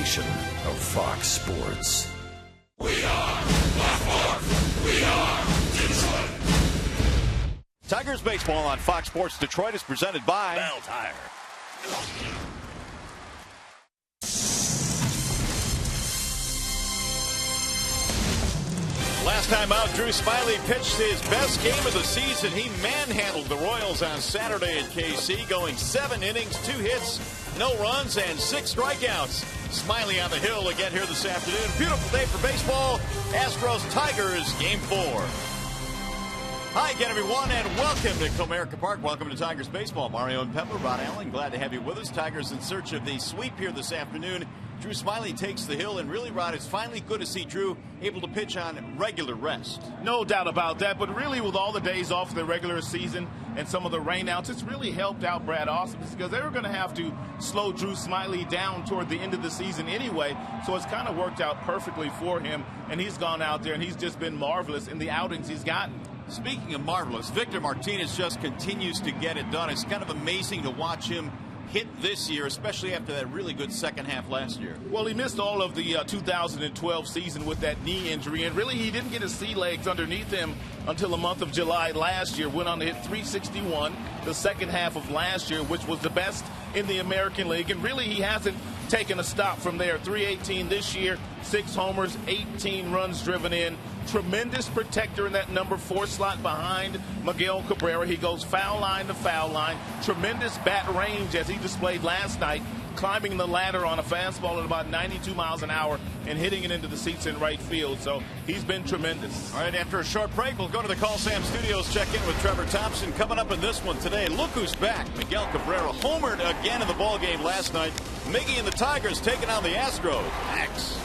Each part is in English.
station of Fox Sports. We are Baltimore. We are Detroit. Tigers baseball on Fox Sports Detroit is presented by Bell Tire. Last time out, Drew Smyly pitched his best game of the season. He manhandled the Royals on Saturday at KC, going 7 innings, 2 hits, no runs, and 6 strikeouts. Smyly on the hill again here this afternoon. Beautiful day for baseball. Astros Tigers, Game 4. Hi again, everyone, and welcome to Comerica Park. Welcome to Tigers baseball. Mario and Pepper, Rod Allen, glad to have you with us. Tigers in search of the sweep here this afternoon. Drew Smyly takes the hill, and really, Rod, it's finally good to see Drew able to pitch on regular rest. No doubt about that, but really with all the days off of the regular season and some of the rainouts, it's really helped out Brad Austin because they were going to have to slow Drew Smyly down toward the end of the season anyway, so it's kind of worked out perfectly for him, and he's gone out there and he's just been marvelous in the outings he's gotten. Speaking of marvelous, Victor Martinez just continues to get it done. It's kind of amazing to watch him hit this year, especially after that really good second half last year. Well, he missed all of the 2012 season with that knee injury, and really he didn't get his sea legs underneath him until the month of July last year. Went on to hit 361 the second half of last year, which was the best in the American League, and really he hasn't taken a stop from there. 318 this year, 6 homers, 18 runs driven in. Tremendous protector in that number 4 slot behind Miguel Cabrera. He goes foul line to foul line. Tremendous bat range as he displayed last night, climbing the ladder on a fastball at about 92 miles an hour and hitting it into the seats in right field. So he's been tremendous. All right, after a short break, we'll go to the Call Sam Studios, check in with Trevor Thompson. Coming up in this one today, look who's back. Miguel Cabrera homered again in the ballgame last night. Miggy and the Tigers taking on the Astros. Next.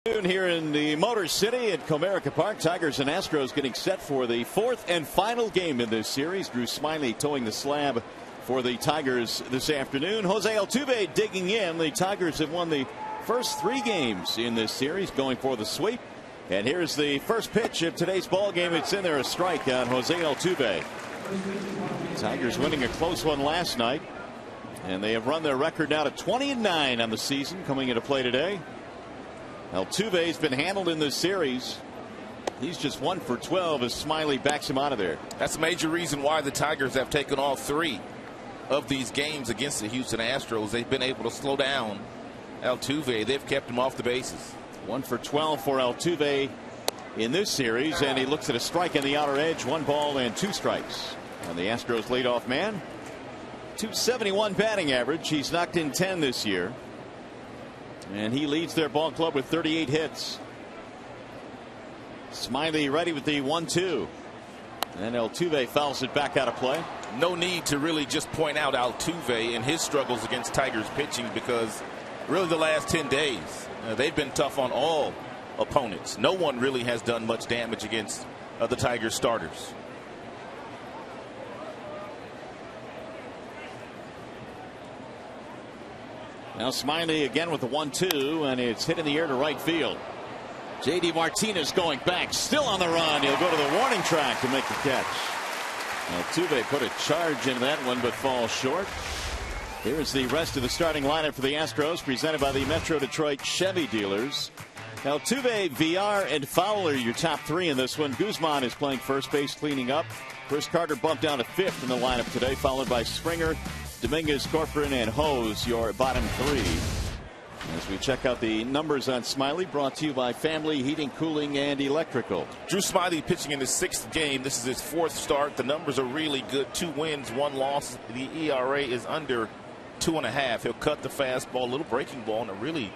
Here in the Motor City at Comerica Park, Tigers and Astros getting set for the fourth and final game in this series. Drew Smyly towing the slab for the Tigers this afternoon. Jose Altuve digging in. The Tigers have won the first 3 games in this series, going for the sweep. And here's the first pitch of today's ball game. It's in there, a strike on Jose Altuve. Tigers winning a close one last night, and they have run their record now to 20-9 on the season coming into play today. Altuve's been handled in this series. He's just 1 for 12 as Smyly backs him out of there. That's a major reason why the Tigers have taken all 3 of these games against the Houston Astros. They've been able to slow down Altuve. They've kept him off the bases. 1 for 12 for Altuve in this series, and he looks at a strike in the outer edge. 1 ball and 2 strikes. And the Astros leadoff man, .271 batting average. He's knocked in 10 this year. And he leads their ball club with 38 hits. Smyly ready with the 1-2. And Altuve fouls it back out of play. No need to really just point out Altuve and his struggles against Tigers pitching, because really the last 10 days they've been tough on all opponents. No one really has done much damage against the Tigers starters. Now Smyly again with the 1-2, and it's hit in the air to right field. J.D. Martinez going back, still on the run. He'll go to the warning track to make the catch. Altuve put a charge into that one, but falls short. Here's the rest of the starting lineup for the Astros, presented by the Metro Detroit Chevy dealers. Altuve, VR, and Fowler, your top 3 in this one. Guzman is playing first base, cleaning up. Chris Carter bumped down to 5th in the lineup today, followed by Springer, Dominguez, Corcoran, and Hose, your bottom 3. As we check out the numbers on Smyly, brought to you by Family Heating, Cooling, and Electrical. Drew Smyly pitching in his 6th game. This is his 4th start. The numbers are really good. 2 wins, 1 loss. The ERA is under 2.5. He'll cut the fastball, a little breaking ball, and a really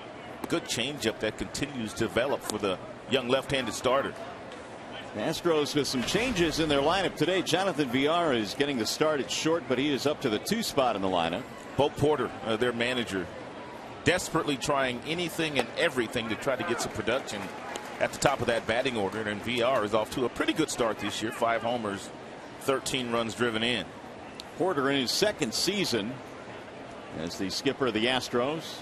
good changeup that continues to develop for the young left-handed starter. The Astros with some changes in their lineup today. Jonathan VR is getting the start at short, but he is up to the 2 spot in the lineup. Bo Porter, their manager, desperately trying anything and everything to try to get some production at the top of that batting order. And VR is off to a pretty good start this year. 5 homers, 13 runs driven in. Porter in his 2nd season as the skipper of the Astros.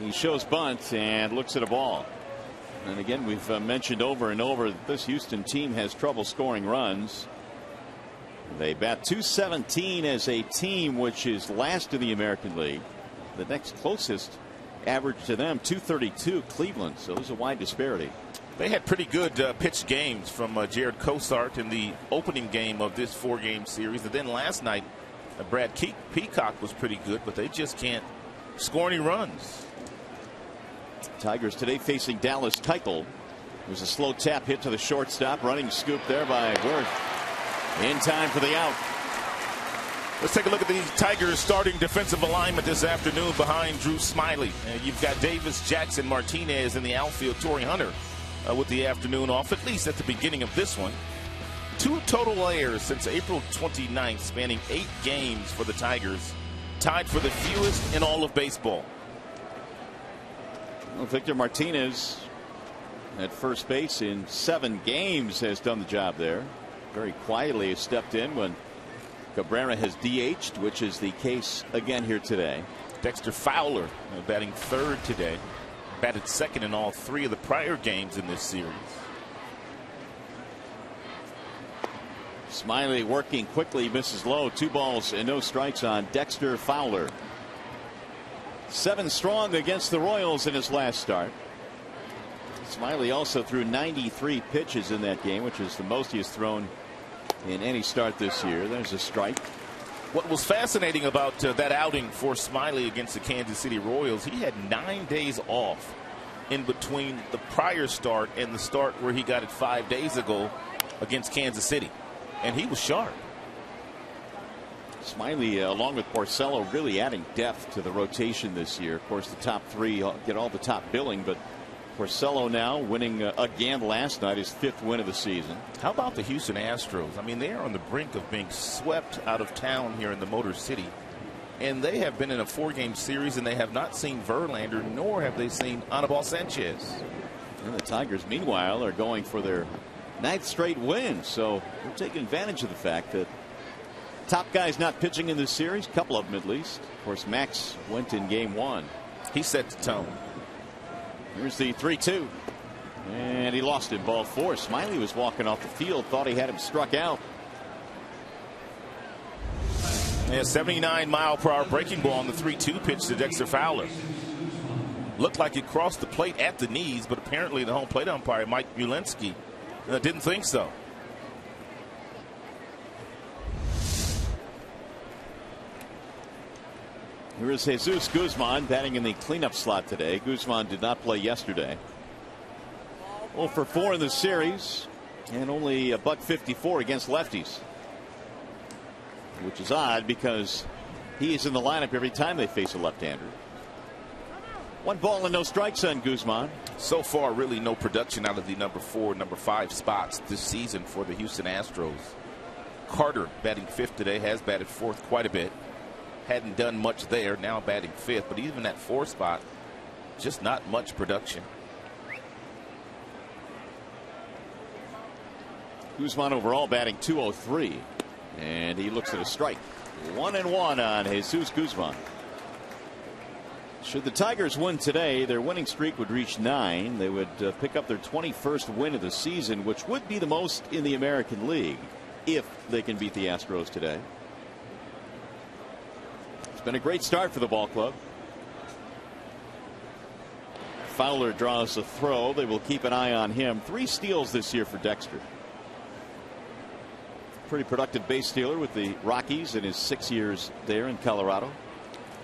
He shows bunt and looks at a ball. And again, we've mentioned over and over that this Houston team has trouble scoring runs. They bat .217 as a team, which is last in the American League. The next closest average to them, .232, Cleveland. So there's a wide disparity. They had pretty good pitched games from Jared Cosart in the opening game of this 4-game series. And then last night, Brad Peacock was pretty good, but they just can't score any runs. Tigers today facing Dallas Keuchel. It was a slow tap hit to the shortstop. Running scoop there by Wirth. In time for the out. Let's take a look at the Tigers starting defensive alignment this afternoon behind Drew Smyly. You've got Davis, Jackson, Martinez in the outfield. Torrey Hunter with the afternoon off, at least at the beginning of this one. 2 total errors since April 29th, spanning 8 games for the Tigers. Tied for the fewest in all of baseball. Well, Victor Martinez at first base in 7 games has done the job there. Very quietly has stepped in when Cabrera has DH'd, which is the case again here today. Dexter Fowler batting 3rd today. Batted 2nd in all 3 of the prior games in this series. Smyly working quickly, misses low. 2 balls and no strikes on Dexter Fowler. 7 strong against the Royals in his last start. Smyly also threw 93 pitches in that game, which is the most he has thrown in any start this year. There's a strike. What was fascinating about that outing for Smyly against the Kansas City Royals, he had 9 days off in between the prior start and the start where he got it 5 days ago against Kansas City. And he was sharp. Smyly, along with Porcello, really adding depth to the rotation this year. Of course, the top 3 get all the top billing, but Porcello now winning again last night, his 5th win of the season. How about the Houston Astros? I mean, they are on the brink of being swept out of town here in the Motor City And they have been in a 4-game series, and they have not seen Verlander, nor have they seen Anibal Sanchez. And the Tigers, meanwhile, are going for their 9th straight win. So they're taking advantage of the fact that top guys not pitching in this series, a couple of them at least. Of course, Max went in game 1. He set the tone. Here's the 3-2. And he lost it, ball 4. Smiley was walking off the field, thought he had him struck out. Yeah, 79-mile-per-hour breaking ball on the 3-2 pitch to Dexter Fowler. Looked like it crossed the plate at the knees, but apparently the home plate umpire, Mike Mulinski, didn't think so. Here is Jesus Guzman batting in the cleanup slot today. Guzman did not play yesterday. 0 for 4 in the series, and only a $154 against lefties, which is odd because he is in the lineup every time they face a left-hander. 1 ball and no strikes on Guzman. So far, really no production out of the number 4, number 5 spots this season for the Houston Astros. Carter batting 5th today, has batted 4th quite a bit. Hadn't done much there, now batting 5th, but even that 4th spot, just not much production. Guzman overall batting .203, and he looks at a strike. 1-1 on Jesus Guzman. Should the Tigers win today, their winning streak would reach 9. They would pick up their 21st win of the season, which would be the most in the American League if they can beat the Astros today. It's been a great start for the ball club. Fowler draws a throw. They will keep an eye on him. 3 steals this year for Dexter. Pretty productive base stealer with the Rockies in his 6 years there in Colorado.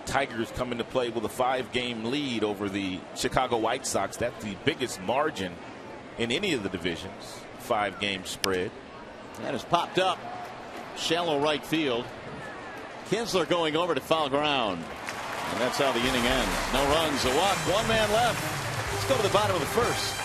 Tigers come into play with a 5-game lead over the Chicago White Sox. That's the biggest margin in any of the divisions. 5-game spread. That has popped up. Shallow right field. Kinsler going over to foul ground. And that's how the inning ends. No runs, a walk, 1 man left. Let's go to the bottom of the first.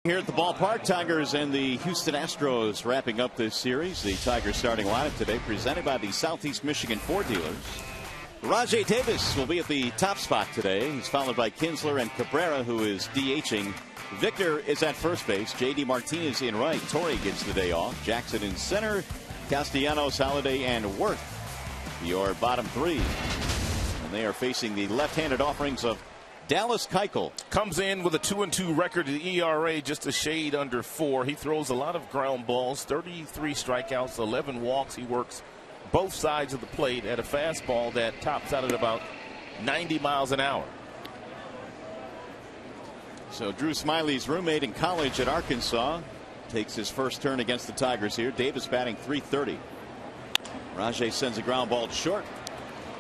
Here at the ballpark, Tigers and the Houston Astros wrapping up this series. The Tigers starting lineup today presented by the Southeast Michigan Ford dealers. Rajai Davis will be at the top spot today. He's followed by Kinsler and Cabrera, who is DHing. Victor is at first base. J.D. Martinez in right. Torrey gets the day off. Jackson in center. Castellanos, Halladay, and Wirth, your bottom 3. And they are facing the left-handed offerings of Dallas Keuchel. Comes in with a 2-2 record. The ERA just a shade under 4. He throws a lot of ground balls, 33 strikeouts, 11 walks. He works both sides of the plate at a fastball that tops out at about 90 miles an hour. So Drew Smiley's roommate in college at Arkansas takes his first turn against the Tigers here. Davis batting .330. Rajai sends a ground ball short.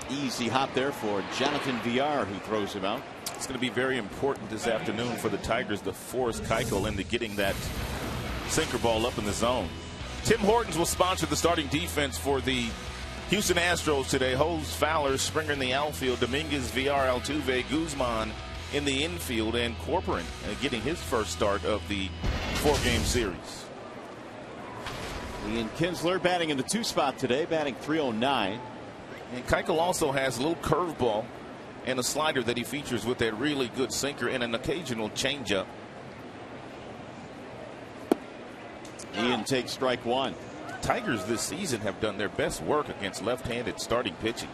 Easy hop there for Jonathan Villar, who throws him out. It's going to be very important this afternoon for the Tigers to force Keuchel into getting that sinker ball up in the zone. Tim Hortons will sponsor the starting defense for the Houston Astros today. Hose, Fowler, Springer in the outfield, Dominguez, Villar, Altuve, Guzman in the infield, and Corcoran getting his first start of the 4-game series. Ian Kinsler batting in the 2 spot today, batting .309. And Keuchel also has a little curveball and a slider that he features with that really good sinker and an occasional changeup. Ian takes strike 1. Tigers this season have done their best work against left-handed starting pitching.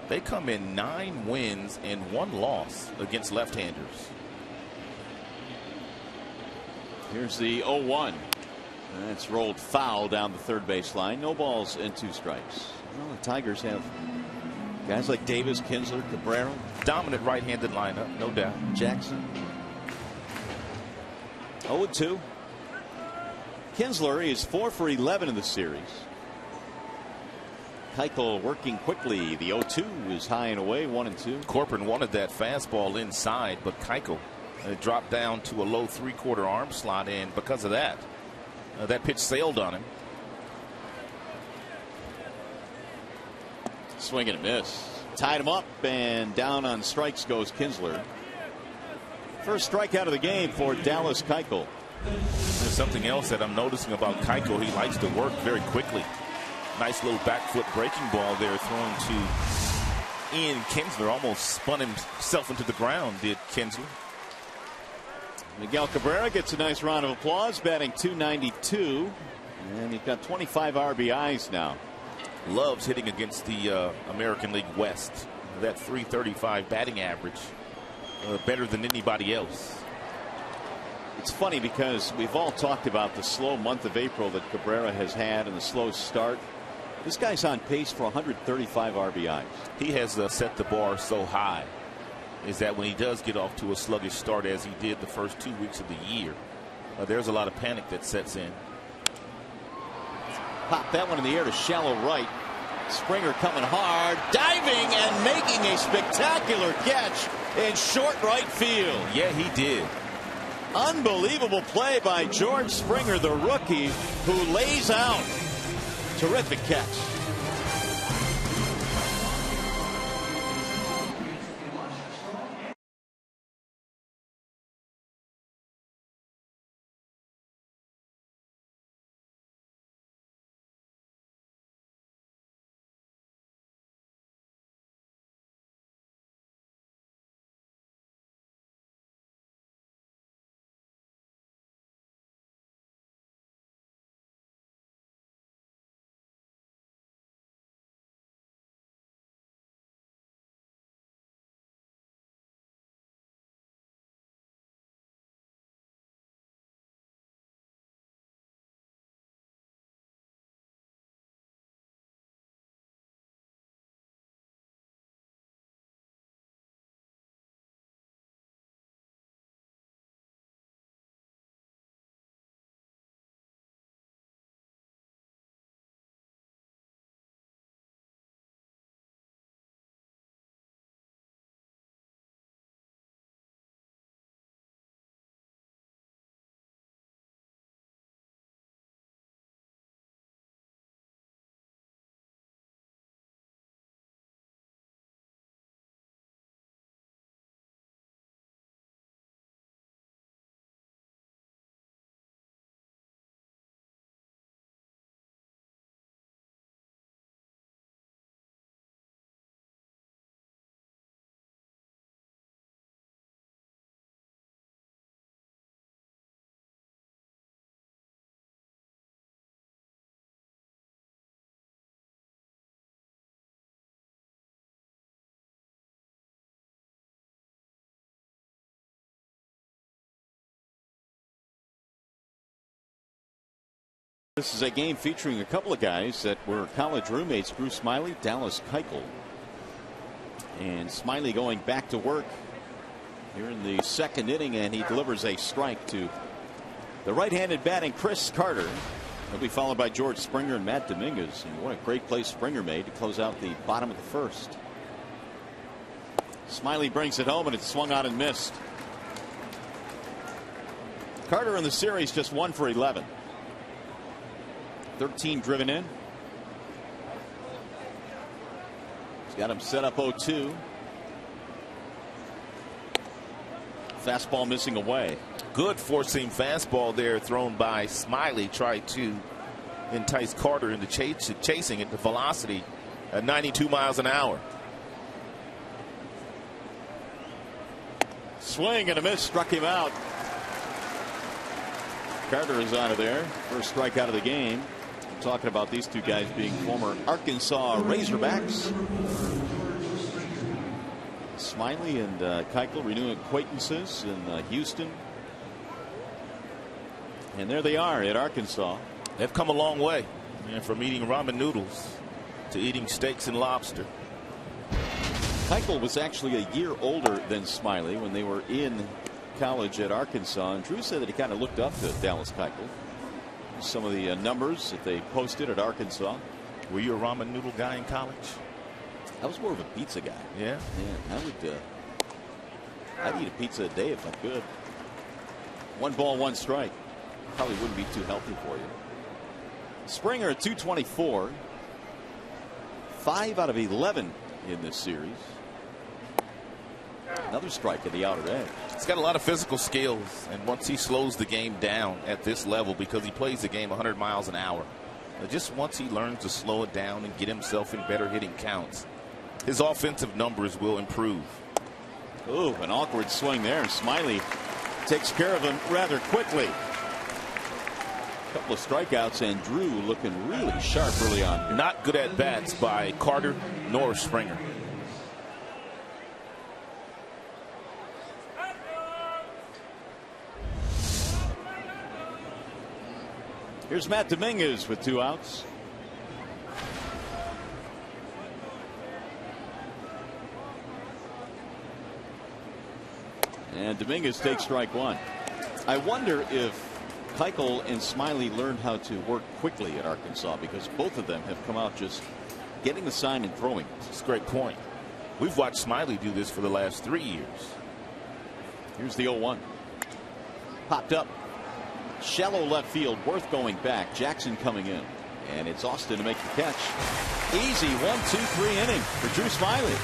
They come in 9 wins and 1 loss against left-handers. Here's the 0-1. That's rolled foul down the third base line. No balls and 2 strikes. Well, the Tigers have guys like Davis, Kinsler, Cabrera. Dominant right-handed lineup, no doubt. Jackson. 0-2. Kinsler is 4 for 11 in the series. Keuchel working quickly. The 0-2 is high and away, 1-2. Corcoran wanted that fastball inside, but Keuchel dropped down to a low 3/4 arm slot, and because of that, that pitch sailed on him. Swing and a miss. Tied him up, and down on strikes goes Kinsler. First strikeout of the game for Dallas Keuchel. There's something else that I'm noticing about Keuchel. He likes to work very quickly. Nice little back foot breaking ball there thrown to Ian Kinsler. Almost spun himself into the ground, did Kinsler. Miguel Cabrera gets a nice round of applause, batting .292, and he's got 25 RBIs now. Loves hitting against the American League West. That .335 batting average, better than anybody else. It's funny because we've all talked about the slow month of April that Cabrera has had and the slow start. This guy's on pace for 135 RBIs. He has set the bar so high, is that when he does get off to a sluggish start, as he did the first 2 weeks of the year, there's a lot of panic that sets in. Pop that one in the air to shallow right. Springer coming hard, diving and making a spectacular catch in short right field. Yeah, he did. Unbelievable play by George Springer, the rookie, who lays out. Terrific catch. This is a game featuring a couple of guys that were college roommates. Bruce Smiley, Dallas Keuchel. And Smiley going back to work here in the second inning, and he delivers a strike to the right-handed batting Chris Carter. He'll be followed by George Springer and Matt Dominguez. And what a great play Springer made to close out the bottom of the first. Smiley brings it home, and it's swung on and missed. Carter in the series just 1 for 11. 13 driven in. He's got him set up 0-2. Fastball missing away. Good four-seam fastball there thrown by Smiley. Tried to entice Carter into chasing it. The velocity at 92 miles an hour. Swing and a miss, struck him out. Carter is out of there. First strikeout of the game. I'm talking about these two guys being former Arkansas Razorbacks. Smiley and Keuchel renewing acquaintances in Houston. And there they are at Arkansas. They've come a long way, from eating ramen noodles to eating steaks and lobster. Keuchel was actually a year older than Smiley when they were in college at Arkansas, and Drew said that he kind of looked up to Dallas Keuchel. Some of the numbers that they posted at Arkansas. Were you a ramen noodle guy in college? I was more of a pizza guy. Yeah? Yeah, I'd eat a pizza a day if I could. 1 ball, 1 strike. Probably wouldn't be too healthy for you. Springer at 224. 5 out of 11 in this series. Another strike at the outer edge. He's got a lot of physical skills, and once he slows the game down at this level, because he plays the game 100 miles an hour, just once he learns to slow it down and get himself in better hitting counts, his offensive numbers will improve. Ooh, an awkward swing there. Smiley takes care of him rather quickly. A couple of strikeouts, and Drew looking really sharp early on here. Not good at bats by Carter nor Springer. Here's Matt Dominguez with 2 outs. And Dominguez takes strike 1. I wonder if Keuchel and Smiley learned how to work quickly at Arkansas, because both of them have come out just getting the sign and throwing. That's a great point. We've watched Smiley do this for the last 3 years. Here's the 0-1. Popped up. Shallow left field, Worth going back, Jackson coming in, and it's Austin to make the catch. Easy 1-2-3 inning for Drew Smiley.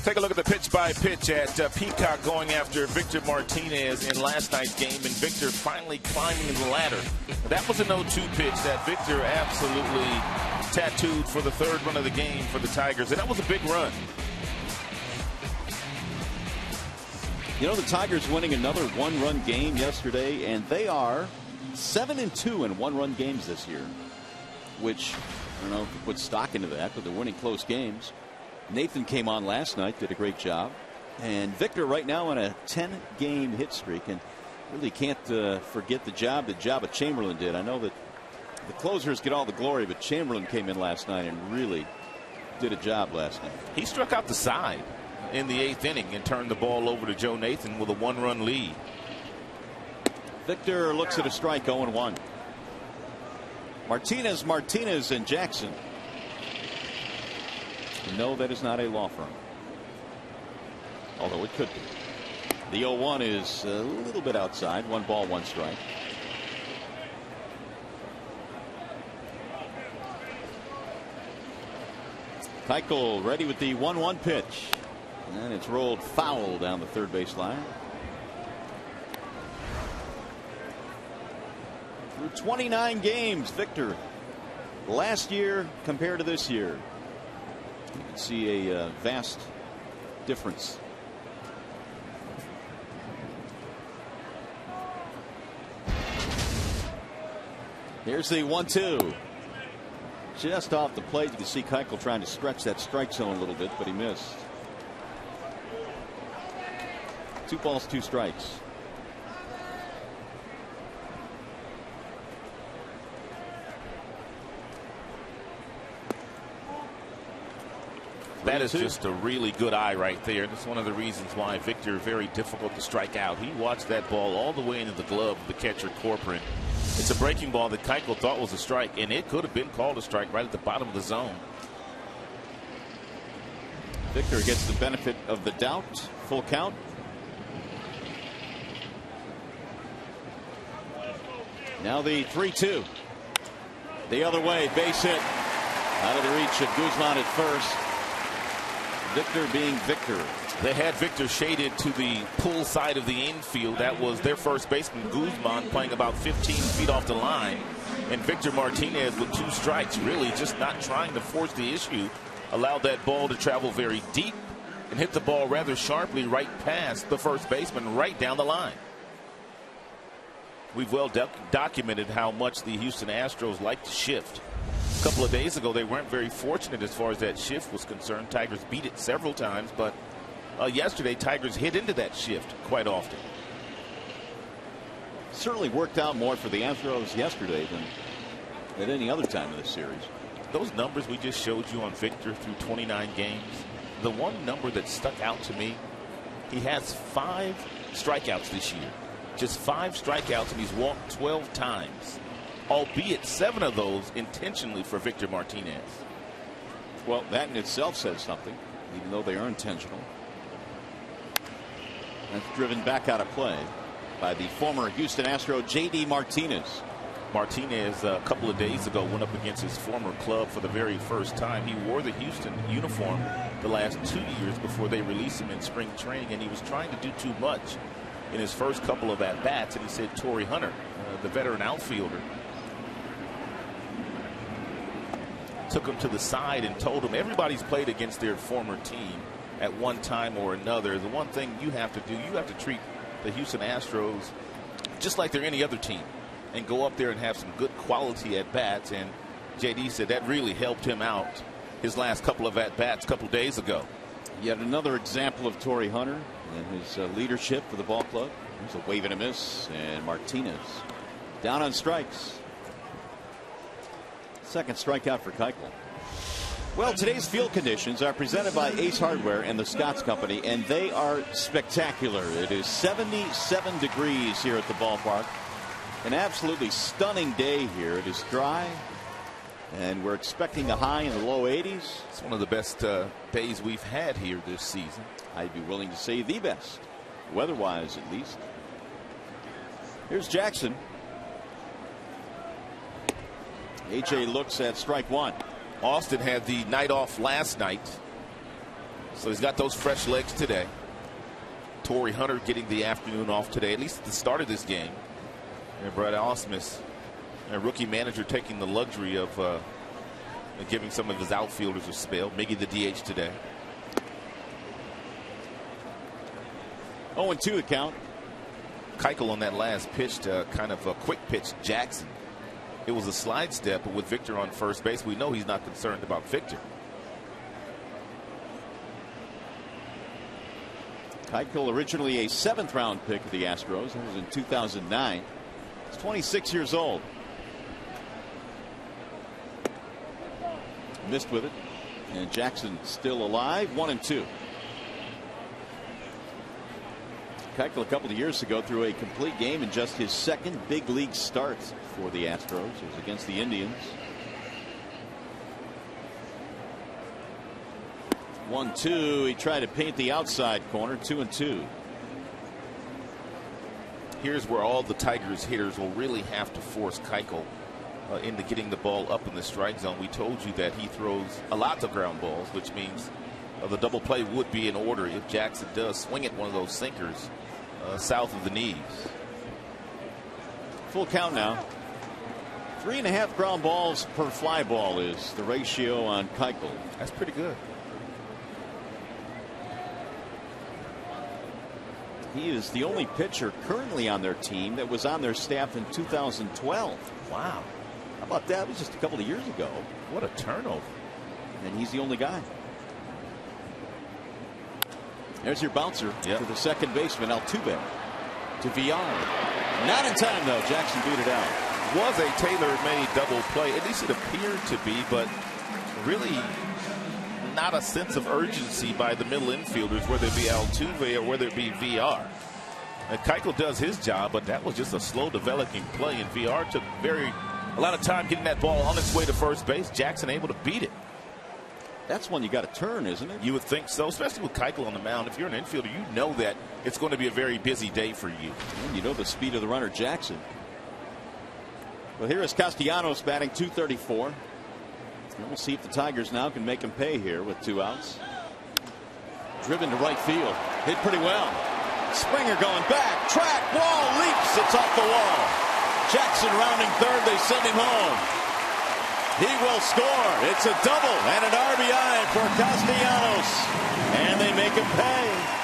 Take a look at the pitch by pitch at Peacock going after Victor Martinez in last night's game, and Victor finally climbing the ladder. That was an 0-2 pitch that Victor absolutely tattooed for the 3rd run of the game for the Tigers, and that was a big run. You know, the Tigers winning another 1-run game yesterday, and they are 7-2 in one-run games this year, which I don't know if you put stock into that, but they're winning close games. Nathan came on last night, did a great job. And Victor right now on a 10-game hit streak, and really can't forget the job that Chamberlain did. I know that the closers get all the glory, but Chamberlain came in last night and really did a job last night. He struck out the side in the 8th inning and turned the ball over to Joe Nathan with a 1-run lead. Victor looks at a strike, 0-1. Martinez, and Jackson. No, that is not a law firm. Although it could be. The 0-1 is a little bit outside. 1 ball, 1 strike. Keuchel ready with the 1-1 pitch. And it's rolled foul down the third base line. Through 29 games, Victor, last year compared to this year, you can see a vast difference. Here's the 1-2. Just off the plate. You can see Keuchel trying to stretch that strike zone a little bit, but he missed. 2 balls, 2 strikes. That is just a really good eye right there. That's one of the reasons why Victor very difficult to strike out. He watched that ball all the way into the glove of the catcher Corcoran. It's a breaking ball that Keuchel thought was a strike, and it could have been called a strike right at the bottom of the zone. Victor gets the benefit of the doubt. Full count. Now the 3-2. The other way, base hit. Out of the reach of Guzman at first. Victor being Victor. They had Victor shaded to the pull side of the infield. That was their first baseman, Guzman, playing about 15 feet off the line. And Victor Martinez with 2 strikes, really just not trying to force the issue. Allowed that ball to travel very deep and hit the ball rather sharply right past the first baseman, right down the line. We've well documented how much the Houston Astros like to shift. A couple of days ago, they weren't very fortunate as far as that shift was concerned. Tigers beat it several times, but yesterday, Tigers hit into that shift quite often. Certainly worked out more for the Astros yesterday than at any other time in this series. Those numbers we just showed you on Victor through 29 games, the one number that stuck out to me, he has 5 strikeouts this year. Just 5 strikeouts, and he's walked 12 times, albeit 7 of those intentionally for Victor Martinez. Well, that in itself says something, even though they are intentional. That's driven back out of play by the former Houston Astro, J.D. Martinez. Martinez, a couple of days ago, went up against his former club for the very first time. He wore the Houston uniform the last 2 years before they released him in spring training, and he was trying to do too much in his first couple of at-bats, and he said Torrey Hunter, the veteran outfielder, took him to the side and told him everybody's played against their former team at one time or another. The one thing you have to do, you have to treat the Houston Astros just like they're any other team and go up there and have some good quality at-bats. And J.D. said that really helped him out his last couple of at-bats a couple of days ago. Yet another example of Torrey Hunter and his leadership for the ball club. There's a wave and a miss, and Martinez down on strikes. Second strikeout for Keuchel. Well, today's field conditions are presented by Ace Hardware and the Scotts Company, and they are spectacular. It is 77 degrees here at the ballpark. An absolutely stunning day here. It is dry, and we're expecting a high in the low 80s. It's one of the best days we've had here this season. I'd be willing to say the best, weather-wise at least. Here's Jackson. A.J. looks at strike 1. Austin had the night off last night, so he's got those fresh legs today. Torrey Hunter getting the afternoon off today, at least at the start of this game. And Brad Ausmus, a rookie manager, taking the luxury of giving some of his outfielders a spell. Miggy the DH today. 0-2 the count. Keuchel on that last pitch to kind of a quick pitch Jackson. It was a slide step, but with Victor on first base, we know he's not concerned about Victor. Keuchel, originally a 7th round pick of the Astros. That was in 2009. He's 26 years old. Missed with it. And Jackson still alive. 1-2. Keuchel a couple of years ago threw a complete game in just his 2nd big league start for the Astros. It was against the Indians. 1-2. He tried to paint the outside corner. 2-2. Here's where all the Tigers hitters will really have to force Keuchel into getting the ball up in the strike zone. We told you that he throws a lot of ground balls, which means the double play would be in order if Jackson does swing at one of those sinkers south of the knees. Full count now. 3.5 ground balls per fly ball is the ratio on Keuchel. That's pretty good. He is the only pitcher currently on their team that was on their staff in 2012. Wow. How about that? It was just a couple of years ago. What a turnover. And he's the only guy. There's your bouncer to the second baseman, Altuve. To VR. Not in time, though. Jackson beat it out. Was a tailor-made double play. At least it appeared to be, but really not a sense of urgency by the middle infielders, whether it be Altuve or whether it be VR. Keuchel does his job, but that was just a slow developing play, and VR took a lot of time getting that ball on its way to first base. Jackson able to beat it. That's one you got to turn, isn't it? You would think so, especially with Keuchel on the mound. If you're an infielder, you know that it's going to be a very busy day for you. And you know the speed of the runner, Jackson. Well, here is Castellanos batting .234. We'll see if the Tigers now can make him pay here with 2 outs. Driven to right field. Hit pretty well. Springer going back. Track. Wall leaps. It's off the wall. Jackson rounding third. They send him home. He will score. It's a double and an RBI for Castellanos. And they make him pay.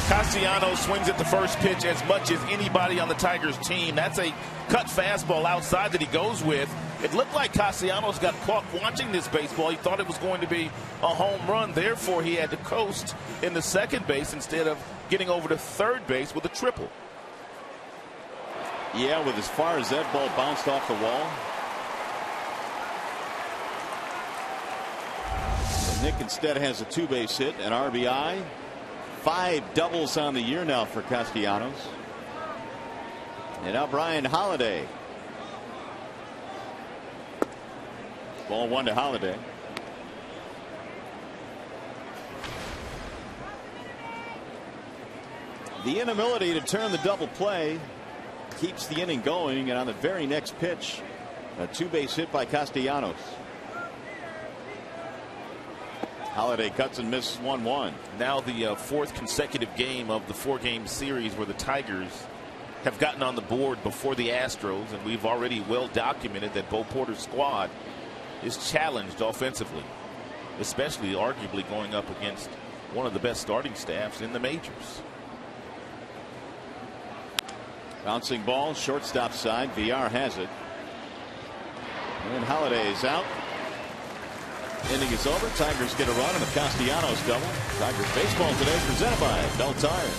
Castellanos swings at the first pitch as much as anybody on the Tigers team. That's a cut fastball outside that he goes with. It looked like Castellanos got caught watching this baseball. He thought it was going to be a home run. Therefore, he had to coast in the second base instead of getting over to third base with a triple. Yeah, with as far as that ball bounced off the wall. So Nick instead has a 2-base hit, an RBI. 5 doubles on the year now for Castellanos. And now Brian Holiday. Ball 1 to Holiday. The inability to turn the double play keeps the inning going, and on the very next pitch, a 2-base hit by Castellanos. Holiday cuts and misses 1-1. Now the 4th consecutive game of the 4-game series where the Tigers have gotten on the board before the Astros, and we've already well documented that Bo Porter's squad is challenged offensively, especially arguably going up against one of the best starting staffs in the majors. Bouncing ball, shortstop side. VR has it. And Holiday is out. Inning is over. Tigers get a run on the Castellanos double. Tigers baseball today presented by Bell Tire.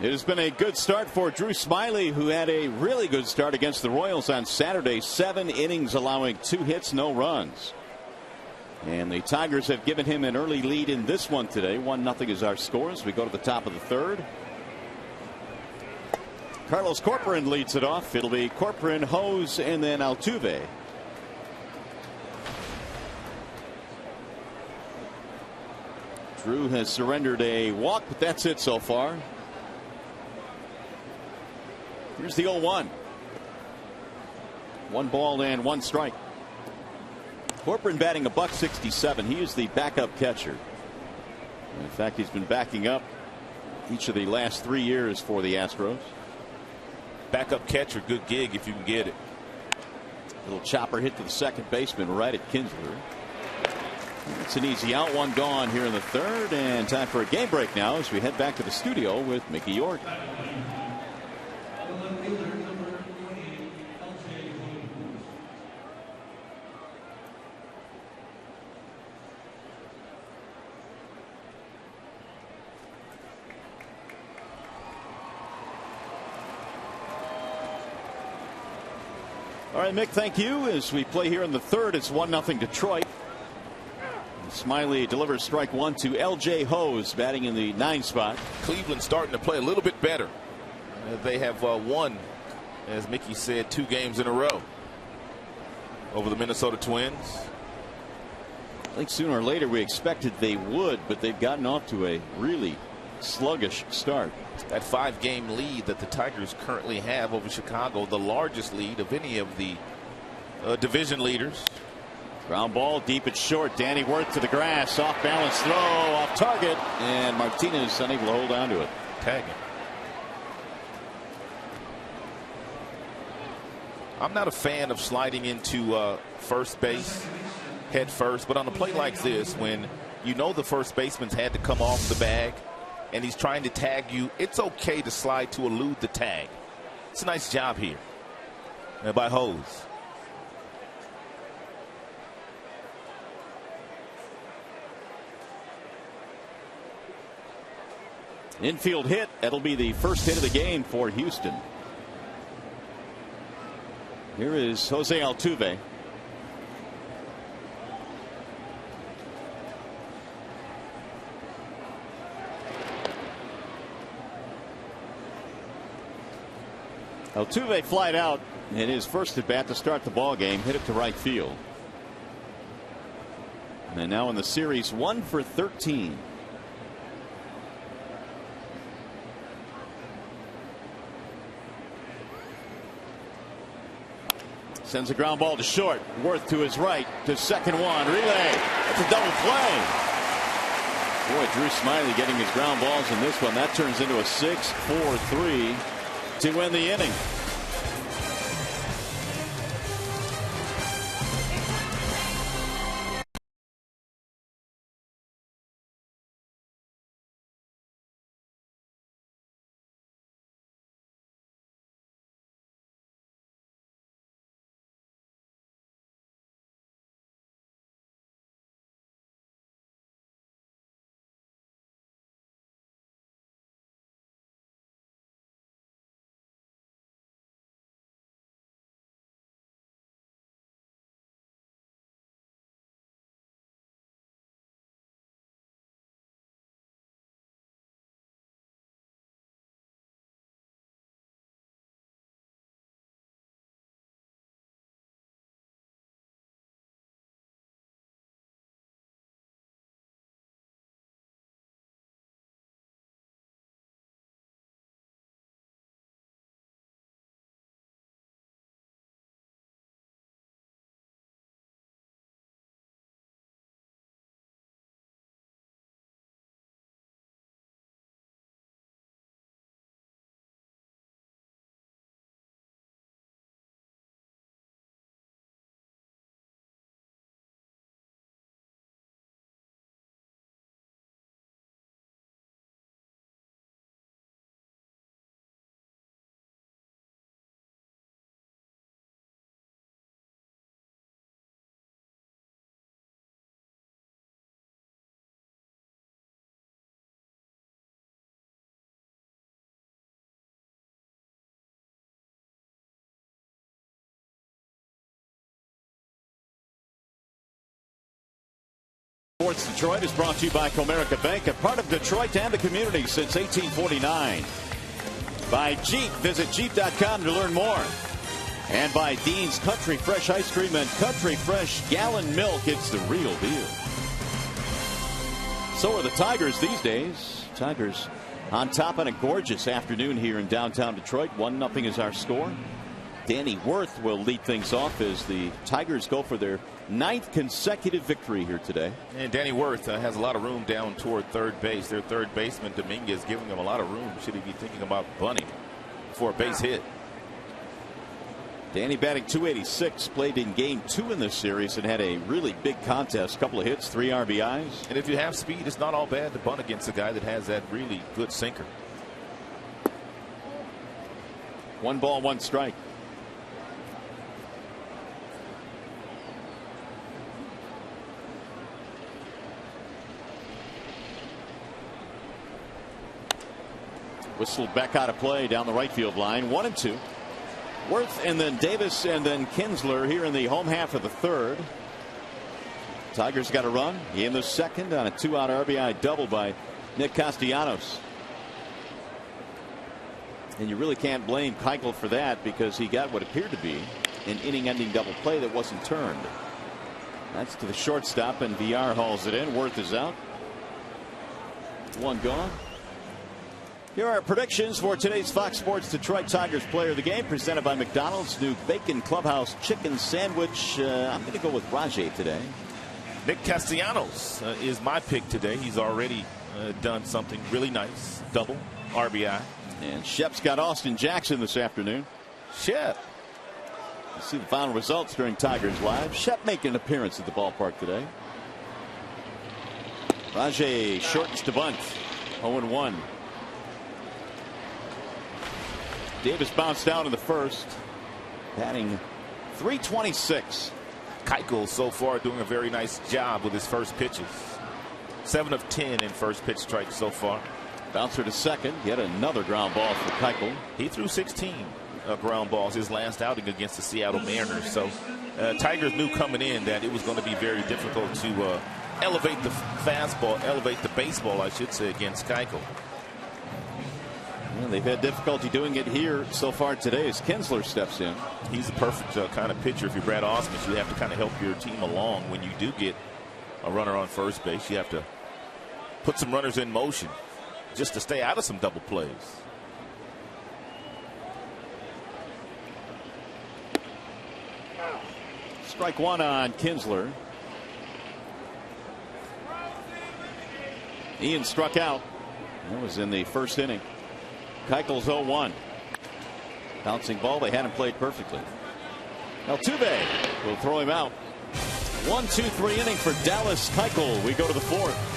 It has been a good start for Drew Smyly, who had a really good start against the Royals on Saturday. 7 innings, allowing 2 hits, no runs. And the Tigers have given him an early lead in this one today. 1-0 is our score as we go to the top of the third. Carlos Corcoran leads it off. It'll be Corcoran, HOU, and then Altuve. Drew has surrendered a walk, but that's it so far. Here's the 0-1. 1 ball and 1 strike. Corcoran batting $167. He is the backup catcher. In fact, he's been backing up each of the last 3 years for the Astros. Backup catcher, good gig if you can get it. Little chopper hit to the second baseman right at Kinsler. It's an easy out. 1 gone here in the third, and time for a game break now as we head back to the studio with Mickey York. All right, Mick, thank you. As we play here in the third, it's 1-0 Detroit. Smyly delivers strike 1 to LJ HOU, batting in the 9 spot. Cleveland starting to play a little bit better. They have won, as Mickey said, 2 games in a row over the Minnesota Twins. I think sooner or later we expected they would, but they've gotten off to a really sluggish start. That 5-game lead that the Tigers currently have over Chicago, the largest lead of any of the division leaders. Ground ball deep and short. Danny Worth to the grass. Off balance throw, off target, and Martinez unable to hold on to it. Tagging. I'm not a fan of sliding into first base head first, but on a play like this, when you know the first baseman's had to come off the bag and he's trying to tag you, it's okay to slide to elude the tag. It's a nice job here by HOU. Infield hit. That'll be the first hit of the game for Houston. Here is Jose Altuve. Altuve flied out in his first at bat to start the ball game, hit it to right field. And now in the series, 1 for 13. Sends a ground ball to short. Worth to his right to second one. Relay. That's a double play. Boy, Drew Smyly getting his ground balls in this one. That turns into a 6-4-3 to win the inning. Detroit is brought to you by Comerica Bank, a part of Detroit and the community since 1849. By Jeep. Visit Jeep.com to learn more. And by Dean's Country Fresh Ice Cream and Country Fresh Gallon Milk. It's the real deal. So are the Tigers these days. Tigers on top on a gorgeous afternoon here in downtown Detroit. 1-0 is our score. Danny Worth will lead things off as the Tigers go for their 9th consecutive victory here today. And Danny Worth has a lot of room down toward third base. Their third baseman, Dominguez, giving them a lot of room. Should he be thinking about bunting for a base hit? Danny batting .286, played in game 2 in this series and had a really big contest. Couple of hits, 3 RBIs. And if you have speed, it's not all bad to bunt against a guy that has that really good sinker. 1 ball, 1 strike. Whistled back out of play down the right field line. 1-2. Worth and then Davis and then Kinsler here in the home half of the third. Tigers got a run in the second on a 2-out RBI double by Nick Castellanos. And you really can't blame Keuchel for that because he got what appeared to be an inning-ending double play that wasn't turned. That's to the shortstop, and VR hauls it in. Worth is out. 1 gone. Here are our predictions for today's Fox Sports Detroit Tigers player of the game, presented by McDonald's new Bacon Clubhouse Chicken Sandwich. I'm going to go with Rajay today. Nick Castellanos is my pick today. He's already done something really nice. Double RBI. And Shep's got Austin Jackson this afternoon. Shep. We'll see the final results during Tigers Live. Shep making an appearance at the ballpark today. Rajay shortens to bunt. 0-1. Davis bounced down in the first, batting .326. Keuchel so far doing a very nice job with his first pitches. 7 of 10 in first pitch strikes so far. Bouncer to second. Yet another ground ball for Keuchel. He threw 16 ground balls his last outing against the Seattle Mariners. So Tigers knew coming in that it was going to be very difficult to elevate the fastball, elevate the baseball, I should say, against Keuchel. They've had difficulty doing it here so far today as Kinsler steps in. He's a perfect kind of pitcher. If you're Brad Ausmus, you have to kind of help your team along when you do get a runner on first base. You have to put some runners in motion just to stay out of some double plays. Strike 1 on Kinsler. Ian struck out. That was in the first inning. Keuchel's 0-1. Bouncing ball. They hadn't played perfectly. Altuve will throw him out. 1-2-3 inning for Dallas Keuchel. We go to the 4th.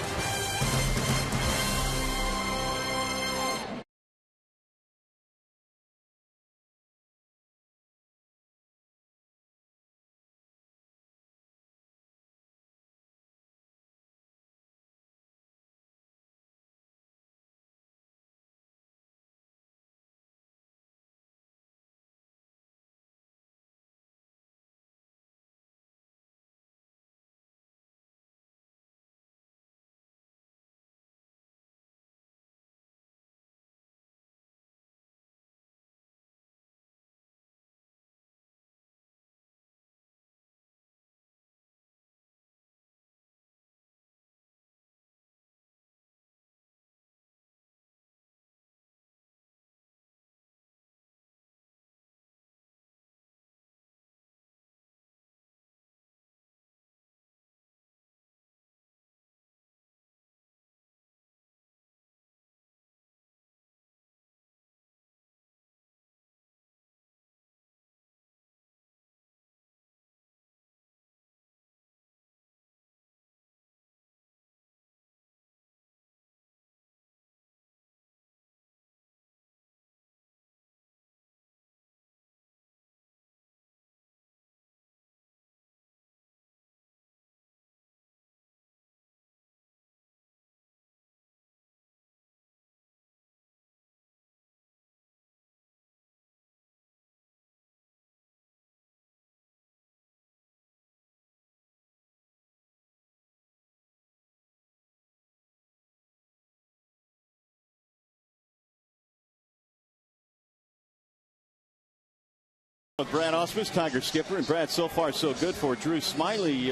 Brad Ausmus, Tiger skipper, and Brad, so far so good for Drew Smyly.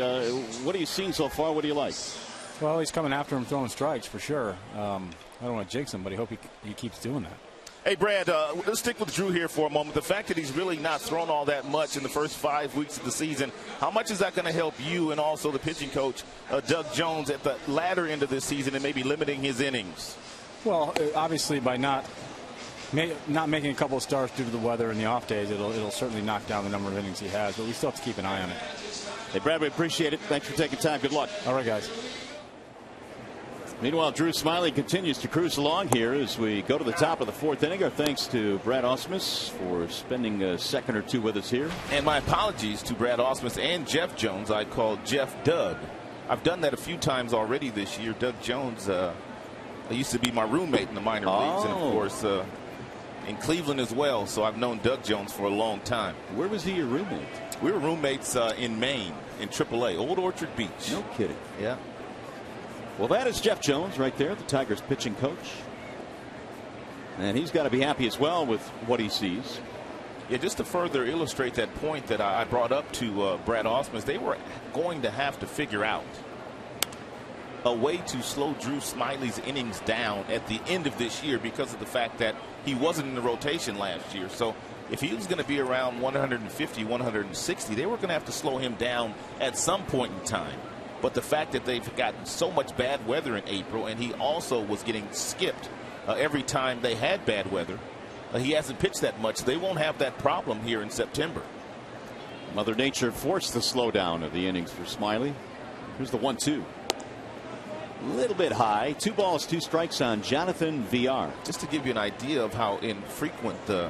What have you seen so far? What do you like? Well, he's coming after him, throwing strikes for sure. I don't want to jinx him, but I hope he keeps doing that. Hey, Brad, let's stick with Drew here for a moment. The fact that he's really not thrown all that much in the first 5 weeks of the season, how much is that going to help you and also the pitching coach, Doug Jones, at the latter end of this season and maybe limiting his innings? Well, obviously by not making a couple of starts due to the weather and the off days, it'll certainly knock down the number of innings he has, but we still have to keep an eye on it. Hey, Brad, we appreciate it. Thanks for taking time. Good luck. All right, guys. Meanwhile, Drew Smyly continues to cruise along here as we go to the top of the fourth inning. Our thanks to Brad Ausmus for spending a second or two with us here. And my apologies to Brad Ausmus and Jeff Jones. I called Jeff Doug. I've done that a few times already this year. Doug Jones used to be my roommate in the minor leagues, and of course in Cleveland as well. So I've known Doug Jones for a long time. Where was he your roommate? We were roommates in Maine, in AAA, Old Orchard Beach. No kidding. Yeah. Well, that is Jeff Jones right there, the Tigers pitching coach. And he's got to be happy as well with what he sees. Yeah, just to further illustrate that point that I brought up to Brad Ausmus, they were going to have to figure out a way to slow Drew Smyly's innings down at the end of this year because of the fact that he wasn't in the rotation last year. So if he was going to be around 150, 160, they were going to have to slow him down at some point in time. But the fact that they've gotten so much bad weather in April, and he also was getting skipped every time they had bad weather, he hasn't pitched that much. They won't have that problem here in September. Mother Nature forced the slowdown of the innings for Smyly. Here's the 1-2. A little bit high. 2 balls, 2 strikes on Jonathan VR. Just to give you an idea of how infrequent the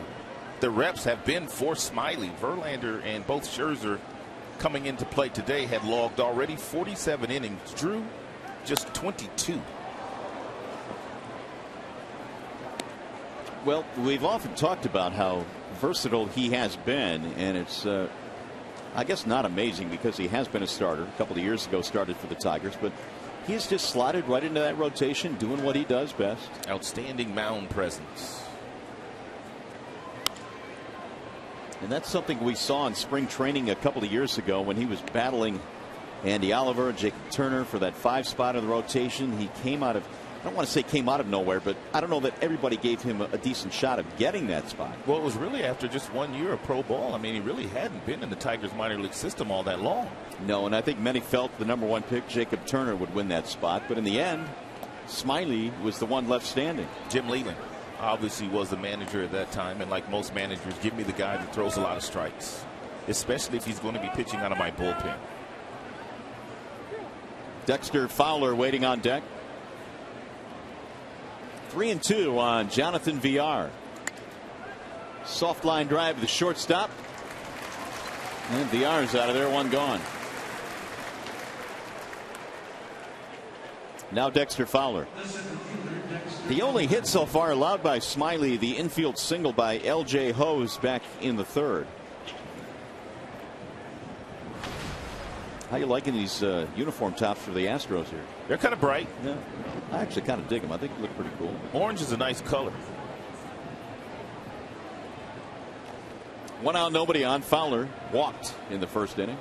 reps have been for Smyly, Verlander and both Scherzer coming into play today had logged already 47 innings. Drew just 22. Well, we've often talked about how versatile he has been, and it's I guess not amazing because he has been a starter. A couple of years ago started for the Tigers, but he's just slotted right into that rotation, doing what he does best. Outstanding mound presence. And that's something we saw in spring training a couple of years ago when he was battling Andy Oliver and Jacob Turner for that 5 spot in the rotation. He came out of, I don't want to say came out of nowhere, but I don't know that everybody gave him a decent shot of getting that spot. Well, it was really after just 1 year of pro ball. I mean, he really hadn't been in the Tigers minor league system all that long. No, and I think many felt the #1 pick, Jacob Turner, would win that spot. But in the end, Smyly was the one left standing. Jim Leyland obviously was the manager at that time, and like most managers, give me the guy that throws a lot of strikes, especially if he's going to be pitching out of my bullpen. Dexter Fowler waiting on deck. 3-2 on Jonathan VR. Soft line drive to the shortstop, and VR's out of there, 1 gone. Now Dexter Fowler. The only hit so far allowed by Smyly, the infield single by L.J. Hose back in the 3rd. How you liking these uniform tops for the Astros here? They're kind of bright. Yeah, I actually kind of dig them. I think they look pretty cool. Orange is a nice color. 1 out, nobody on. Fowler walked in the 1st inning.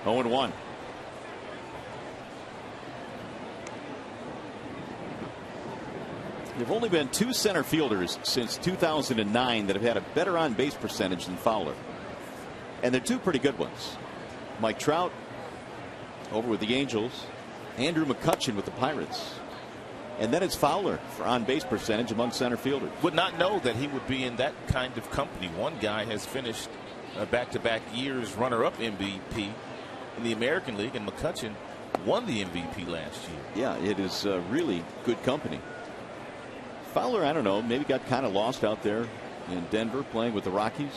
0-1. There have only been 2 center fielders since 2009 that have had a better on base percentage than Fowler. And they're 2 pretty good ones. Mike Trout over with the Angels. Andrew McCutchen with the Pirates. And then it's Fowler for on base percentage among center fielders. Would not know that he would be in that kind of company. One guy has finished back-to-back years runner-up MVP in the American League, and McCutchen won the MVP last year. Yeah, it is really good company. Fowler, I don't know, maybe got kind of lost out there in Denver playing with the Rockies.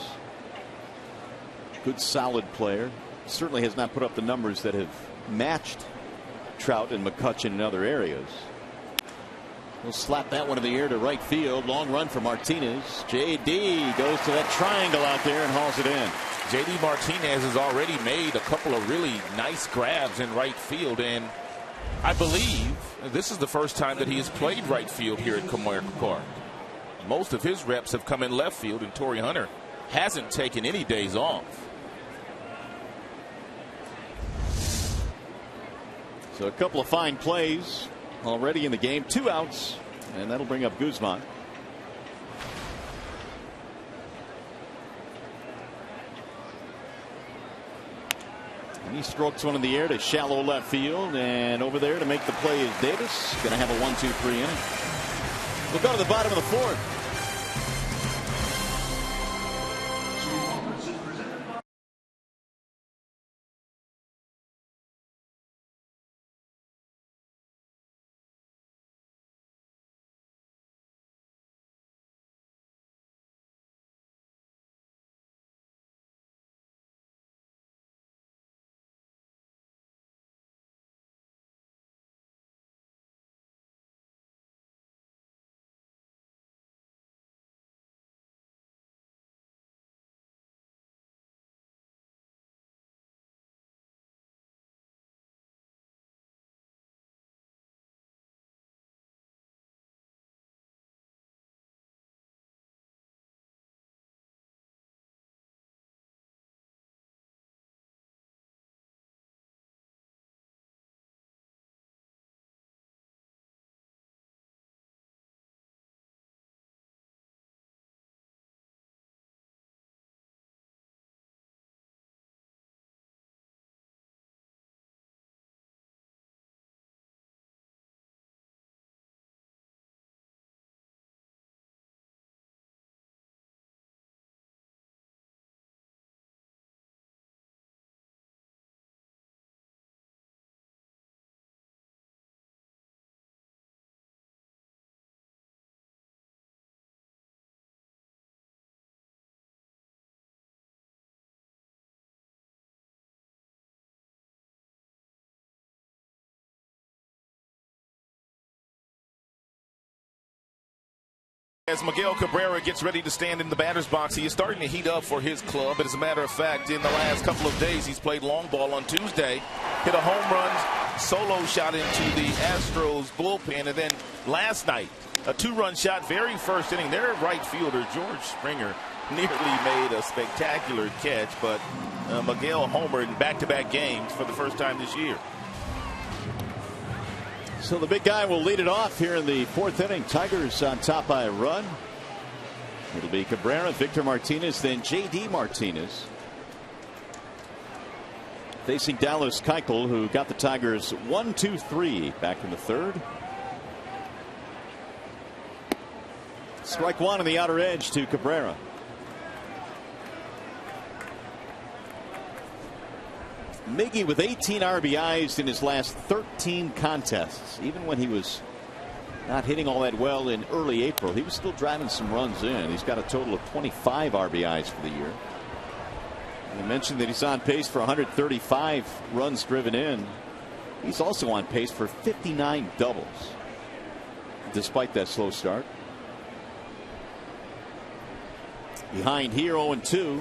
Good solid player. Certainly has not put up the numbers that have matched Trout and McCutchen in other areas. We'll slap that one in the air to right field. Long run for Martinez. JD goes to that triangle out there and hauls it in. JD Martinez has already made a couple of really nice grabs in right field, and I believe this is the first time that he has played right field here at Comerica Park. Most of his reps have come in left field, and Torrey Hunter hasn't taken any days off. So a couple of fine plays already in the game. 2 outs, and that'll bring up Guzman. And he strokes one in the air to shallow left field, and over there to make the play is Davis. Going to have a 1-2-3 inning. We'll go to the bottom of the 4th. As Miguel Cabrera gets ready to stand in the batter's box, he is starting to heat up for his club. But as a matter of fact, in the last couple of days, he's played long ball. On Tuesday, hit a home run, solo shot into the Astros bullpen. And then last night, a 2-run shot, very first inning. Their right fielder, George Springer, nearly made a spectacular catch. But Miguel homered in back-to-back games for the first time this year. So the big guy will lead it off here in the 4th inning. Tigers on top by a run. It'll be Cabrera, Victor Martinez, then J.D. Martinez. Facing Dallas Keuchel, who got the Tigers 1-2-3 back in the 3rd. Strike one on the outer edge to Cabrera. Miggy with 18 RBIs in his last 13 contests. Even when he was not hitting all that well in early April, he was still driving some runs in. He's got a total of 25 RBIs for the year. I mentioned that he's on pace for 135 runs driven in. He's also on pace for 59 doubles, despite that slow start. Behind here, 0-2.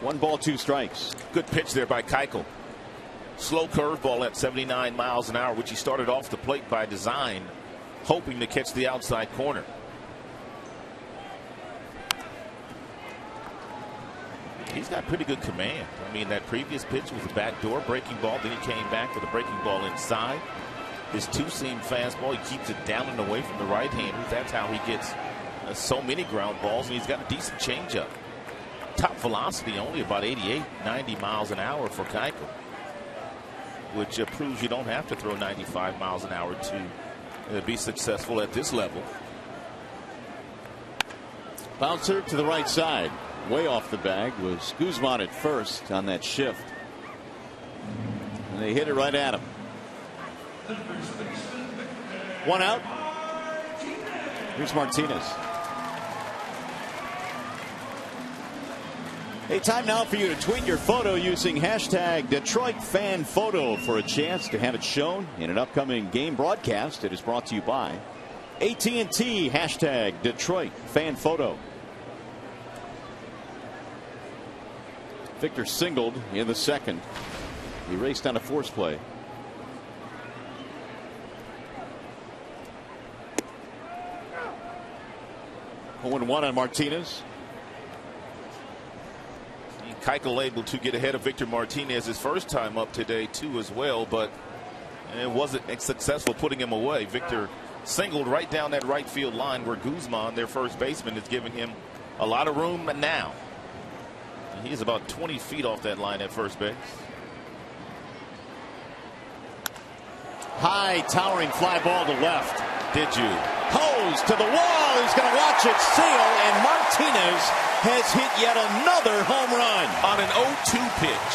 One ball, 2 strikes. Good pitch there by Keuchel. Slow curveball at 79 miles an hour, which he started off the plate by design, hoping to catch the outside corner. He's got pretty good command. I mean, that previous pitch was a backdoor breaking ball. Then he came back with a breaking ball inside. His 2-seam fastball, he keeps it down and away from the right-handers. That's how he gets so many ground balls, and he's got a decent changeup. Top velocity only about 88, 90 miles an hour for Keuchel, which proves you don't have to throw 95 miles an hour to be successful at this level. Bouncer to the right side. Way off the bag was Guzman at first on that shift. And they hit it right at him. 1 out. Here's Martinez. Hey, time now for you to tweet your photo using hashtag #DetroitFanPhoto for a chance to have it shown in an upcoming game broadcast. It is brought to you by AT&T, hashtag #DetroitFanPhoto. Victor singled in the second. He raced on a force play. One on Martinez. Keuchel able to get ahead of Victor Martinez his first time up today too as well, but it wasn't successful putting him away. Victor singled right down that right field line where Guzman, their first baseman, is giving him a lot of room now. He's about 20 feet off that line at first base. High towering fly ball to left. Did you? Hose to the wall. He's going to watch it sail, and Martinez has hit yet another home run on an 0-2 pitch.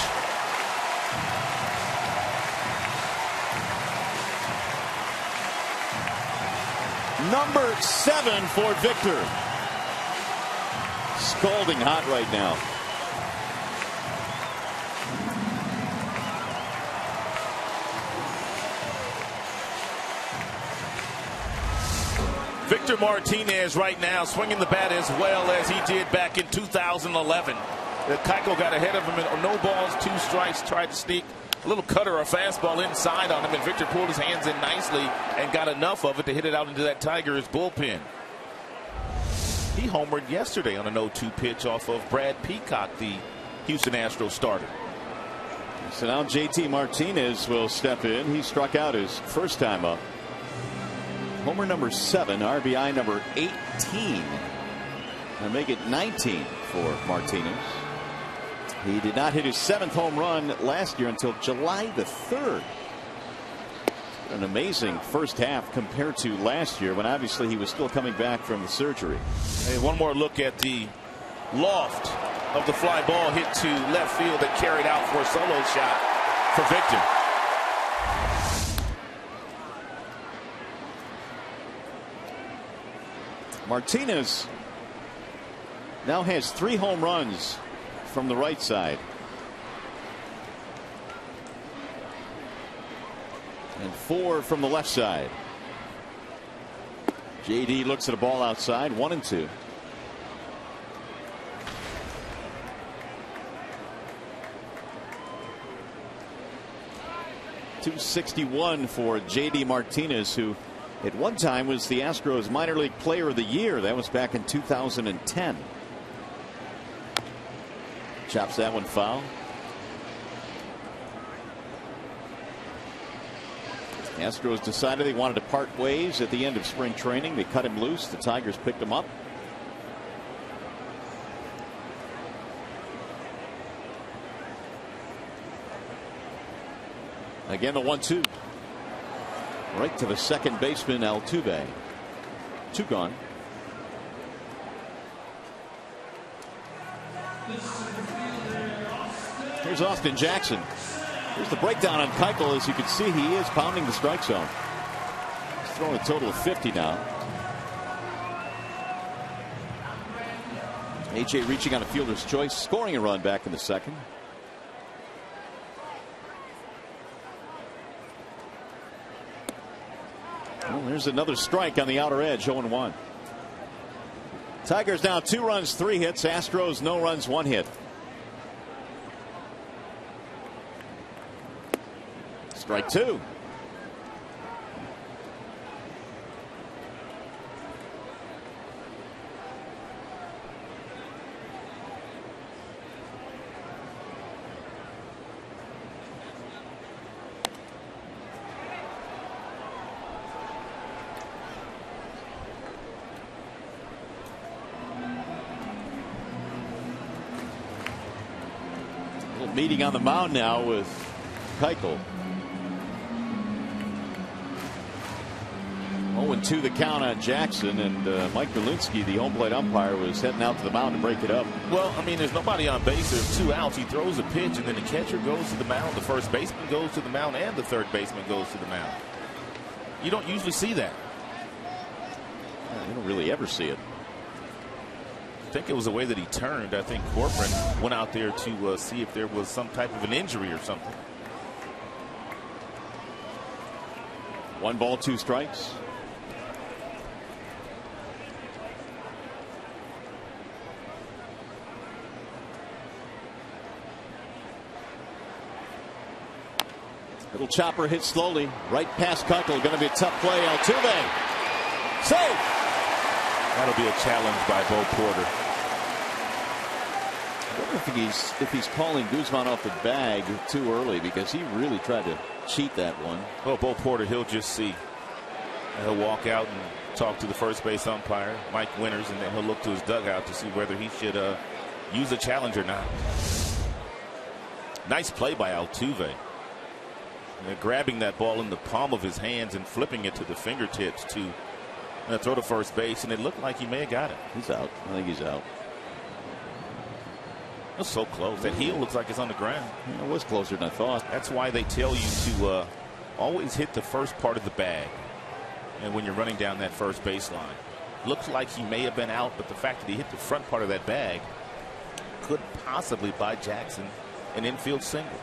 Number 7 for Victor. Scalding hot right now. Victor Martinez right now swinging the bat as well as he did back in 2011. Keuchel got ahead of him in no balls, 2 strikes, tried to sneak a little cutter or fastball inside on him, and Victor pulled his hands in nicely and got enough of it to hit it out into that Tigers bullpen. He homered yesterday on an 0-2 pitch off of Brad Peacock, the Houston Astros starter. So now JT Martinez will step in. He struck out his first time up. Homer number 7, RBI number 18. And make it 19 for Martinez. He did not hit his 7th home run last year until July the 3rd. An amazing first half compared to last year when obviously he was still coming back from the surgery. Hey, one more look at the loft of the fly ball hit to left field that carried out for a solo shot for Victor. Martinez now has 3 home runs from the right side. And 4 from the left side. JD looks at a ball outside, 1-2. .261 for JD Martinez, who at one time was the Astros minor league player of the year. That was back in 2010. Chops that one foul. Astros decided they wanted to part ways at the end of spring training. They cut him loose. The Tigers picked him up. Again, the 1-2. Right to the second baseman, Altuve. 2 gone. Here's Austin Jackson. Here's the breakdown on Keuchel. As you can see, he is pounding the strike zone. He's thrown a total of 50 now. AJ reaching on a fielder's choice, scoring a run back in the second. Well, there's another strike on the outer edge, 0-1. Tigers now 2 runs, 3 hits. Astros no runs, 1 hit. Strike 2. Meeting on the mound now with Keuchel. 0-2 the count on Jackson, and Mike Berlinski, the home plate umpire, was heading out to the mound to break it up. Well, I mean, there's nobody on base. There's 2 outs. He throws a pitch, and then the catcher goes to the mound. The first baseman goes to the mound, and the third baseman goes to the mound. You don't usually see that. You don't really ever see it. I think it was the way that he turned. I think Corcoran went out there to see if there was some type of an injury or something. 1 ball, 2 strikes. Little chopper hit slowly right past Keuchel. Going to be a tough play. Altuve safe. That'll be a challenge by Bo Porter. I wonder if he's calling Guzman off the bag too early, because he really tried to cheat that one. Well, Bo Porter, he'll just see. He'll walk out and talk to the first base umpire, Mike Winters, and then he'll look to his dugout to see whether he should use a challenge or not. Nice play by Altuve. Grabbing that ball in the palm of his hands and flipping it to the fingertips to throw to first base, and it looked like he may have got it. He's out. I think he's out. It was so close. That heel looks like it's on the ground. Yeah, it was closer than I thought. That's why they tell you to always hit the first part of the bag. And when you're running down that first baseline, looks like he may have been out, but the fact that he hit the front part of that bag could possibly buy Jackson an infield single.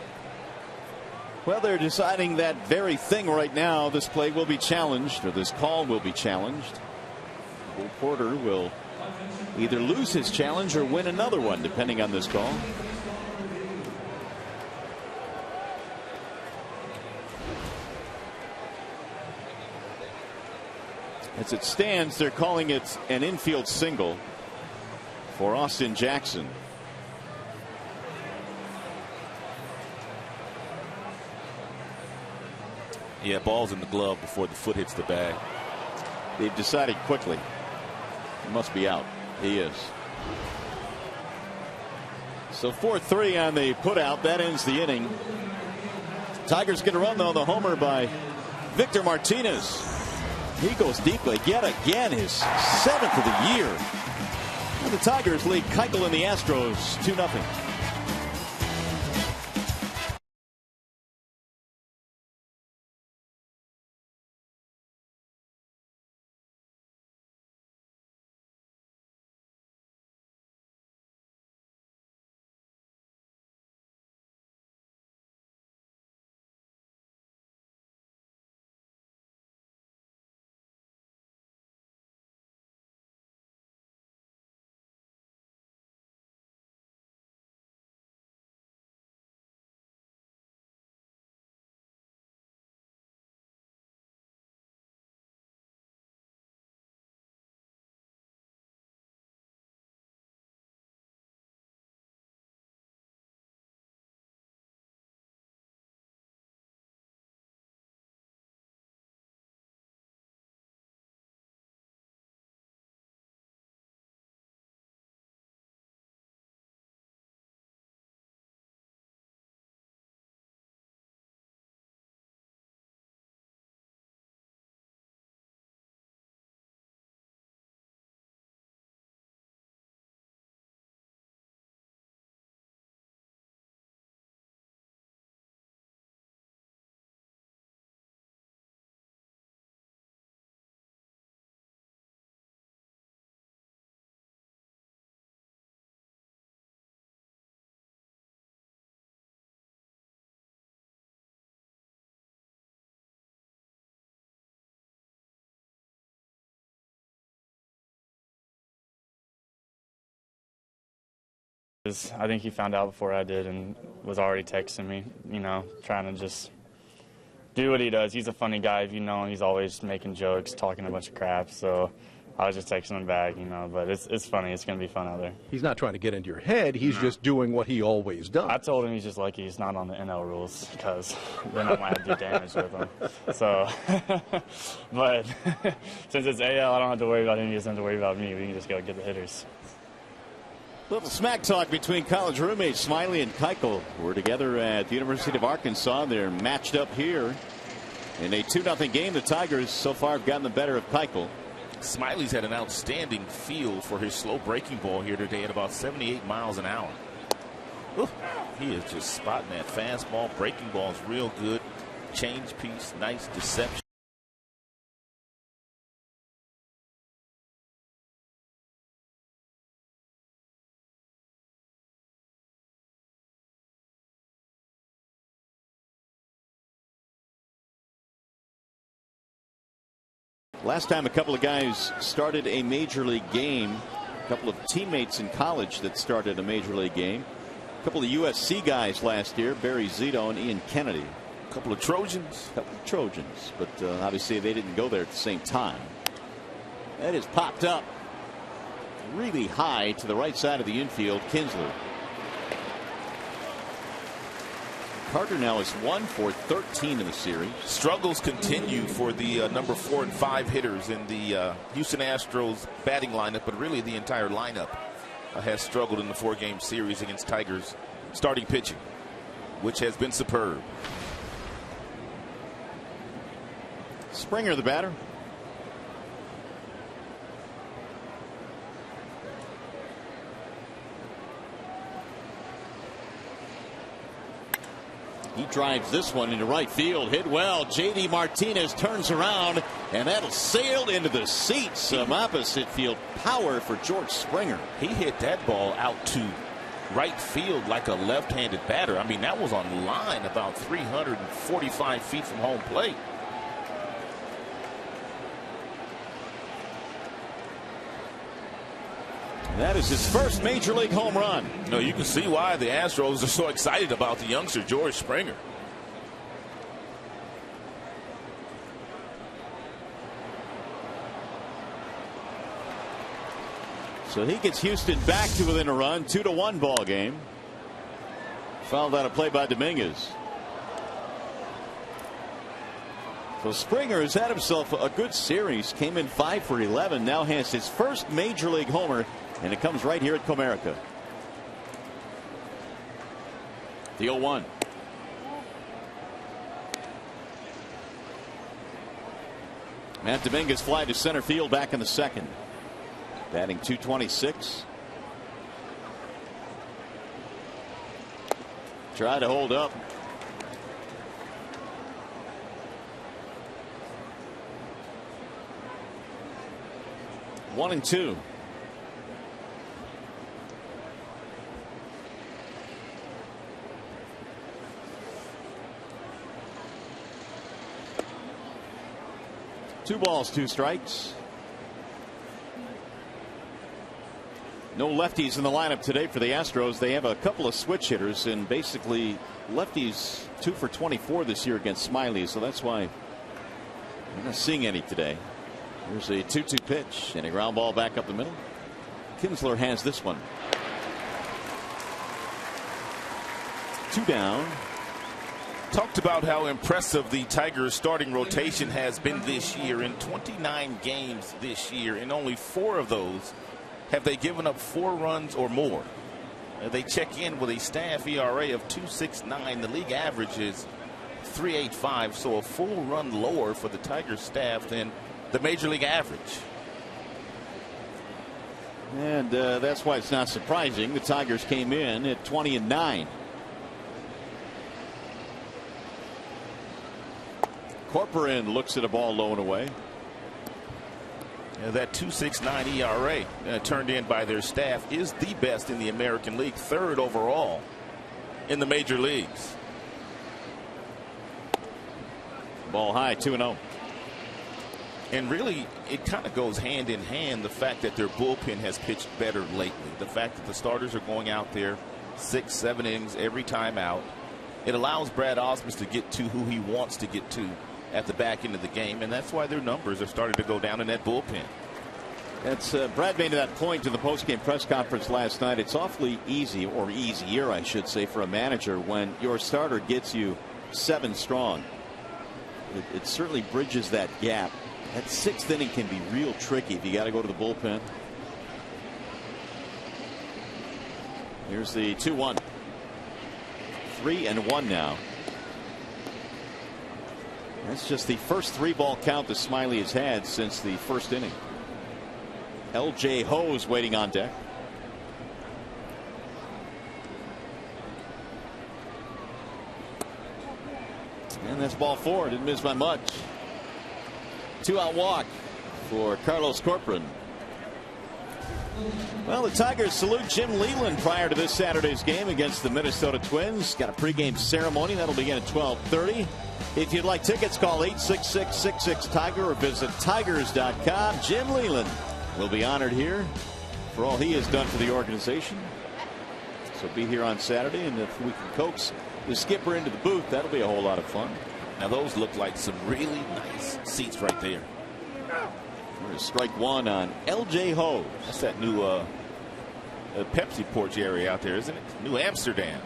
Well, they're deciding that very thing right now. This play will be challenged, or this call will be challenged. Bo Porter will either lose his challenge or win another one, depending on this call. As it stands, they're calling it an infield single for Austin Jackson. Yeah, ball's in the glove before the foot hits the bag. They've decided quickly. He must be out. He is. So 4-3 on the putout. That ends the inning. Tigers get a run, though. The homer by Victor Martinez. He goes deeply yet again, his 7th of the year. And the Tigers lead Keuchel and the Astros 2-0. I think he found out before I did and was already texting me, trying to just do what he does. He's a funny guy, he's always making jokes, talking a bunch of crap. So I was just texting him back, but it's funny. It's going to be fun out there. He's not trying to get into your head. He's just doing what he always does. I told him he's just lucky he's not on the NL rules, because then I might have to do damage with him. So, but since it's AL, I don't have to worry about him. He doesn't have to worry about me. We can just go get the hitters. Little smack talk between college roommates Smiley and Keuchel. We're together at the University of Arkansas. They're matched up here in a 2-0 game. The Tigers so far have gotten the better of Keuchel. Smiley's had an outstanding feel for his slow breaking ball here today at about 78 miles an hour. Ooh, he is just spotting that fastball. Breaking ball is real good. Change piece, nice deception. Last time a couple of guys started a major league game, a couple of teammates in college that started a major league game. A couple of USC guys last year, Barry Zito and Ian Kennedy. Couple of Trojans. But obviously they didn't go there at the same time. That is popped up really high to the right side of the infield. Kinsler. Carter now is 1 for 13 in the series. Struggles continue for the number 4 and 5 hitters in the Houston Astros batting lineup, but really the entire lineup has struggled in the 4-game series against Tigers starting pitching, which has been superb. Springer, the batter. He drives this one into right field. Hit well. J.D. Martinez turns around, and that'll sail into the seats. Some opposite field power for George Springer. He hit that ball out to right field like a left-handed batter. I mean, that was on line about 345 feet from home plate. That is his first major league home run. No, you can see why the Astros are so excited about the youngster George Springer. So he gets Houston back to within a run. 2-1 ball game. Fouled out a play by Dominguez. So Springer has had himself a good series. Came in 5 for 11. Now has his first major league homer. And it comes right here at Comerica. The 0-1. Matt Dominguez fly to center field back in the second. Batting .226. Try to hold up. One and two. Two balls, two strikes. No lefties in the lineup today for the Astros. They have a couple of switch hitters, and basically lefties 2 for 24 this year against Smiley, so that's why we're not seeing any today. Here's a 2-2 pitch and a ground ball back up the middle. Kinsler has this one. 2 down. Talked about how impressive the Tigers starting rotation has been this year. In 29 games this year, in only 4 of those have they given up 4 runs or more. They check in with a staff ERA of 2.69. The league average is 3.85, so a full run lower for the Tigers staff than the major league average. And that's why it's not surprising. The Tigers came in at 20-9. Corcoran looks at a ball low and away. That 2.69 ERA turned in by their staff is the best in the American League, 3rd overall in the major leagues. Ball high, 2-0. And really, it kind of goes hand in hand, the fact that their bullpen has pitched better lately. The fact that the starters are going out there 6-7 innings every time out. It allows Brad Ausmus to get to who he wants to get to at the back end of the game, and that's why their numbers are starting to go down in that bullpen. That's Brad made that point in the postgame press conference last night. It's awfully easy, or easier I should say, for a manager when your starter gets you 7 strong. It certainly bridges that gap. That 6th inning can be real tricky if you got to go to the bullpen. Here's the 2-1. 3-1 now. That's just the first 3-ball count that Smiley has had since the first inning. L.J. HOU's waiting on deck. And that's ball 4. Didn't miss by much. 2-out walk for Carlos Corcoran. Well, the Tigers salute Jim Leyland prior to this Saturday's game against the Minnesota Twins. Got a pregame ceremony that'll begin at 12:30. If you'd like tickets, call 866-66-TIGER or visit tigers.com. Jim Leyland will be honored here for all he has done for the organization. So be here on Saturday, and if we can coax the skipper into the booth. That'll be a whole lot of fun. Now those look like some really nice seats right there. There's strike one on L.J. HOU. That's that new Pepsi porch area out there, isn't it? New Amsterdam.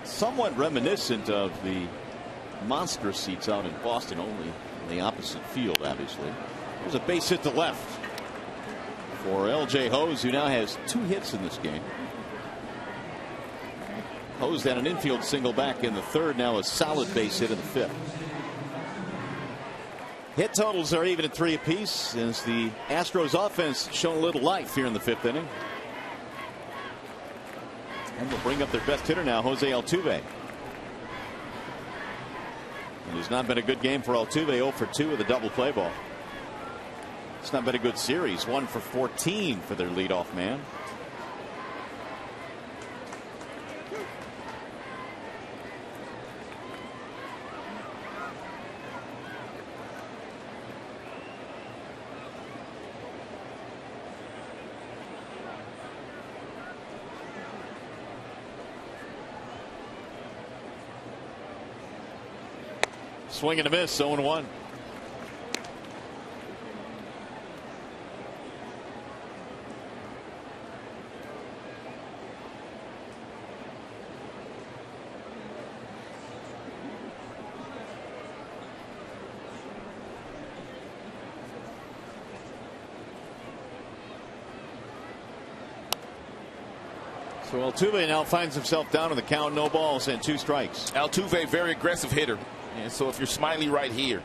Somewhat reminiscent of the monster seats out in Boston, only in the opposite field, obviously. There's a base hit to left for L.J. HOU, who now has 2 hits in this game. HOU's had an infield single back in the 3rd, now a solid base hit in the 5th. Hit totals are even at 3 apiece as the Astros offense shown a little life here in the 5th inning. And they'll bring up their best hitter now, Jose Altuve. It has not been a good game for Altuve, 0 for 2 with a double play ball. It's not been a good series, 1 for 14 for their leadoff man. Swing and a miss, 0-1. So Altuve now finds himself down in the count, no balls and 2 strikes. Altuve, very aggressive hitter. And so if you're Smiley right here,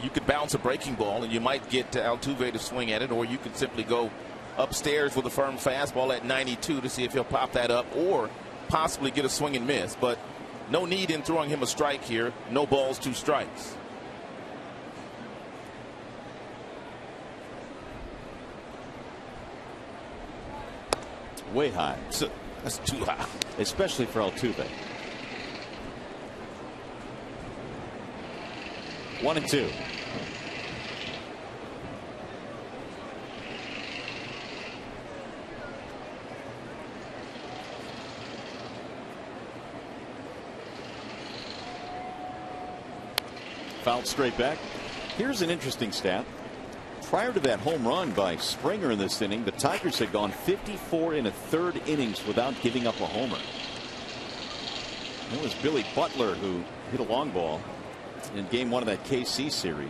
you could bounce a breaking ball and you might get Altuve to swing at it, or you could simply go upstairs with a firm fastball at 92 to see if he'll pop that up or possibly get a swing and miss. But no need in throwing him a strike here. No balls, 2 strikes. Way high. So that's too high. Especially for Altuve. 1-2. Fouled straight back. Here's an interesting stat. Prior to that home run by Springer in this inning, the Tigers had gone 54 1/3 innings without giving up a homer. It was Billy Butler who hit a long ball in game 1 of that KC series.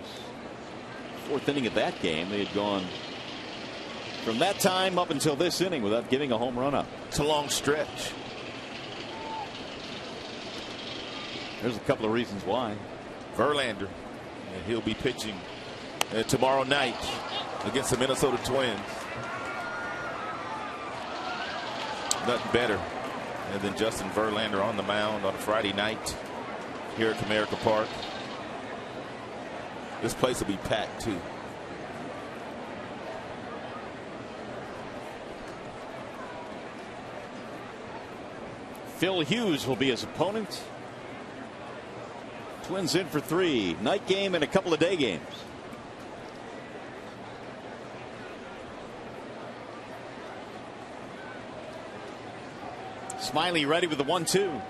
4th inning of that game, they had gone from that time up until this inning without giving a home run up. It's a long stretch. There's a couple of reasons why. Verlander, and he'll be pitching tomorrow night against the Minnesota Twins. Nothing better than Justin Verlander on the mound on a Friday night here at Comerica Park. This place will be packed too. Phil Hughes will be his opponent. Twins in for 3. Night game and a couple of day games. Smiley ready with the 1-2.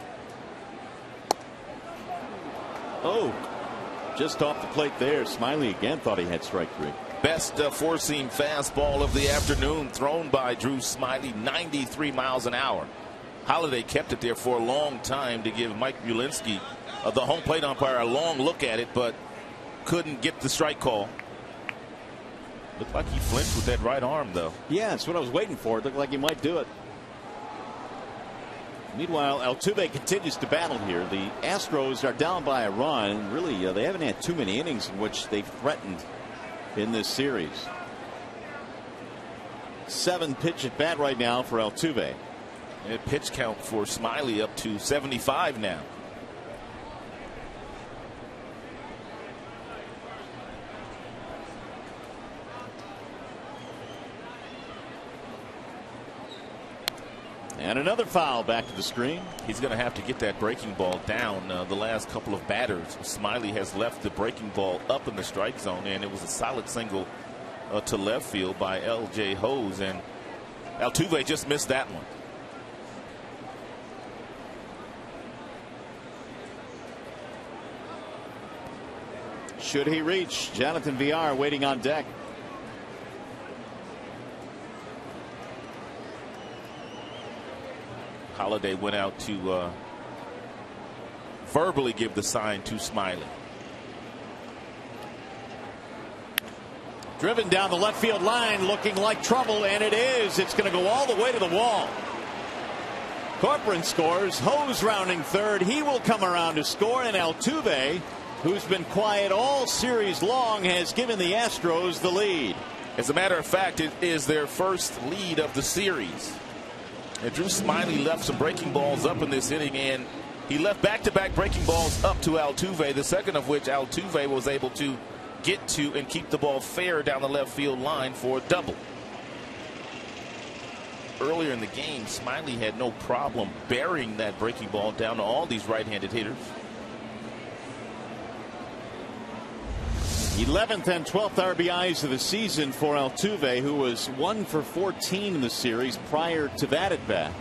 Oh, just off the plate there. Smiley again thought he had strike 3. Best 4-seam fastball of the afternoon thrown by Drew Smiley, 93 miles an hour. Holiday kept it there for a long time to give Mike Mulinski, the home plate umpire, a long look at it, but couldn't get the strike call. Looked like he flinched with that right arm, though. Yeah, that's what I was waiting for. It looked like he might do it. Meanwhile, Altuve continues to battle here. The Astros are down by a run. Really, they haven't had too many innings in which they've threatened in this series. 7 pitch at bat right now for Altuve. And pitch count for Smiley up to 75 now. And another foul back to the screen. He's going to have to get that breaking ball down. The last couple of batters, Smiley has left the breaking ball up in the strike zone, and it was a solid single to left field by L.J. HOU, and Altuve just missed that one. Should he reach? Jonathan VR waiting on deck. Holiday went out to verbally give the sign to Smiley. Driven down the left field line, looking like trouble, and it is. It's going to go all the way to the wall. Corcoran scores. HOU's rounding third. He will come around to score, and Altuve, who's been quiet all series long, has given the Astros the lead. As a matter of fact, it is their first lead of the series. And Drew Smiley left some breaking balls up in this inning, and he left back-to-back breaking balls up to Altuve, the second of which Altuve was able to get to and keep the ball fair down the left field line for a double. Earlier in the game, Smiley had no problem burying that breaking ball down to all these right-handed hitters. 11th and 12th RBIs of the season for Altuve, who was 1 for 14 in the series prior to that at bat.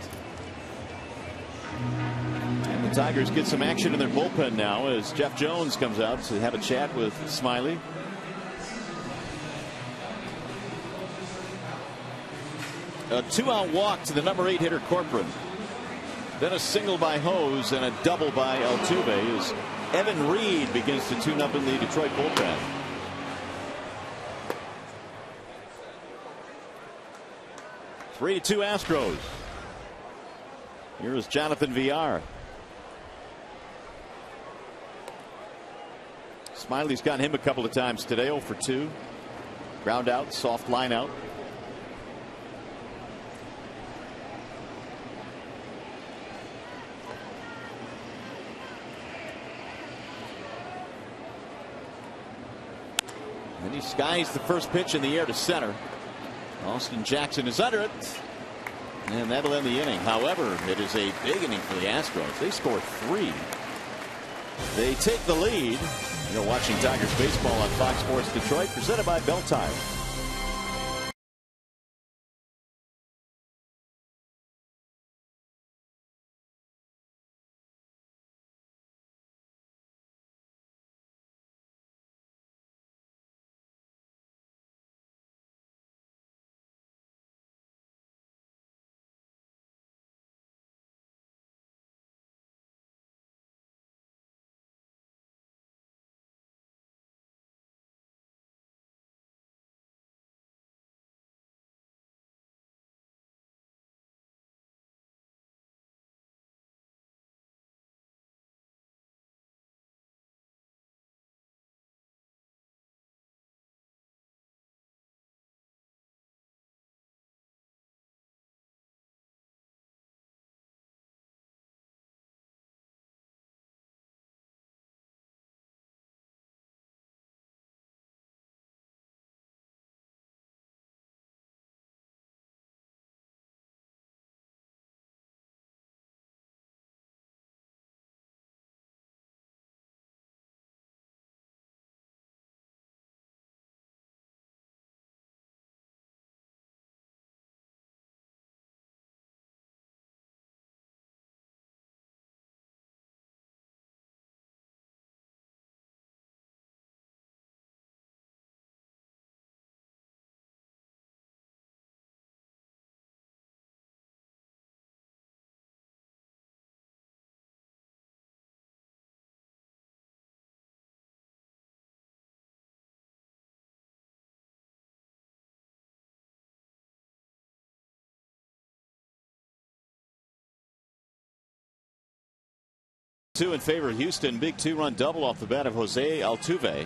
And the Tigers get some action in their bullpen now as Jeff Jones comes out to have a chat with Smiley. A 2-out walk to the number 8 hitter Corcoran. Then a single by HOU's and a double by Altuve as Evan Reed begins to tune up in the Detroit bullpen. Three to 2 Astros. Here is Jonathan VR. Smiley's gotten him a couple of times today. 0 for 2. Ground out, soft line out. And he skies the first pitch in the air to center. Austin Jackson is under it. And that'll end the inning. However, it is a big inning for the Astros. They score 3. They take the lead. You're watching Tigers baseball on Fox Sports Detroit, presented by Bell Tire. In favor of Houston. Big 2-run double off the bat of Jose Altuve.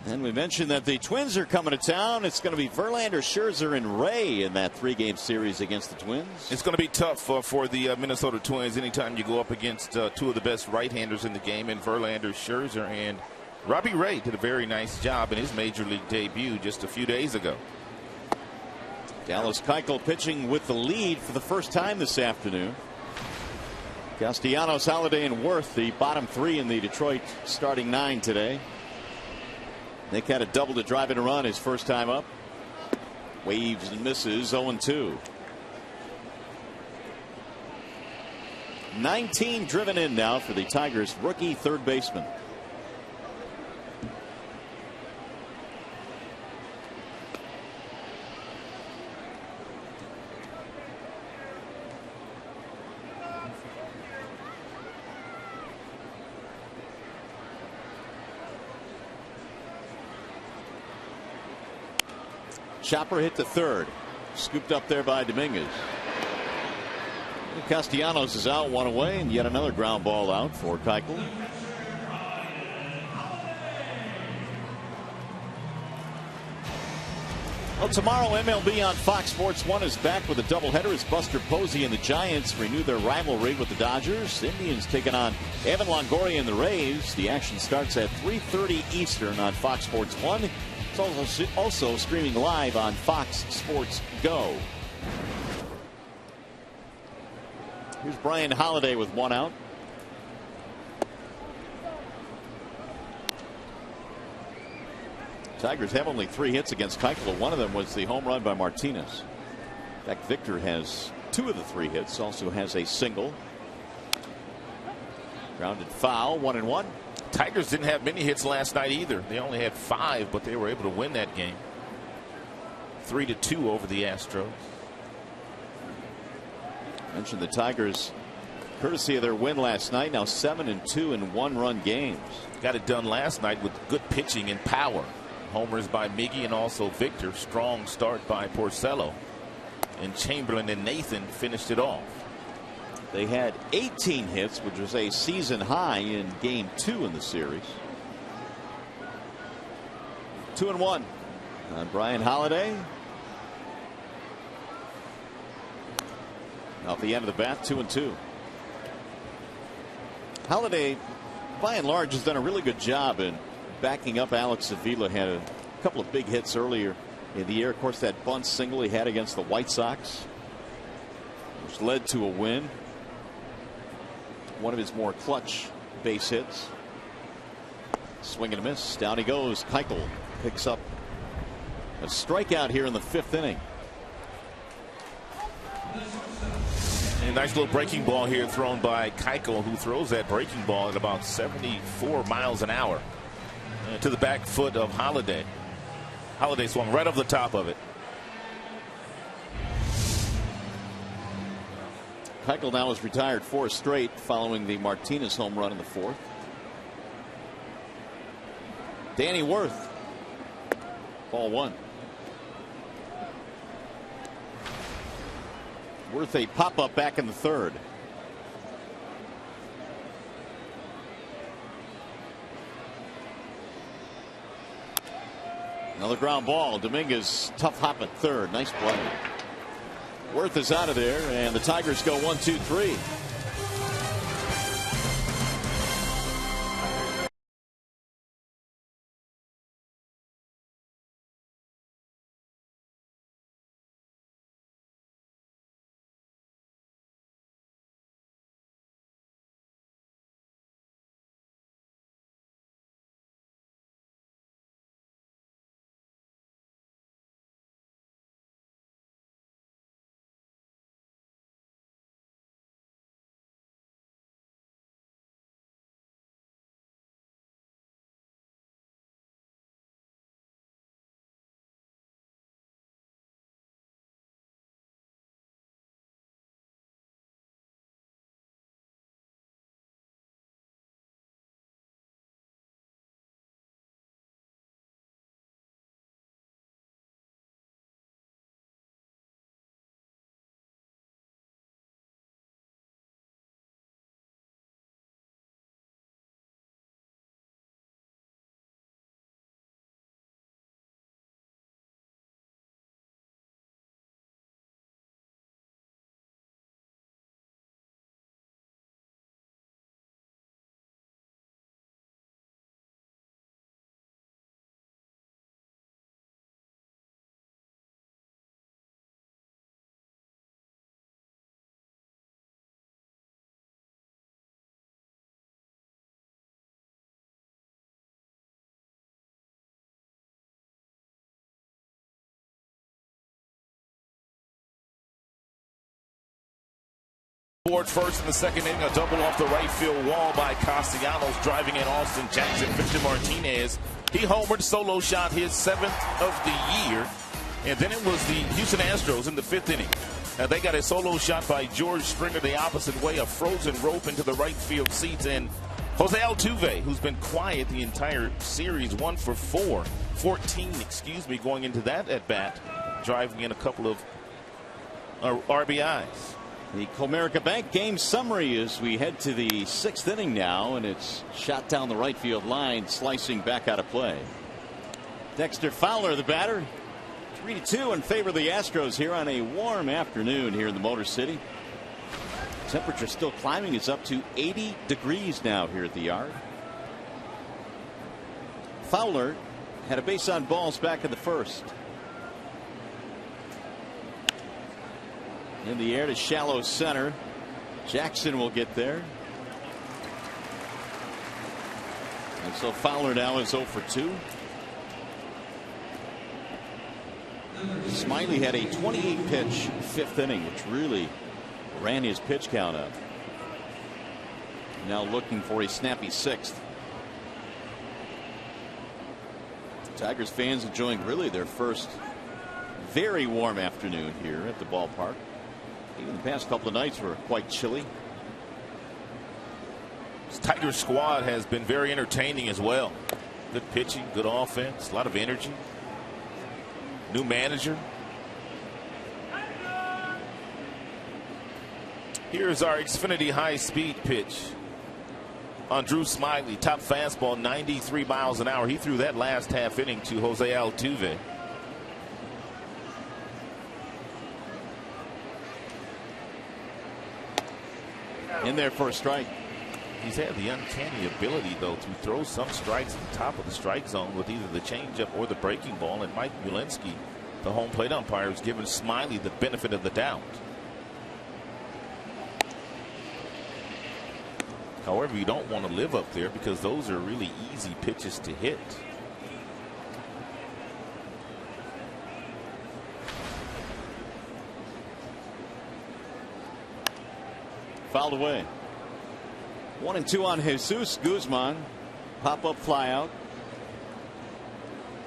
And we mentioned that the Twins are coming to town. It's going to be Verlander, Scherzer, and Ray in that 3-game series against the Twins. It's going to be tough for the Minnesota Twins anytime you go up against 2 of the best right-handers in the game, in Verlander, Scherzer, and Robbie Ray did a very nice job in his major league debut just a few days ago. Dallas Keuchel pitching with the lead for the first time this afternoon. Castellanos, Holiday, and Worth, the bottom 3 in the Detroit starting 9 today. Nick had a double to drive in a run his first time up. Waves and misses, 0-2. 19 driven in now for the Tigers rookie third baseman. Chopper hit to third. Scooped up there by Dominguez. Castellanos is out, one away, and yet another ground ball out for Keuchel. Well, tomorrow MLB on Fox Sports 1 is back with a doubleheader as Buster Posey and the Giants renew their rivalry with the Dodgers. Indians taking on Evan Longoria and the Rays. The action starts at 3:30 Eastern on Fox Sports 1. It's also streaming live on Fox Sports Go. Here's Brian Holiday with one out. Tigers have only 3 hits against Keuchel. One of them was the home run by Martinez. In fact, Victor has 2 of the 3 hits, also has a single. Grounded foul, 1-1. Tigers didn't have many hits last night either. They only had 5, but they were able to win that game. 3-2 over the Astros. Mentioned the Tigers, courtesy of their win last night, now 7-2 in 1-run games. Got it done last night with good pitching and power. Homers by Miggy and also Victor. Strong start by Porcello. And Chamberlain and Nathan finished it off. They had 18 hits, which was a season high in game 2 in the series. 2-1 on Brian Holiday. Off the end of the bat, 2-2. Holiday, by and large, has done a really good job in backing up Alex Avila. Had a couple of big hits earlier in the year. Of course, that bunt single he had against the White Sox, which led to a win. One of his more clutch base hits. Swing and a miss. Down he goes. Keuchel picks up a strikeout here in the 5th inning. And a nice little breaking ball here thrown by Keuchel, who throws that breaking ball at about 74 miles an hour to the back foot of Holiday. Holiday swung right over the top of it. Keuchel now has retired 4 straight following the Martinez home run in the 4th. Danny Worth, ball 1. Worth a pop-up back in the 3rd. Another ground ball. Dominguez tough hop at 3rd. Nice play. Worth is out of there, and the Tigers go 1-2-3. Towards first in the 2nd inning, a double off the right field wall by Castellanos, driving in Austin Jackson. Victor Martinez, he homered, solo shot, his 7th of the year. And then it was the Houston Astros in the 5th inning. They got a solo shot by George Springer the opposite way, a frozen rope into the right field seats. And Jose Altuve, who's been quiet the entire series, 1 for 14, going into that at bat. driving in a couple of RBIs. The Comerica Bank game summary as we head to the 6th inning now, and it's shot down the right field line, slicing back out of play. Dexter Fowler, the batter. 3-2 in favor of the Astros here on a warm afternoon here in the Motor City. Temperature still climbing. It's up to 80 degrees now here at the yard. Fowler had a base on balls back in the first. In the air to shallow center. Jackson will get there. And so Fowler now is 0 for 2. Smiley had a 28 pitch 5th inning, which really ran his pitch count up. Now looking for a snappy 6th. Tigers fans enjoying really their first very warm afternoon here at the ballpark. Even the past couple of nights were quite chilly. This Tigers squad has been very entertaining as well. Good pitching, good offense, a lot of energy. New manager. Here's our Xfinity high-speed pitch on Drew Smyly. Top fastball, 93 miles an hour. He threw that last half inning to Jose Altuve. In there for a strike. He's had the uncanny ability, though, to throw some strikes at the top of the strike zone with either the changeup or the breaking ball. And Mike Mulinski, the home plate umpire, has given Smyly the benefit of the doubt. However, you don't want to live up there because those are really easy pitches to hit. Fouled away. 1-2 on Jesus Guzman. Pop-up flyout.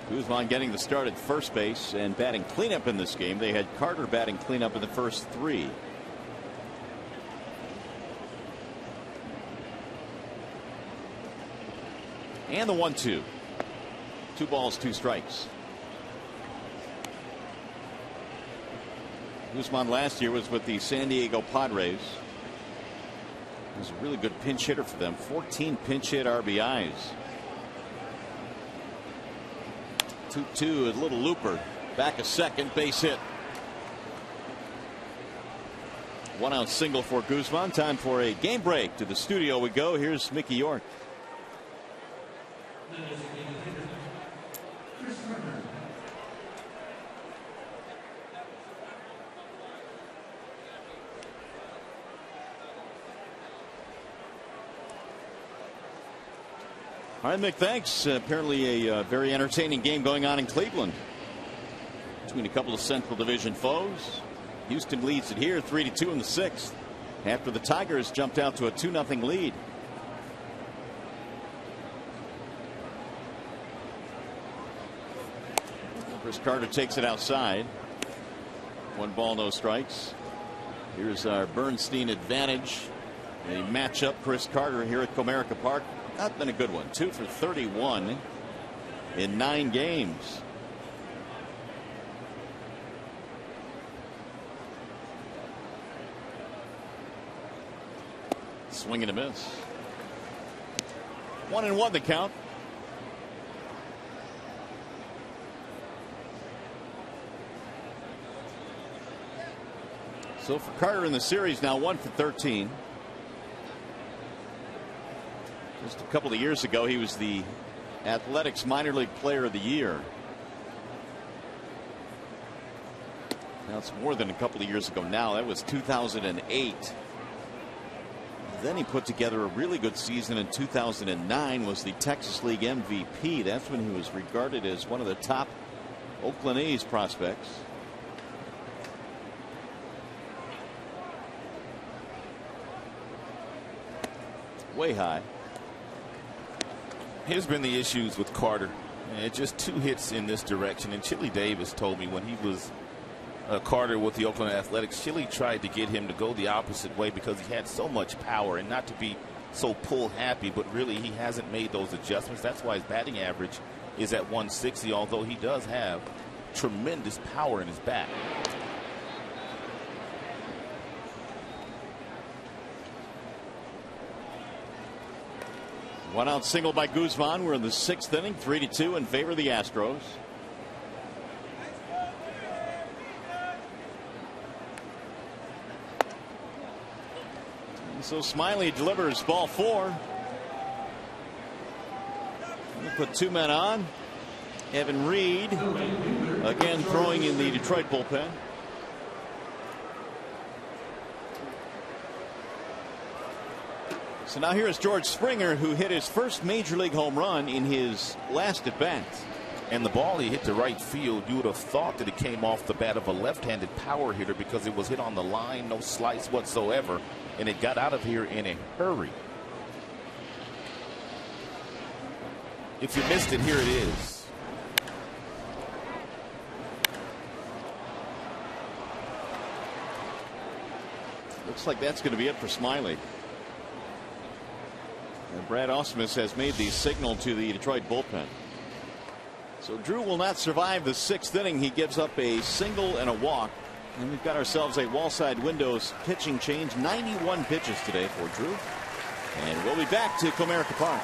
Guzman getting the start at first base and batting cleanup in this game. They had Carter batting cleanup in the first 3. And the 1-2. 2 balls, 2 strikes. Guzman last year was with the San Diego Padres. He was a really good pinch hitter for them. 14 pinch hit RBIs. 2-2, a little looper. Back a second, base hit. 1 out single for Guzman. Time for a game break. To the studio we go. Here's Mickey York. All right, Mick, thanks. Apparently a very entertaining game going on in Cleveland between a couple of Central Division foes. Houston leads it here 3-2 in the 6th after the Tigers jumped out to a 2-0 lead. Chris Carter takes it outside. 1 ball, no strikes. Here's our Bernstein advantage. A matchup. Chris Carter here at Comerica Park. Not been a good one. 2 for 31 in 9 games. Swing and a miss. 1-1 the count. So for Carter in the series now 1 for 13. Just a couple of years ago he was the Athletics Minor League Player of the Year. Now it's more than a couple of years ago now. That was 2008. Then he put together a really good season in 2009. Was the Texas League MVP. That's when he was regarded as one of the top Oakland A's prospects. Way high. Here's been the issues with Carter. Just 2 hits in this direction. And Chili Davis told me when he was Carter with the Oakland Athletics, Chili tried to get him to go the opposite way because he had so much power, and not to be so pull happy, but really he hasn't made those adjustments. That's why his batting average is at 160, although he does have tremendous power in his bat. One out single by Guzman. We're in the 6th inning, 3-2 in favor of the Astros. And so Smiley delivers ball 4. We'll put 2 men on. Evan Reed again throwing in the Detroit bullpen. So now here's George Springer, who hit his first major league home run in his last at bat. And the ball he hit to right field, you would have thought that it came off the bat of a left-handed power hitter because it was hit on the line, no slice whatsoever, and it got out of here in a hurry. If you missed it, here it is. Looks like that's going to be it for Smiley. And Brad Ausmus has made the signal to the Detroit bullpen. So Drew will not survive the 6th inning. He gives up a single and a walk. And we've got ourselves a wall-side windows pitching change. 91 pitches today for Drew. And we'll be back to Comerica Park.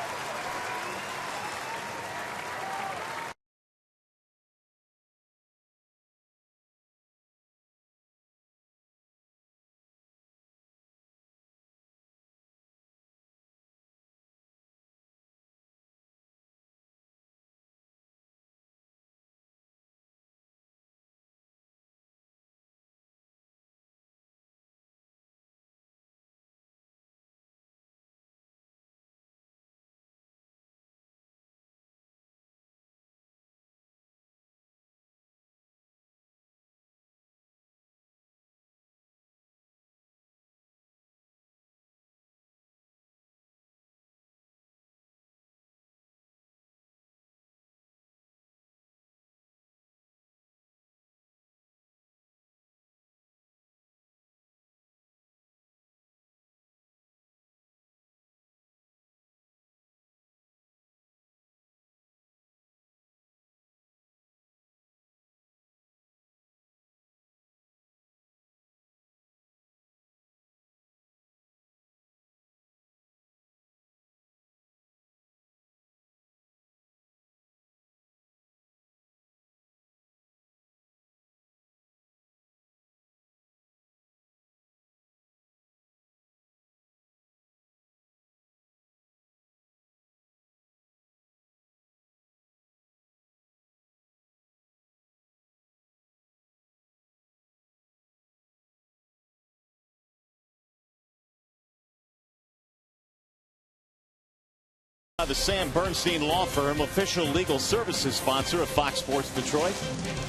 The Sam Bernstein Law Firm, official legal services sponsor of Fox Sports Detroit.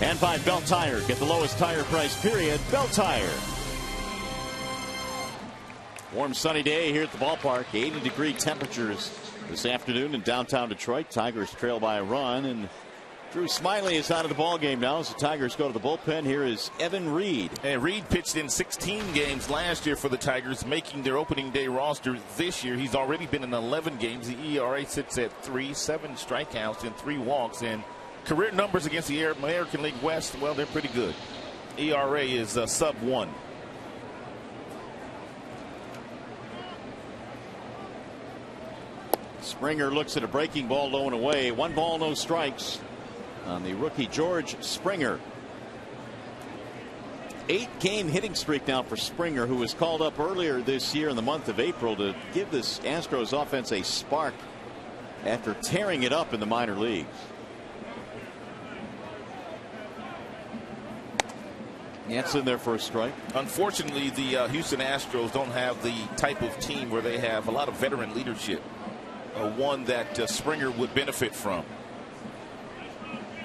And by Bell Tire. Get the lowest tire price, period. Bell Tire. Warm sunny day here at the ballpark. 80-degree temperatures this afternoon in downtown Detroit. Tigers trail by a run. And Drew Smiley is out of the ballgame now as the Tigers go to the bullpen. Here is Evan Reed. And Reed pitched in 16 games last year for the Tigers, making their opening day roster this year. He's already been in 11 games. The ERA sits at 3, 7 strikeouts and 3 walks. And career numbers against the American League West, well, they're pretty good. ERA is sub 1. Springer looks at a breaking ball low and away. 1 ball, no strikes on the rookie George Springer. 8-game hitting streak now for Springer, who was called up earlier this year in the month of April to give this Astros offense a spark after tearing it up in the minor leagues. That's in their first strike. Unfortunately, the Houston Astros don't have the type of team where they have a lot of veteran leadership. One that Springer would benefit from.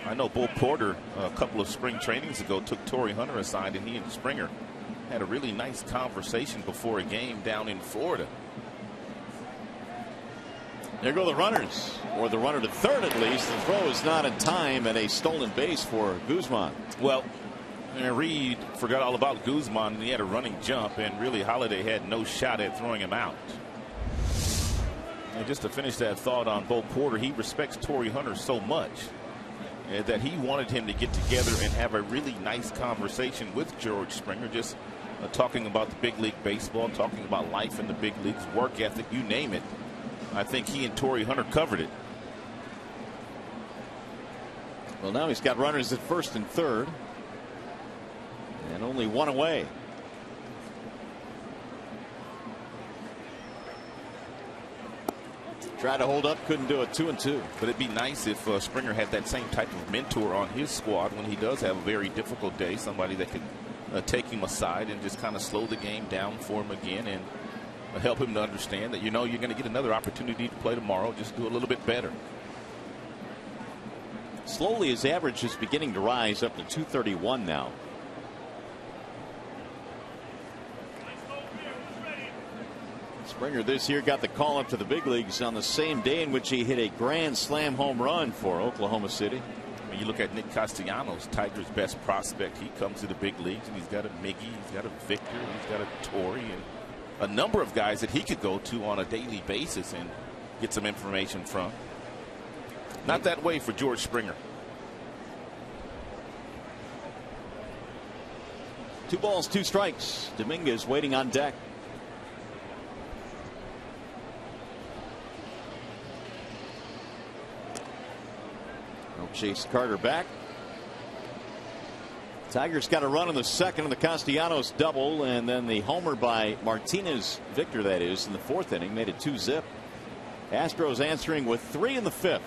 I know Bull Porter a couple of spring trainings ago took Torrey Hunter aside, and he and Springer had a really nice conversation before a game down in Florida. There go the runners, or the runner to third at least. The throw is not in time, and a stolen base for Guzman. Well, Reed forgot all about Guzman, and he had a running jump, and really Holiday had no shot at throwing him out. And just to finish that thought on Bull Porter, he respects Torrey Hunter so much. that he wanted him to get together and have a really nice conversation with George Springer, just talking about the big league baseball, talking about life in the big leagues, work ethic, you name it. I think he and Torrey Hunter covered it. Well, now he's got runners at first and third, and only one away. Tried to hold up, couldn't do it. 2-2. But it'd be nice if Springer had that same type of mentor on his squad when he does have a very difficult day. Somebody that could take him aside and just kind of slow the game down for him again and help him to understand that, you know, you're going to get another opportunity to play tomorrow. Just do a little bit better. Slowly, his average is beginning to rise up to 231 now. Springer this year got the call up to the big leagues on the same day in which he hit a grand slam home run for Oklahoma City. When you look at Nick Castellanos, Tiger's best prospect, he comes to the big leagues and he's got a Miggy, he's got a Victor, he's got a Torrey, and a number of guys that he could go to on a daily basis and get some information from. Not that way for George Springer. 2 balls, 2 strikes. Dominguez waiting on deck. Chase Carter back. Tigers got a run in the second on the Castellanos double, and then the homer by Martinez, Victor that is, in the 4th inning made it 2-zip. Astros answering with 3 in the 5th.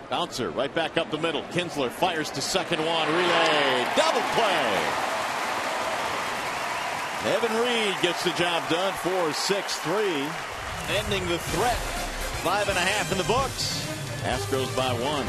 Bouncer right back up the middle. Kinsler fires to second, one relay, double play. Evan Reed gets the job done for 6-3, ending the threat. 5.5 in the books. Astros by 1.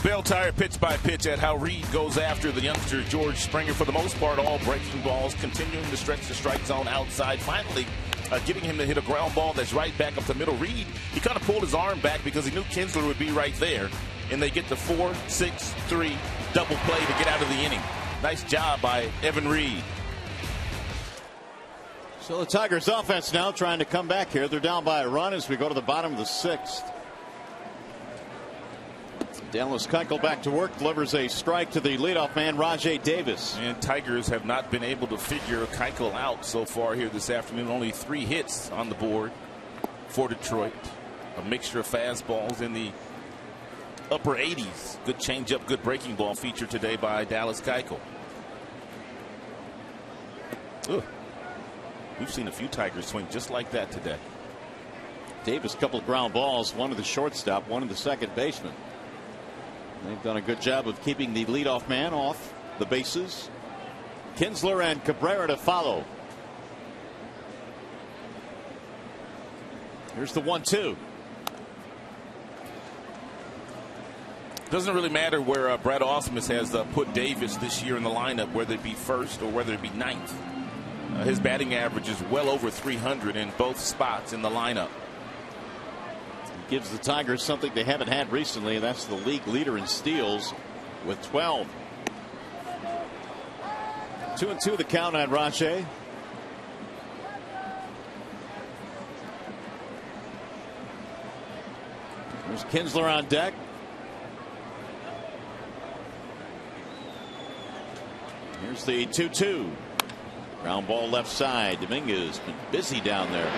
Bell Tire pitch by pitch at how Reed goes after the youngster George Springer. For the most part, all breaking balls, continuing to stretch the strike zone outside. Finally, getting him to hit a ground ball that's right back up the middle. Reed, he kind of pulled his arm back because he knew Kinsler would be right there. And they get the 4-6-3 double play to get out of the inning. Nice job by Evan Reed. So the Tigers offense now trying to come back here. They're down by a run as we go to the bottom of the 6th. Dallas Keuchel back to work, delivers a strike to the leadoff man, Rajai Davis. And Tigers have not been able to figure Keuchel out so far here this afternoon. Only 3 hits on the board for Detroit. A mixture of fastballs in the upper 80s. Good changeup, good breaking ball feature today by Dallas Keuchel. We've seen a few Tigers swing just like that today. Davis, a couple of ground balls, one to the shortstop, one to the second baseman. They've done a good job of keeping the leadoff man off the bases. Kinsler and Cabrera to follow. Here's the 1-2. Doesn't really matter where Brad Ausmus has put Davis this year in the lineup, whether it be first or whether it be ninth. His batting average is well over 300 in both spots in the lineup. Gives the Tigers something they haven't had recently, and that's the league leader in steals with 12. 2-2 the count on Rache. There's Kinsler on deck. Here's the 2-2. Ground ball left side. Dominguez been busy down there.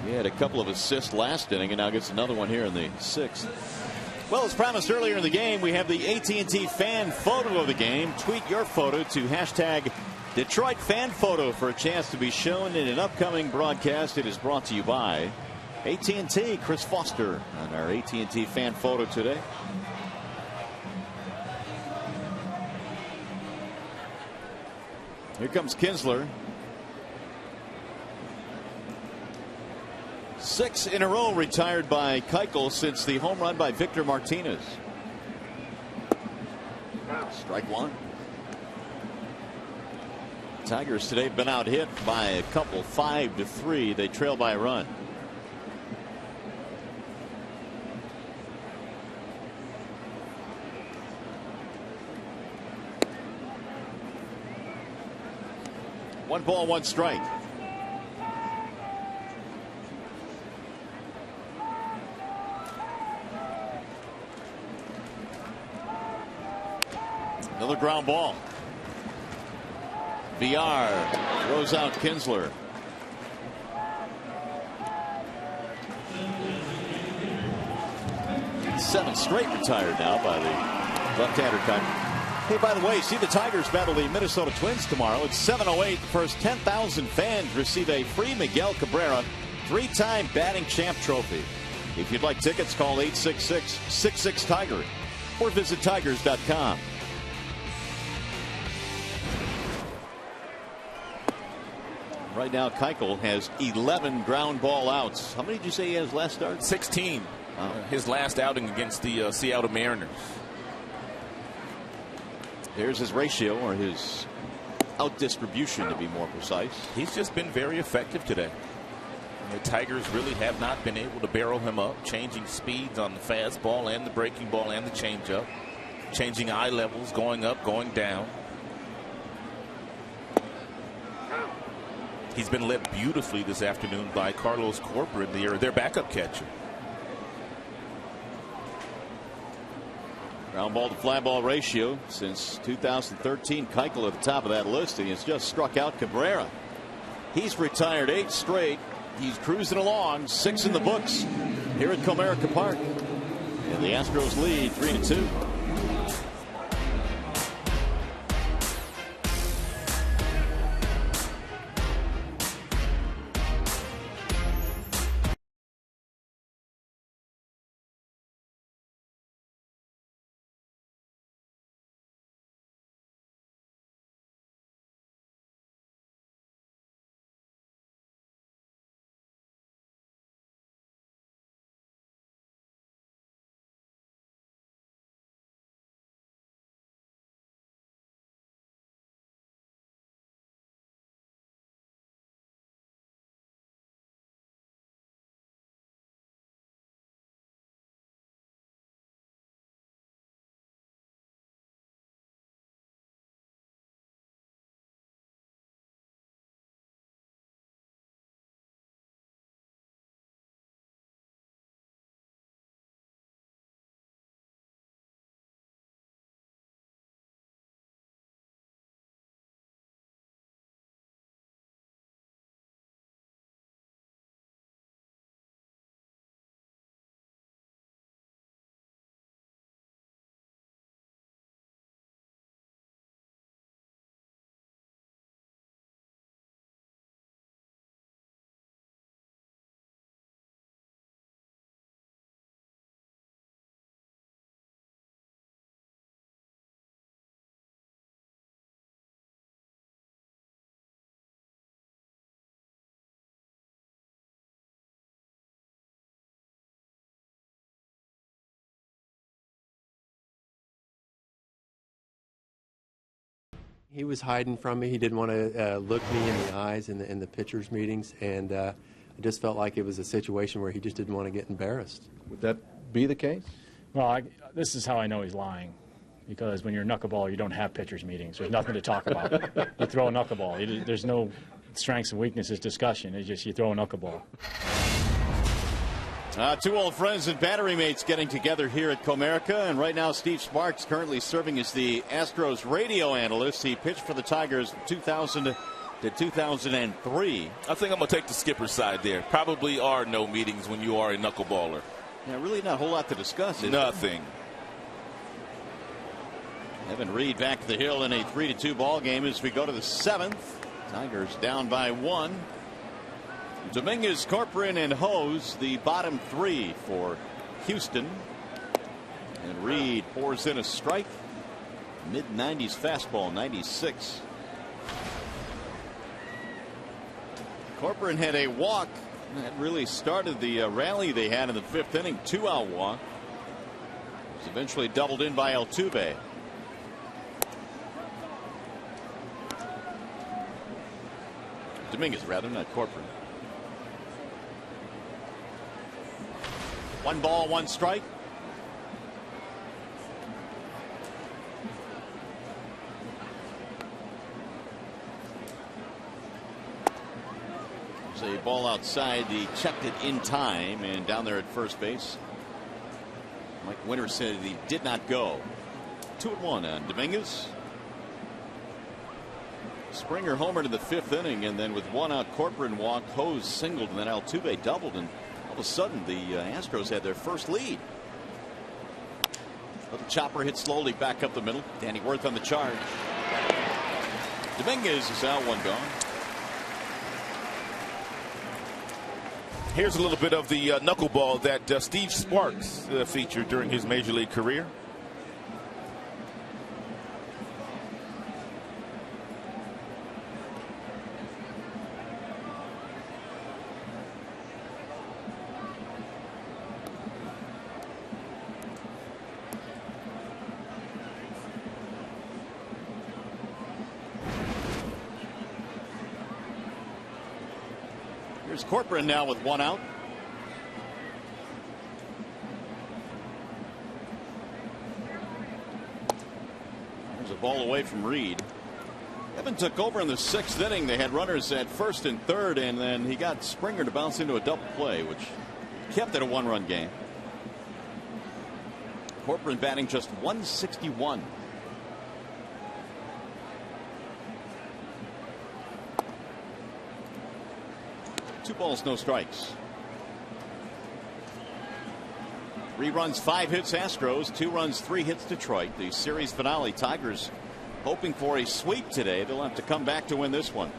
He had a couple of assists last inning and now gets another one here in the 6th. Well, as promised earlier in the game, we have the AT&T fan photo of the game. Tweet your photo to hashtag Detroit Fan Photo for a chance to be shown in an upcoming broadcast. It is brought to you by AT&T. Chris Foster on our AT&T fan photo today. Here comes Kinsler. 6 in a row retired by Keuchel since the home run by Victor Martinez. Strike one. Tigers today have been out hit by a couple, 5-3. They trail by a run. One ball, one strike. Another ground ball. VR throws out Kinsler. Seven straight retired now by the left-hander Tiger. Hey, by the way, see the Tigers battle the Minnesota Twins tomorrow. It's 7:08. First 10,000 fans receive a free Miguel Cabrera 3-time batting champ trophy. If you'd like tickets, call 866-66-TIGER or visit tigers.com. Right now, Keuchel has 11 ground ball outs. How many did you say he has last start? 16. His last outing against the Seattle Mariners. There's his ratio, or his out distribution to be more precise. He's just been very effective today. The Tigers really have not been able to barrel him up, changing speeds on the fastball and the breaking ball and the changeup, changing eye levels, going up, going down. He's been led beautifully this afternoon by Carlos Corporate, their backup catcher. Ground ball to fly ball ratio since 2013. Keuchel at the top of that list, and he has just struck out Cabrera. He's retired 8 straight. He's cruising along, 6 in the books here at Comerica Park. And the Astros lead 3-2. He was hiding from me. He didn't want to look me in the eyes in the pitchers' meetings, and I just felt like it was a situation where he just didn't want to get embarrassed. Would that be the case? Well, this is how I know he's lying, because when you're a knuckleball, you don't have pitchers' meetings. There's nothing to talk about. You throw a knuckleball. There's no strengths and weaknesses discussion. It's just you throw a knuckleball. Two old friends and battery mates getting together here at Comerica, and right now Steve Sparks currently serving as the Astros radio analyst. He pitched for the Tigers from 2000 to 2003. I think I'm going to take the skipper's side there. Probably are no meetings when you are a knuckleballer. Yeah, really not a whole lot to discuss. Nothing. Evan Reed back to the hill in a 3-2 ball game as we go to the 7th. Tigers down by 1. Dominguez, Corcoran, and Hose, the bottom 3 for Houston. And Reed pours in a strike. Mid-90s fastball, 96. Corcoran had a walk. That really started the rally they had in the 5th inning. 2-out walk. It was eventually doubled in by Altuve. Dominguez, rather, not Corcoran. 1 ball, 1 strike. There's a ball outside. He checked it in time, and down there at first base, Mike Winter said he did not go. 2-1 on Dominguez. Springer homered in the 5th inning, and then with 1 out, Corcoran walked, Hose singled, and then Altuve doubled, and all of a sudden the Astros had their first lead. Little chopper hit slowly back up the middle. Danny Worth on the charge. Dominguez is out, 1 gone. Here's a little bit of the knuckleball that Steve Sparks featured during his major league career. Here's Corcoran now with 1 out. There's a ball away from Reed. Evan took over in the 6th inning. They had runners at 1st and 3rd, and then he got Springer to bounce into a double play, which kept it a 1-run game. Corcoran batting just 161. Two balls, no strikes. Reruns, 5 hits Astros, 2 runs, 3 hits Detroit. The series finale, Tigers hoping for a sweep today. They'll have to come back to win this one.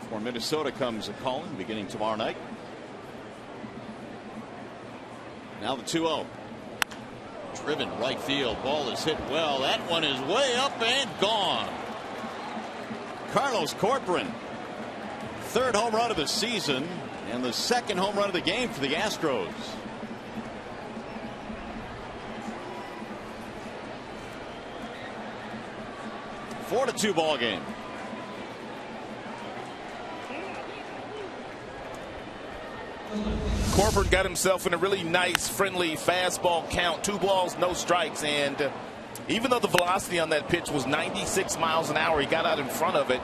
For Minnesota comes a calling beginning tomorrow night. Now the 2-0. Driven right field. Ball is hit well. That one is way up and gone. Carlos Corcoran, 3rd home run of the season and the 2nd home run of the game for the Astros. A 4-2 ball game. Corcoran got himself in a really nice, friendly fastball count. 2 balls, no strikes, and even though the velocity on that pitch was 96 miles an hour, he got out in front of it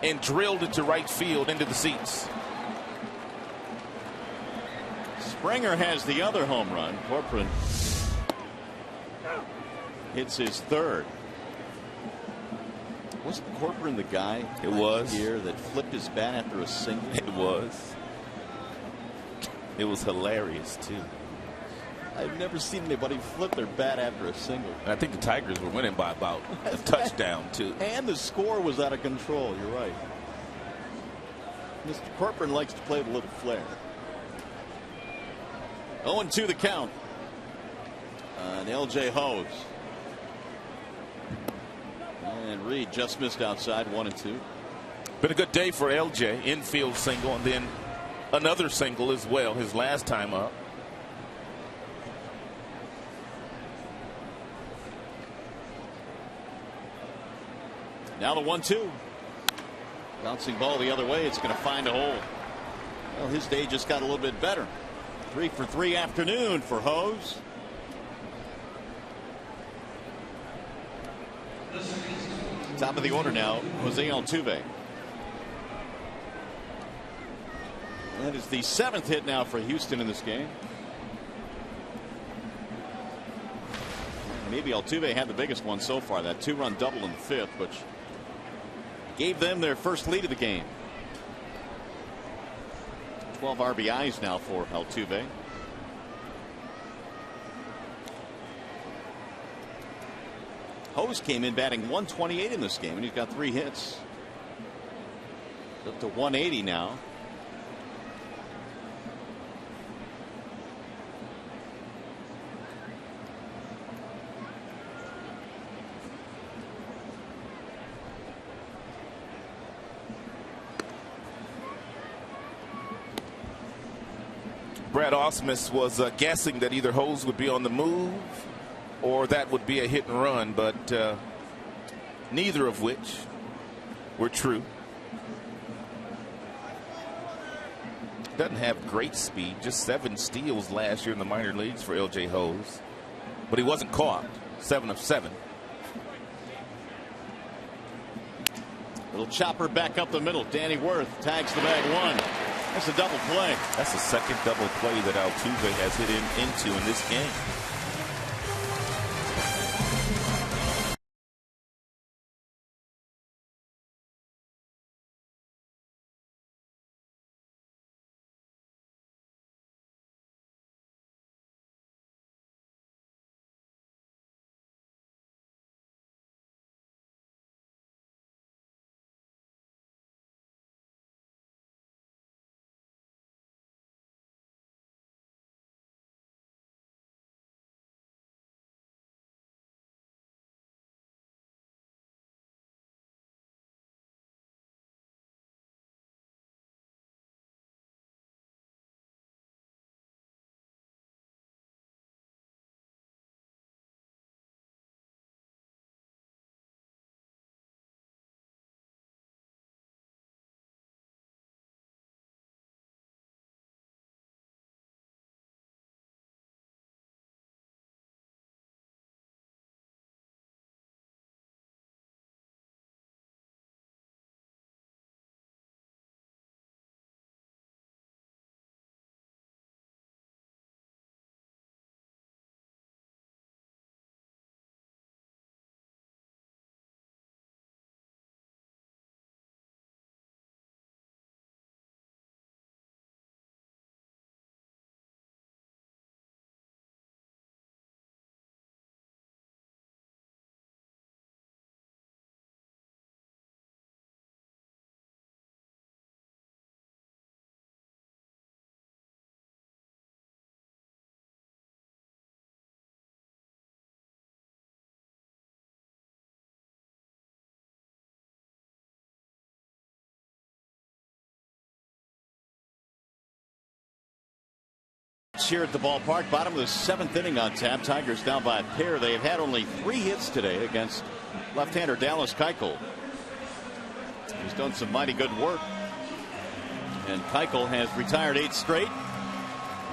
and drilled it to right field into the seats. Springer has the other home run. Corcoran hits his 3rd. Wasn't Corcoran the guy here that flipped his bat after a single? It was. It was hilarious, too. I've never seen anybody flip their bat after a single. And I think the Tigers were winning by about a touchdown, too. And the score was out of control. You're right. Mr. Corcoran likes to play with a little flair. 0-2 the count on LJ Hose. And Reed just missed outside, 1-2. Been a good day for LJ. Infield single and then another single as well his last time up. Now the 1-2. Bouncing ball the other way. It's going to find a hole. Well, his day just got a little bit better. 3 for 3 afternoon for HOU's. Top of the order now, Jose Altuve. That is the 7th hit now for Houston in this game. Maybe Altuve had the biggest one so far, that 2-run double in the 5th, which gave them their first lead of the game. 12 RBIs now for Altuve. HOU's came in batting 128 in this game, and he's got 3 hits. Up to 180 now. Brad Ausmus was guessing that either HOU's would be on the move or that would be a hit and run, but neither of which were true. Doesn't have great speed, just 7 steals last year in the minor leagues for LJ HOU's, but he wasn't caught. 7 of 7. Little chopper back up the middle. Danny Worth tags the bag 1. That's a double play. That's the second double play that Altuve has hit into in this game. Here at the ballpark, bottom of the 7th inning on tap. Tigers down by a pair. They have had only 3 hits today against left-hander Dallas Keuchel. He's done some mighty good work. And Keuchel has retired 8 straight.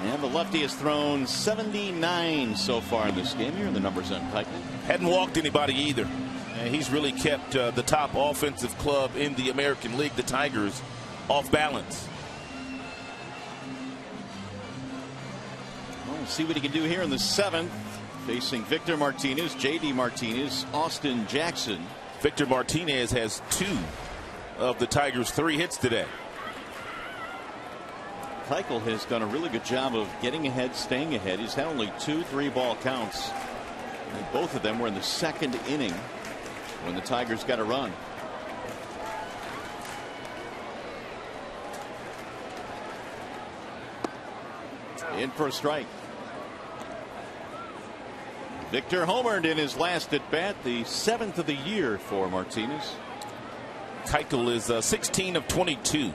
And the lefty has thrown 79 so far in this game. Here are the numbers on Keuchel. Hadn't walked anybody either. And he's really kept the top offensive club in the American League, the Tigers, off balance. We'll see what he can do here in the 7th. Facing Victor Martinez, J.D. Martinez, Austin Jackson. Victor Martinez has 2 of the Tigers' 3 hits today. Keuchel has done a really good job of getting ahead, staying ahead. He's had only 2 3-ball counts. And both of them were in the 2nd inning when the Tigers got a run. In for a strike. Victor homered in his last at bat, the 7th of the year for Martinez. Keuchel is 16 of 22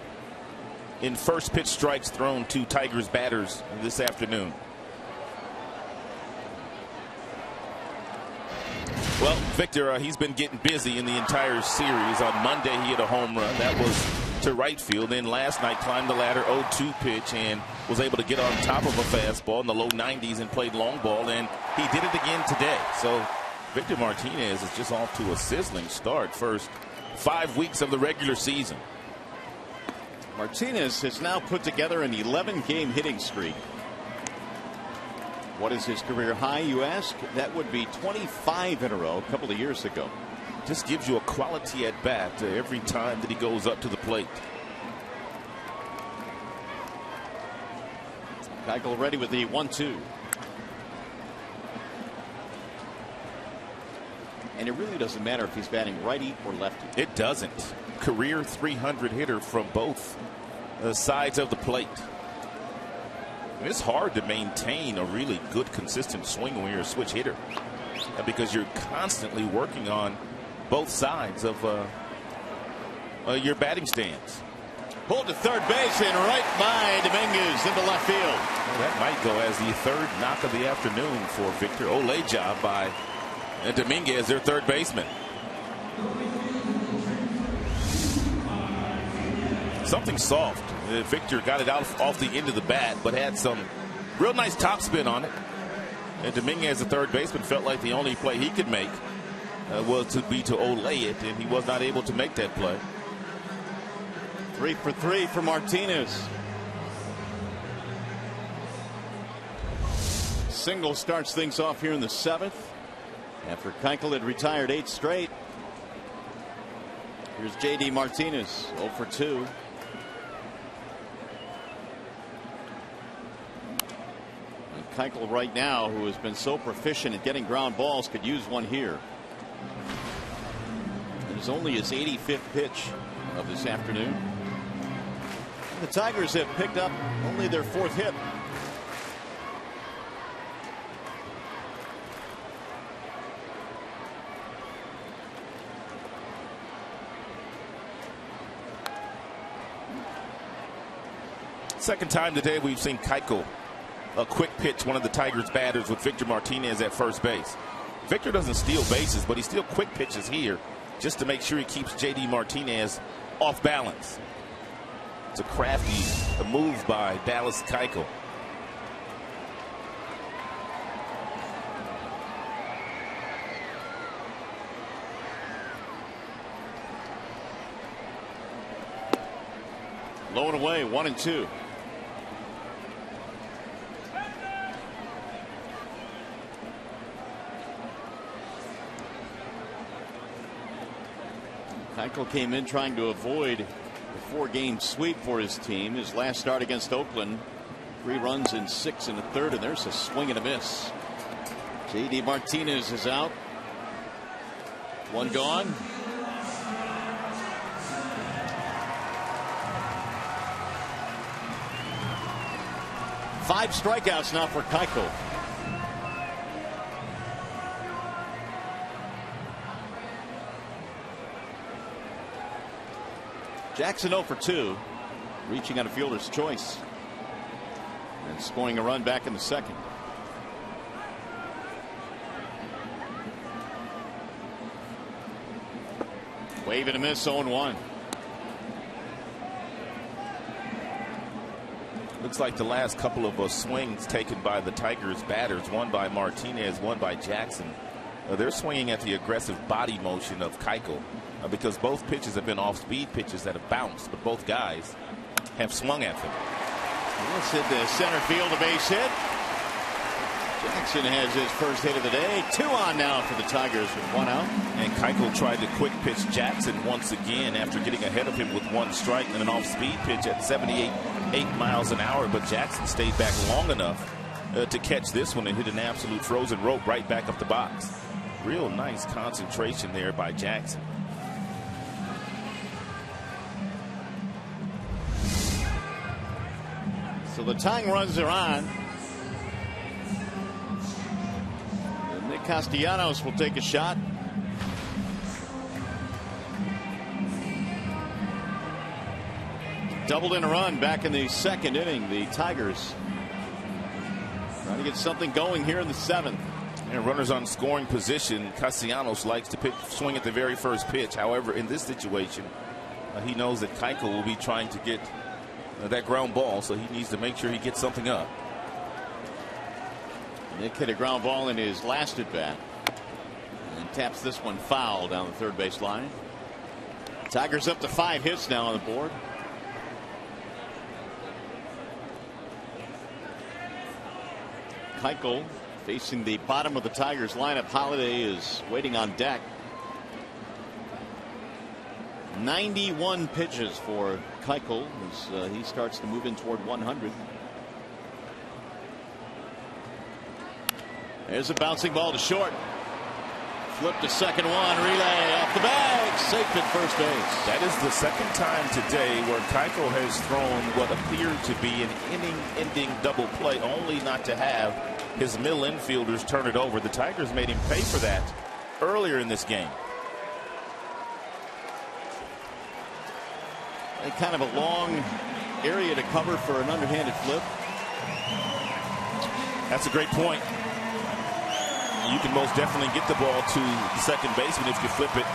in first pitch strikes thrown to Tigers batters this afternoon. Well, Victor, he's been getting busy in the entire series. On Monday, he hit a home run. That was to right field. Then last night, climbed the ladder, 0-2 pitch, and was able to get on top of a fastball in the low 90s and played long ball. And he did it again today. So Victor Martinez is just off to a sizzling start. First 5 weeks of the regular season. Martinez has now put together an 11-game hitting streak. What is his career high, you ask? That would be 25 in a row a couple of years ago. Just gives you a quality at bat every time that he goes up to the plate. Keuchel ready with the 1-2. And it really doesn't matter if he's batting righty or lefty. It doesn't. Career 300 hitter from both sides of the plate. It's hard to maintain a really good, consistent swing when you're a switch hitter, because you're constantly working on both sides of your batting stance. Pulled to third base and right by Dominguez into left field. Well, that might go as the third knock of the afternoon for Victor. Olé job by Dominguez, their third baseman. Something soft. Victor got it out off the end of the bat, but had some real nice topspin on it. And Dominguez, the third baseman, felt like the only play he could make was to Olé it, and he was not able to make that play. 3 for 3 for Martinez. Single starts things off here in the 7th. After Keuchel had retired 8 straight. Here's J.D. Martinez, 0 for 2. Keuchel right now, who has been so proficient at getting ground balls, could use one here. It is only his 85th pitch of this afternoon. The Tigers have picked up only their 4th hit. Second time today we've seen Keuchel a quick pitch one of the Tigers batters with Victor Martinez at first base. Victor doesn't steal bases, but he still quick pitches here just to make sure he keeps J.D. Martinez off balance. It's a crafty move by Dallas Keuchel. Low and away, 1-2. Keuchel came in trying to avoid the 4-game sweep for his team. His last start against Oakland, 3 runs in 6 1/3, and there's a swing and a miss. J.D. Martinez is out. 1 gone. Five strikeouts now for Keuchel. Jackson 0 for 2, reaching on a fielder's choice and scoring a run back in the 2nd. Wave and a miss, 0-1. Looks like the last couple of swings taken by the Tigers batters, one by Martinez, one by Jackson. They're swinging at the aggressive body motion of Keuchel because both pitches have been off-speed pitches that have bounced, but both guys have swung at them. Let's hit the center field, a base hit. Jackson has his first hit of the day. 2 on now for the Tigers with 1 out. And Keuchel tried to quick pitch Jackson once again after getting ahead of him with 1 strike and an off-speed pitch at 78 miles an hour, but Jackson stayed back long enough to catch this one and hit an absolute frozen rope right back up the box. Real nice concentration there by Jackson. So the tying runs are on. And Nick Castellanos will take a shot. Doubled in a run back in the 2nd inning. The Tigers trying to get something going here in the 7th. And runners on scoring position, Castellanos likes to swing at the very first pitch. However, in this situation, he knows that Keuchel will be trying to get that ground ball, so he needs to make sure he gets something up. Nick hit a ground ball in his last at bat and taps this one foul down the third base line. Tigers up to 5 hits now on the board. Keuchel facing the bottom of the Tigers lineup. Holiday is waiting on deck. 91 pitches for Keuchel as he starts to move in toward 100. There's a bouncing ball to short. Flip to second one. Relay off the bag. Safe at first base. That is the second time today where Keuchel has thrown what appeared to be an inning-ending double play, only not to have his middle infielders turn it over. The Tigers made him pay for that earlier in this game. And kind of a long area to cover for an underhanded flip. That's a great point. You can most definitely get the ball to the second baseman if you flip it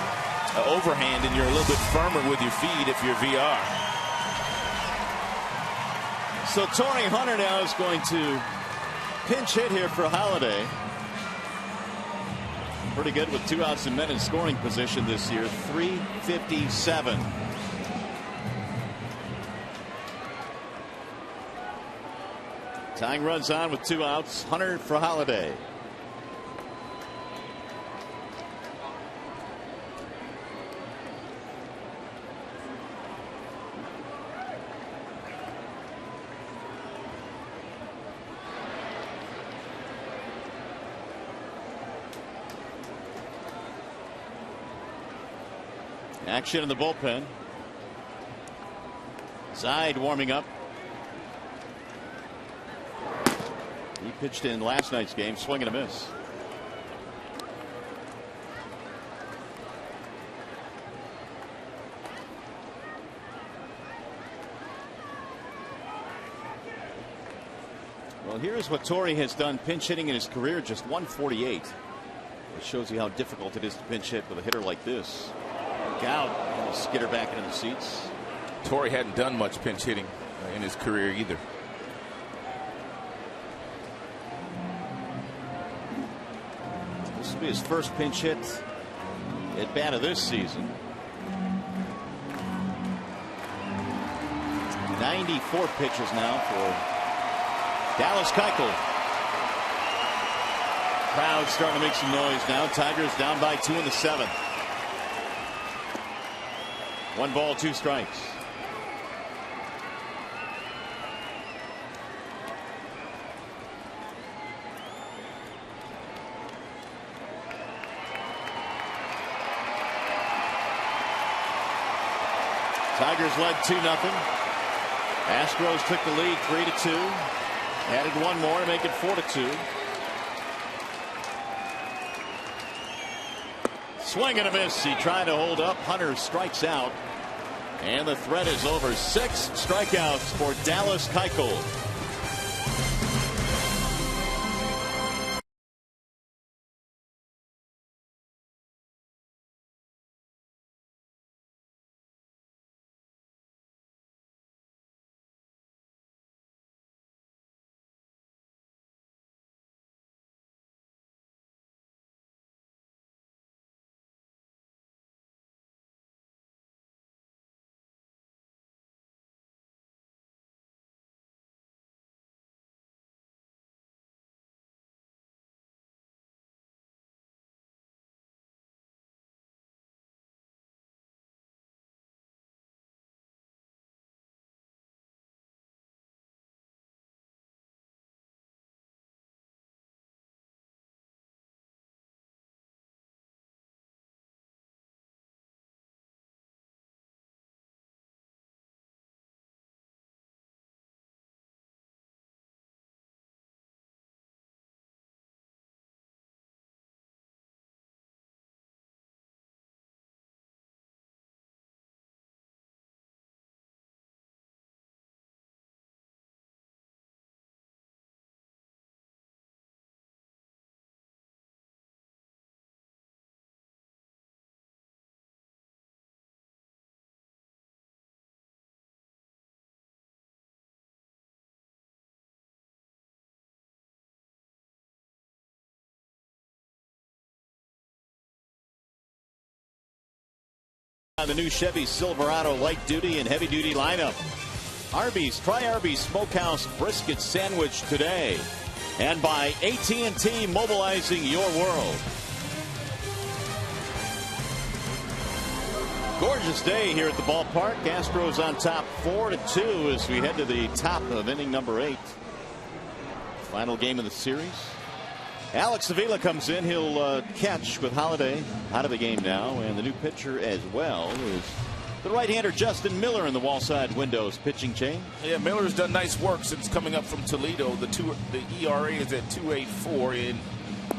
overhand and you're a little bit firmer with your feet if you're VR. So Torrey Hunter now is going to pinch hit here for Holiday. Pretty good with 2 outs and men in scoring position this year. 357. Tying runs on with 2 outs. Hunter for Holiday. Action in the bullpen. Zide warming up. He pitched in last night's game, swing and a miss. Well, here's what Torrey has done pinch hitting in his career, just 148. It shows you how difficult it is to pinch hit with a hitter like this. Look out, and skitter back into the seats. Torrey hadn't done much pinch hitting in his career either. This will be his first pinch hit at bat of this season. 94 pitches now for Dallas Keuchel. Crowd starting to make some noise now. Tigers down by 2 in the 7th. 1 ball, 2 strikes. Tigers led 2-0. Astros took the lead 3-2. Added 1 more to make it 4-2. Swing and a miss. He tried to hold up. Hunter strikes out. And the threat is over. 6 strikeouts for Dallas Keuchel. by the new Chevy Silverado light duty and heavy duty lineup. Arby's, try Arby's Smokehouse Brisket Sandwich today. And by AT&T, mobilizing your world. Gorgeous day here at the ballpark. Astros on top 4-2 as we head to the top of inning number 8. Final game of the series. Alex Avila comes in. He'll catch with Holiday out of the game now. And the new pitcher as well is the right-hander Justin Miller in the Wallside Windows pitching change. Yeah, Miller's done nice work since coming up from Toledo. The ERA is at 2.84 in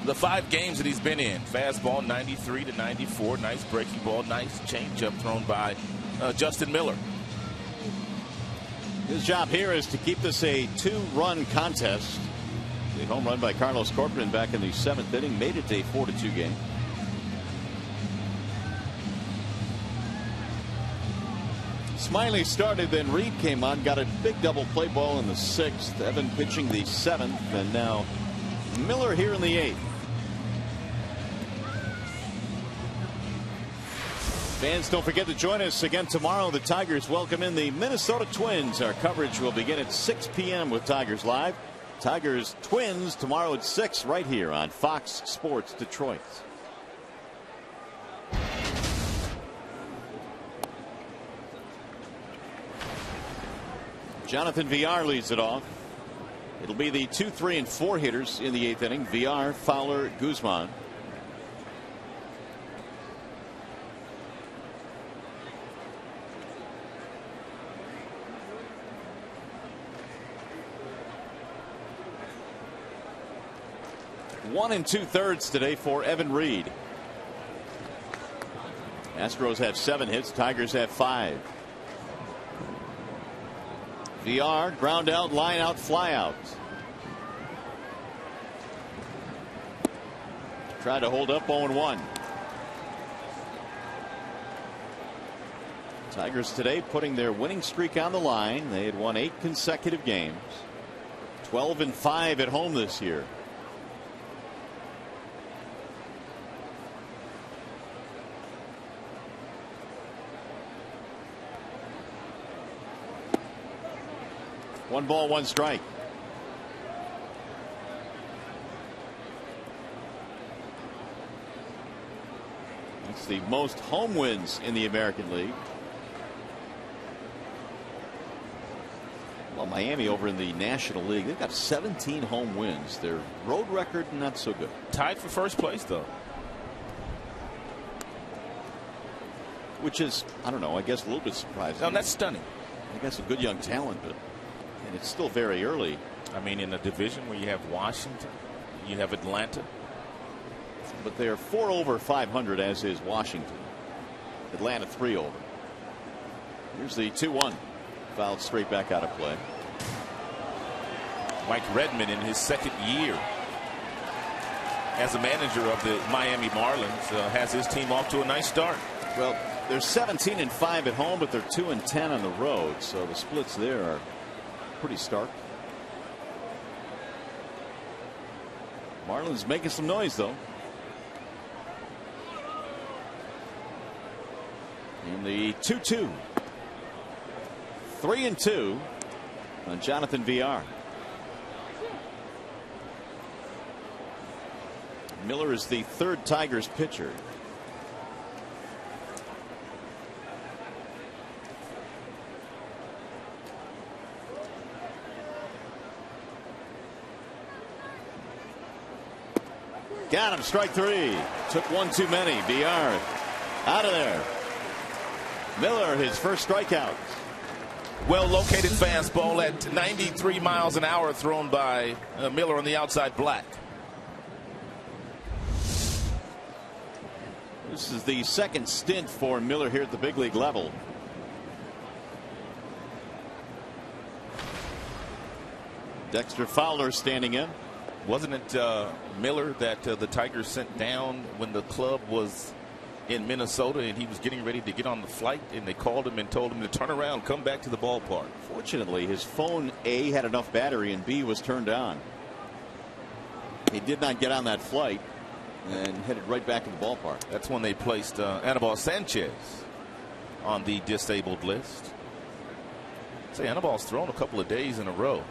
the 5 games that he's been in. Fastball 93 to 94. Nice breaking ball. Nice changeup thrown by Justin Miller. His job here is to keep this a 2-run contest. The home run by Carlos Corcoran back in the 7th inning made it a 4-2 game. Smiley started, then Reed came on, got a big double play ball in the 6th. Evan pitching the 7th, and now Miller here in the 8th. Fans, don't forget to join us again tomorrow. The Tigers welcome in the Minnesota Twins. Our coverage will begin at 6 p.m. with Tigers Live. Tigers Twins tomorrow at 6 right here on Fox Sports Detroit. Jonathan Villar leads it off. It'll be the 2, 3, and 4 hitters in the 8th inning. Villar, Fowler, Guzman. One and 2/3 today for Evan Reed. Astros have 7 hits. Tigers have 5. VR, ground out, line out, fly out. Tried to hold up 0-1. Tigers today putting their winning streak on the line. They had won 8 consecutive games. 12-5 at home this year. One ball, one strike. It's the most home wins in the American League. Well, Miami over in the National League, they've got 17 home wins. Their road record not so good. Tied for first place though. Which is, I don't know, I guess a little bit surprising. No, that's stunning. I guess a good young talent, but and it's still very early. I mean, in a division where you have Washington, you have Atlanta. But they're 4 over 500, as is Washington. Atlanta 3 over. Here's the 2-1. Fouled straight back out of play. Mike Redmond in his 2nd year as a manager of the Miami Marlins has his team off to a nice start. Well, they're 17-5 at home, but they're 2-10 on the road. So the splits there are pretty stark. Marlins making some noise though. In the 2-2. 3-2 on Jonathan Villar. Miller is the 3rd Tigers pitcher. Got him, strike 3. Took one too many. Villar out of there. Miller, his first strikeout. Well located fastball at 93 miles an hour thrown by Miller on the outside black. This is the 2nd stint for Miller here at the big league level. Dexter Fowler standing in. Wasn't it Miller that the Tigers sent down when the club was in Minnesota and he was getting ready to get on the flight, and they called him and told him to turn around, come back to the ballpark? Fortunately, his phone A had enough battery and B was turned on. He did not get on that flight and headed right back to the ballpark. That's when they placed Anibal Sanchez on the disabled list. Say, Anabal's thrown a couple of days in a row.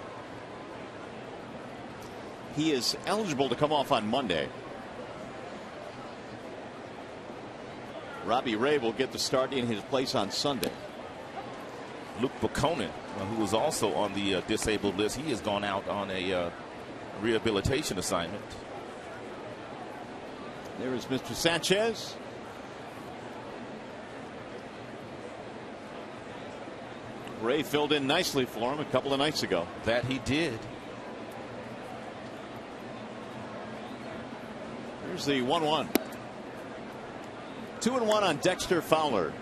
He is eligible to come off on Monday. Robbie Ray will get the start in his place on Sunday. Luke Buchanan, who was also on the disabled list, he has gone out on a rehabilitation assignment. There is Mr. Sanchez. Ray filled in nicely for him a couple of nights ago. That he did. Here's the 1-1. 2-1 on Dexter Fowler.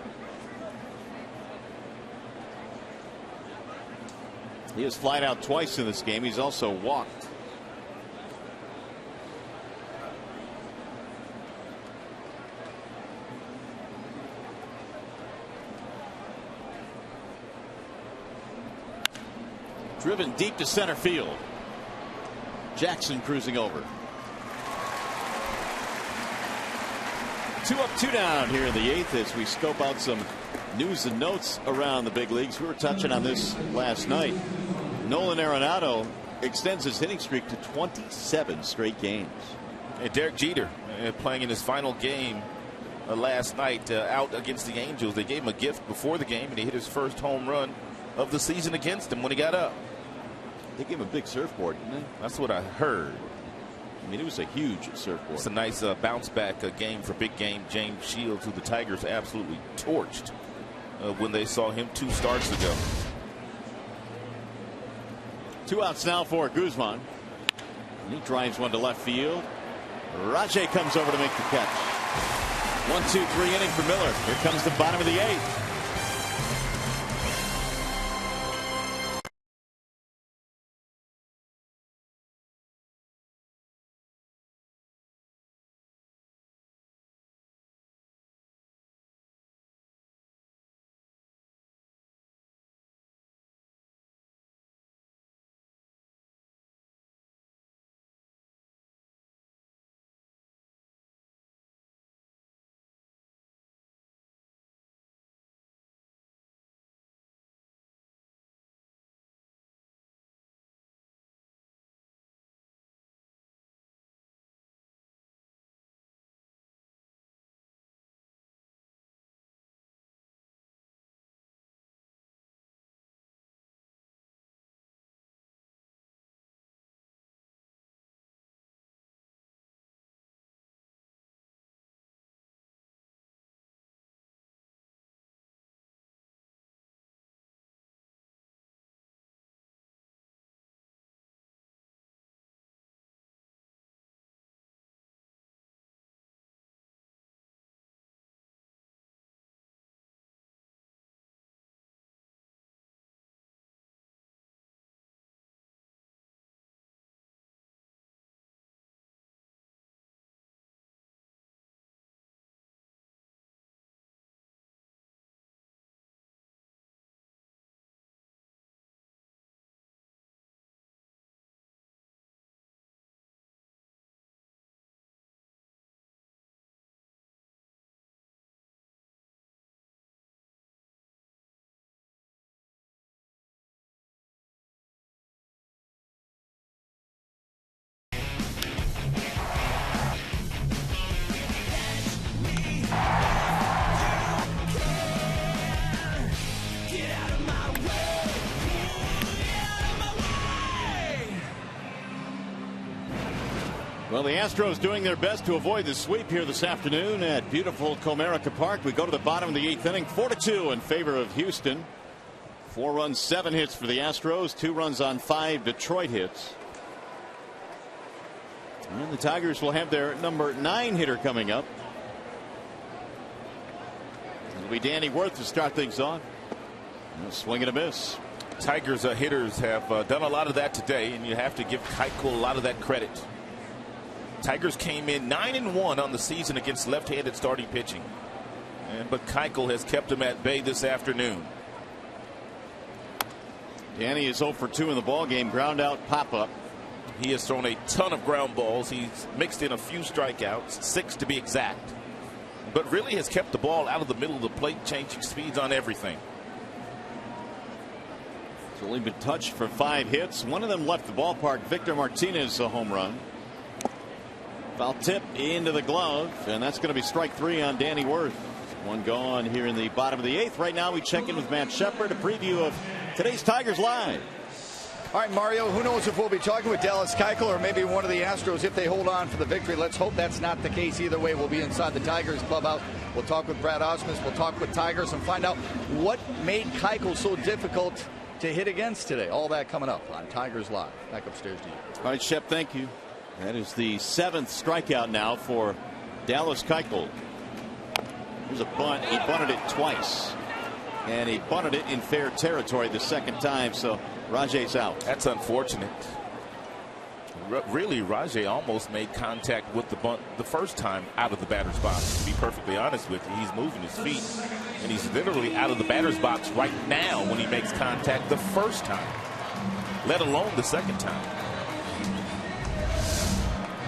He has flied out twice in this game. He's also walked. Driven deep to center field. Jackson cruising over. 2 up, 2 down here in the 8th as we scope out some news and notes around the big leagues. We were touching on this last night. Nolan Arenado extends his hitting streak to 27 straight games. And Derek Jeter playing in his final game last night out against the Angels. They gave him a gift before the game, and he hit his first home run of the season against them when he got up. They gave him a big surfboard, didn't they? That's what I heard. I mean, it was a huge surfboard. It's a nice bounce back game for big game James Shields, who the Tigers absolutely torched when they saw him 2 starts ago. 2 outs now for Guzman. And he drives one to left field. Rajay comes over to make the catch. 1-2-3 inning for Miller. Here comes the bottom of the 8th. Well, the Astros doing their best to avoid the sweep here this afternoon at beautiful Comerica Park. We go to the bottom of the 8th inning, 4-2 in favor of Houston. 4 runs, 7 hits for the Astros, 2 runs on 5 Detroit hits. And the Tigers will have their number 9 hitter coming up. It'll be Danny Worth to start things off. A swing and a miss. Tigers hitters have done a lot of that today, and you have to give Keuchel a lot of that credit. Tigers came in 9-1 on the season against left-handed starting pitching, but Keuchel has kept them at bay this afternoon. Danny is 0 for 2 in the ball game. Ground out, pop up. He has thrown a ton of ground balls. He's mixed in a few strikeouts, 6 to be exact. but really has kept the ball out of the middle of the plate, changing speeds on everything. He's only been touched for 5 hits. One of them left the ballpark. Victor Martinez, a home run. Foul tip into the glove, and that's going to be strike 3 on Danny Worth. One gone here in the bottom of the 8th. Right now we check in with Matt Shepard, a preview of today's Tigers Live. All right, Mario, who knows if we'll be talking with Dallas Keuchel or maybe one of the Astros if they hold on for the victory. Let's hope that's not the case. Either way, we'll be inside the Tigers clubhouse. We'll talk with Brad Ausmus. We'll talk with Tigers and find out what made Keuchel so difficult to hit against today. All that coming up on Tigers Live. Back upstairs to you. All right, Shep, thank you. That is the 7th strikeout now for Dallas Keuchel. Here's a bunt. He bunted it twice. And he bunted it in fair territory the second time, so Rajay's out. That's unfortunate. Really, Rajay almost made contact with the bunt the first time out of the batter's box. To be perfectly honest with you, he's moving his feet, and he's literally out of the batter's box right now when he makes contact the first time, let alone the second time.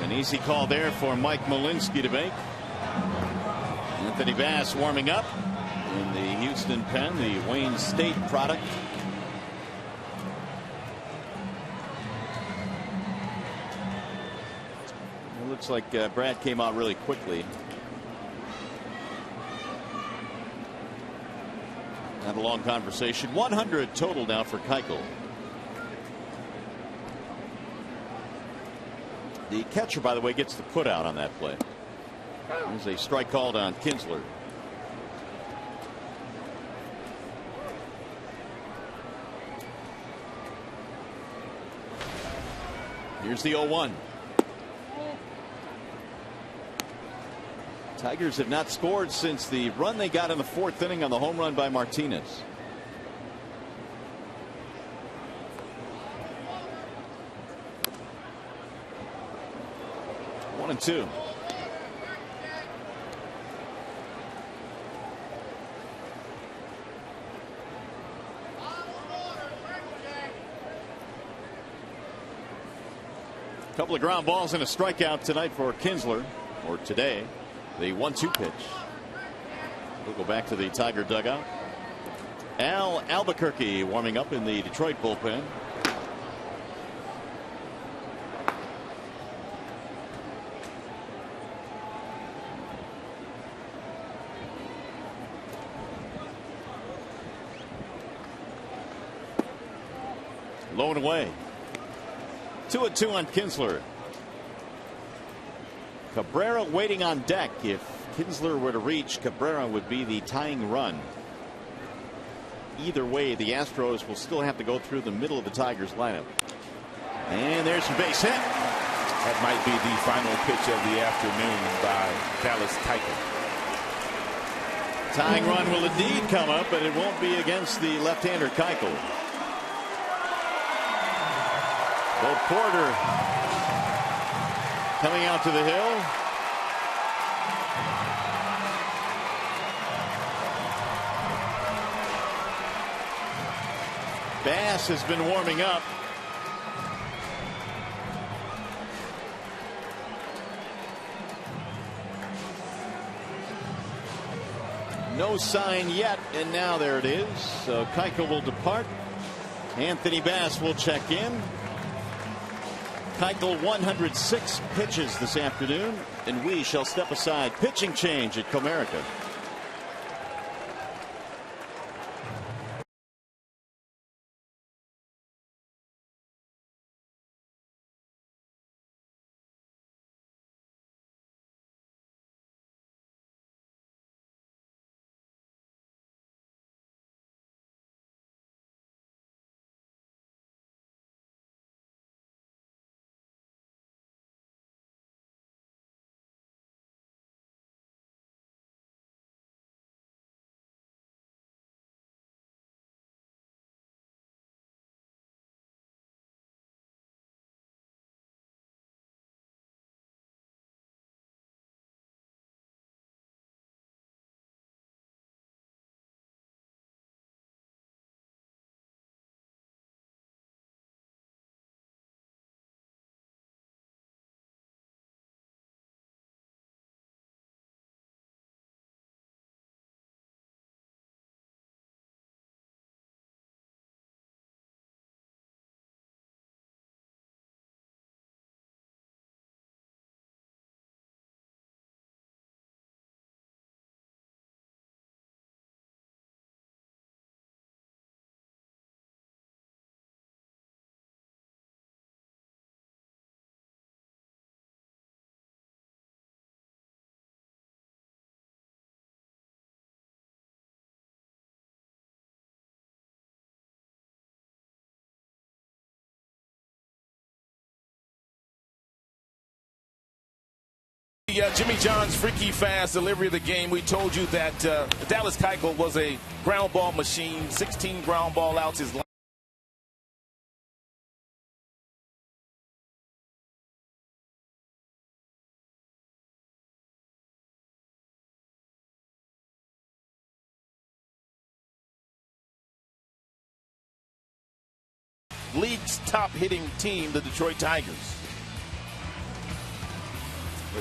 An easy call there for Mike Malinsky to make. Anthony Bass warming up in the Houston pen, the Wayne State product. It looks like Brad came out really quickly. Had a long conversation. 100 total now for Keuchel. The catcher, by the way, gets the put out on that play. There's a strike called on Kinsler. Here's the 0-1. Tigers have not scored since the run they got in the 4th inning on the home run by Martinez. One and two. A couple of ground balls and a strikeout tonight for Kinsler, or today. The 1-2 pitch. We'll go back to the Tiger dugout. Al Albuquerque warming up in the Detroit bullpen. Low and away. 2-2 on Kinsler. Cabrera waiting on deck. If Kinsler were to reach, Cabrera would be the tying run. Either way, the Astros will still have to go through the middle of the Tigers lineup. And there's a base hit. That might be the final pitch of the afternoon by Dallas Keuchel. Tying run will indeed come up, but it won't be against the left-hander Keuchel. Bo Porter coming out to the hill. Bass has been warming up. No sign yet, and now there it is. So Keuchel will depart. Anthony Bass will check in. Keuchel 106 pitches this afternoon, and we shall step aside. Pitching change at Comerica. The Jimmy John's freaky fast delivery of the game. We told you that Dallas Keuchel was a ground ball machine. 16 ground ball outs. His league's top hitting team, the Detroit Tigers.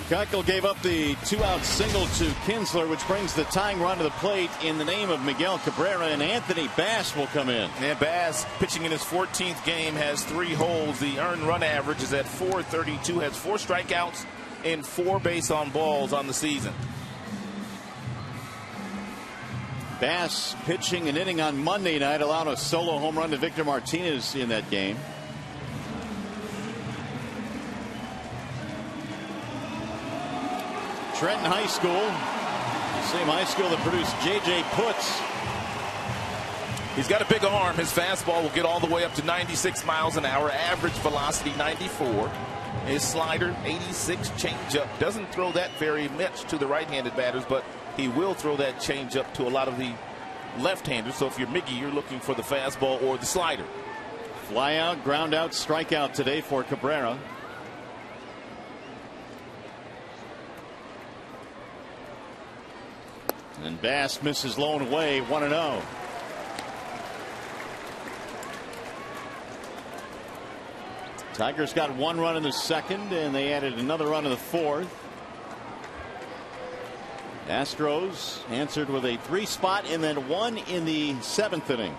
Keuchel gave up the 2-out single to Kinsler, which brings the tying run to the plate in the name of Miguel Cabrera, and Anthony Bass will come in. And Bass, pitching in his 14th game, has 3 holds. The earned run average is at .432, has 4 strikeouts and 4 base on balls on the season. Bass pitching an inning on Monday night, allowed a solo home run to Victor Martinez in that game. Trenton High School, same high school that produced J.J. Putz. He's got a big arm. His fastball will get all the way up to 96 miles an hour. Average velocity 94. His slider 86. Changeup doesn't throw that very much to the right-handed batters, but he will throw that changeup to a lot of the left-handers. So if you're Miggy, you're looking for the fastball or the slider. Fly out, ground out, strikeout today for Cabrera. And Bass misses low and away, 1-0. Tigers got 1 run in the second, and they added another run in the fourth. Astros answered with a 3 spot and then 1 in the 7th inning.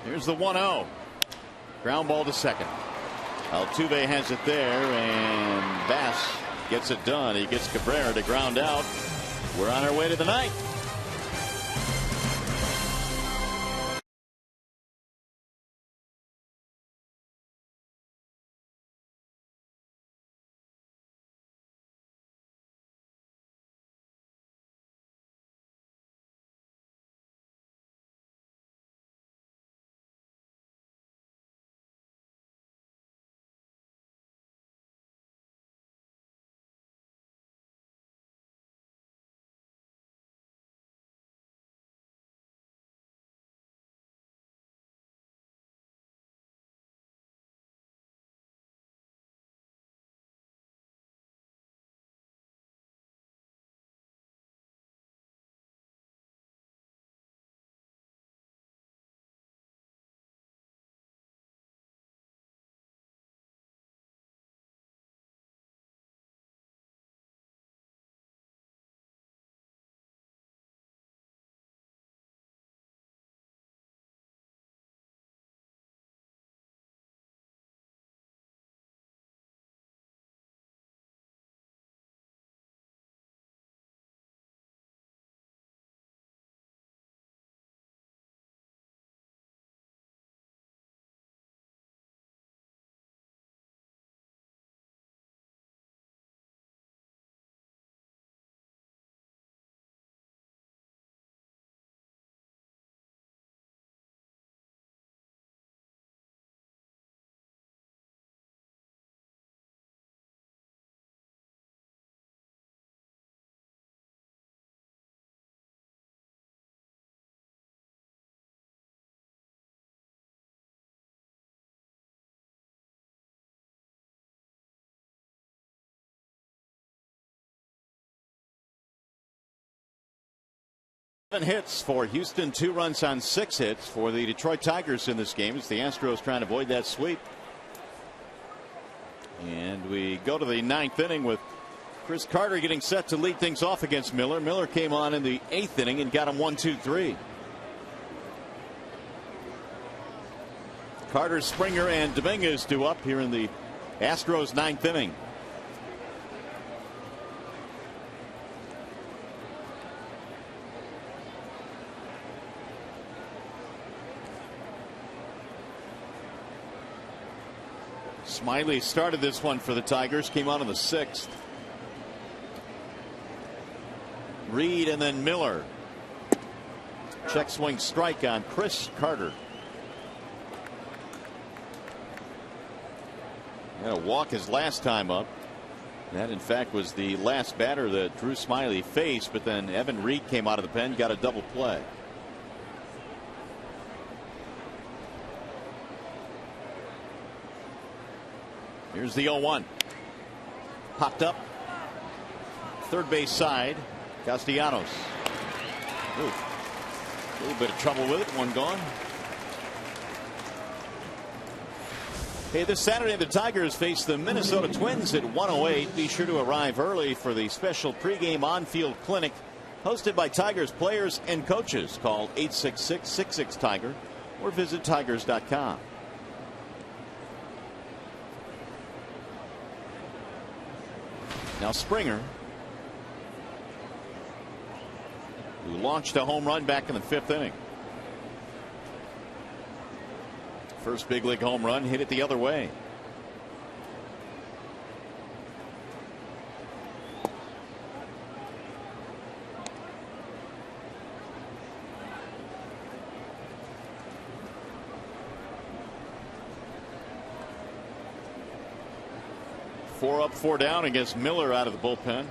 Here's the 1-0. Ground ball to second. Altuve has it there, and Bass gets it done. He gets Cabrera to ground out. We're on our way to the ninth. Hits for Houston, 2 runs on 6 hits for the Detroit Tigers in this game as the Astros trying to avoid that sweep. And we go to the 9th inning with Chris Carter getting set to lead things off against Miller. Miller came on in the 8th inning and got him 1-2-3. Carter, Springer, and Dominguez due up here in the Astros 9th inning. Smiley started this one for the Tigers, came on in the 6th. Reed and then Miller. Check swing strike on Chris Carter. Had a walk his last time up. That, in fact, was the last batter that Drew Smyly faced, but then Evan Reed came out of the pen, got a double play. Here's the 0-1. Popped up. Third base side. Castellanos. Ooh. A little bit of trouble with it. One gone. Hey, this Saturday the Tigers face the Minnesota Twins at 1:08. Be sure to arrive early for the special pregame on-field clinic hosted by Tigers players and coaches. Call 866-66-TIGER or visit tigers.com. Now Springer, who launched a home run back in the 5th inning. First big league home run, hit it the other way. Four up, four down against Miller out of the bullpen.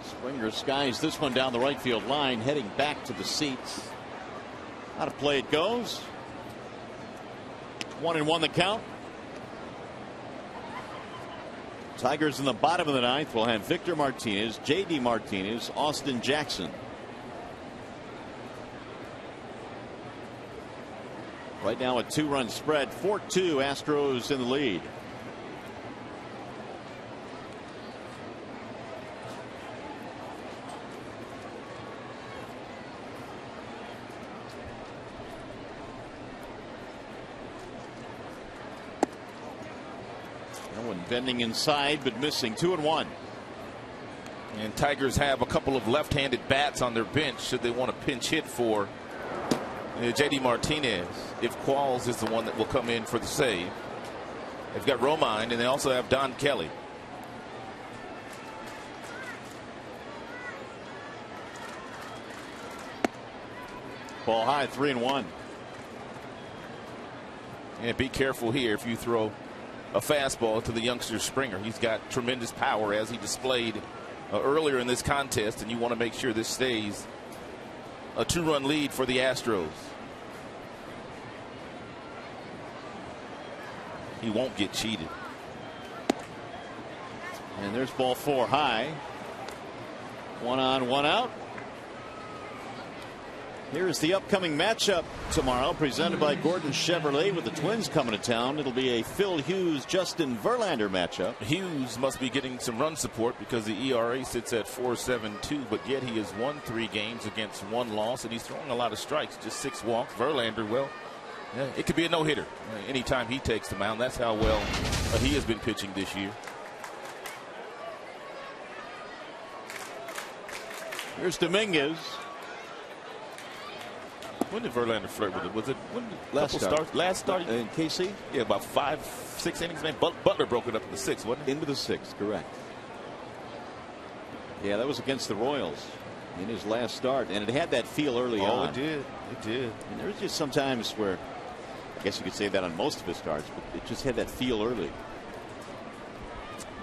Springer skies this one down the right field line, heading back to the seats. Out of play it goes. 1-1 the count. Tigers in the bottom of the 9th will have Victor Martinez, J.D. Martinez, Austin Jackson. Right now a 2-run spread, 4-2 Astros in the lead. That one bending inside but missing. 2-1. And Tigers have a couple of left-handed bats on their bench should they want to pinch hit for J.D. Martinez, if Qualls is the one that will come in for the save. They've got Romine, and they also have Don Kelly. Ball high, 3-1. And be careful here if you throw a fastball to the youngster Springer. He's got tremendous power, as he displayed earlier in this contest, and you want to make sure this stays a 2-run lead for the Astros. He won't get cheated. And there's ball 4 high. 1 on, 1 out. Here's the upcoming matchup tomorrow, presented by Gordon Chevrolet, with the Twins coming to town. It'll be a Phil Hughes, Justin Verlander matchup. Hughes must be getting some run support because the ERA sits at 4.72, but yet he has won 3 games against 1 loss, and he's throwing a lot of strikes, just 6 walks. Verlander, well, yeah, it could be a no-hitter anytime he takes the mound. That's how well he has been pitching this year. Here's Dominguez. When did Verlander flirt with it? Was it last start? Last start in KC? Yeah, about 5-6 innings. Man, Butler broke it up in the 6th, wasn't it? Into the 6th, correct. Yeah, that was against the Royals in his last start, and it had that feel early on. Oh, it did. It did. And there's just some times where, I guess you could say that on most of his starts, but it just had that feel early.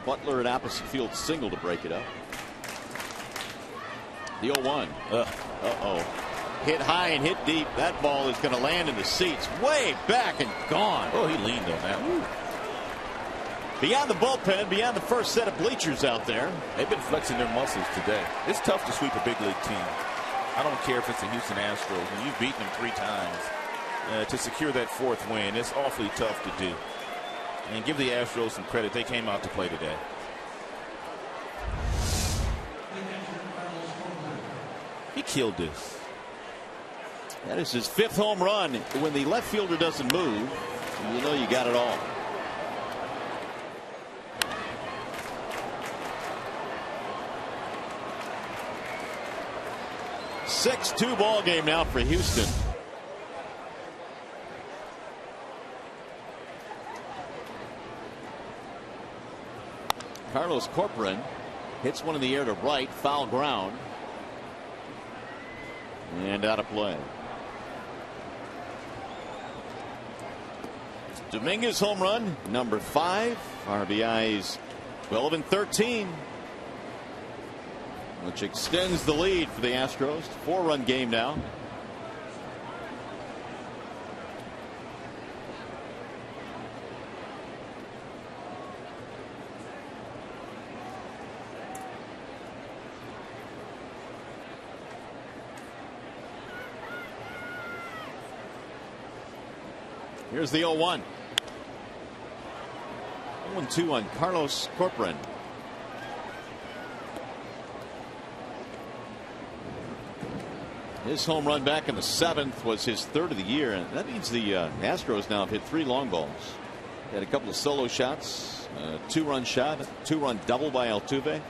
Butler at opposite field single to break it up. The 0-1. Uh-oh. Hit high and hit deep. That ball is going to land in the seats, way back and gone. Oh, he leaned on that. Woo. Beyond the bullpen, beyond the first set of bleachers out there. They've been flexing their muscles today. It's tough to sweep a big league team. I don't care if it's the Houston Astros. When you've beaten them 3 times, to secure that 4th win, it's awfully tough to do. And give the Astros some credit. They came out to play today. He killed this. That is his 5th home run. When the left fielder doesn't move, you know you got it all. Six-2 ball game now for Houston. Carlos Corcoran hits one in the air to right, foul ground, and out of play. Dominguez home run, number 5. RBIs 12 and 13, which extends the lead for the Astros. 4-run game now. Here's the 0-1. 0-2 on Carlos Corcoran. His home run back in the 7th was his 3rd of the year, and that means the Astros now have hit 3 long balls. Had a couple of solo shots, a 2-run shot, a 2-run double by Altuve.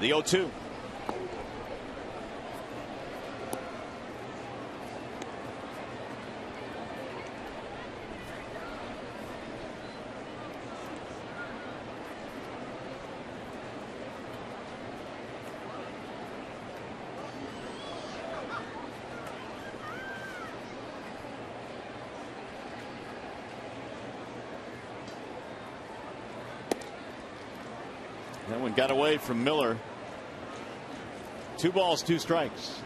The 0-2. That one got away from Miller. 2 balls, 2 strikes.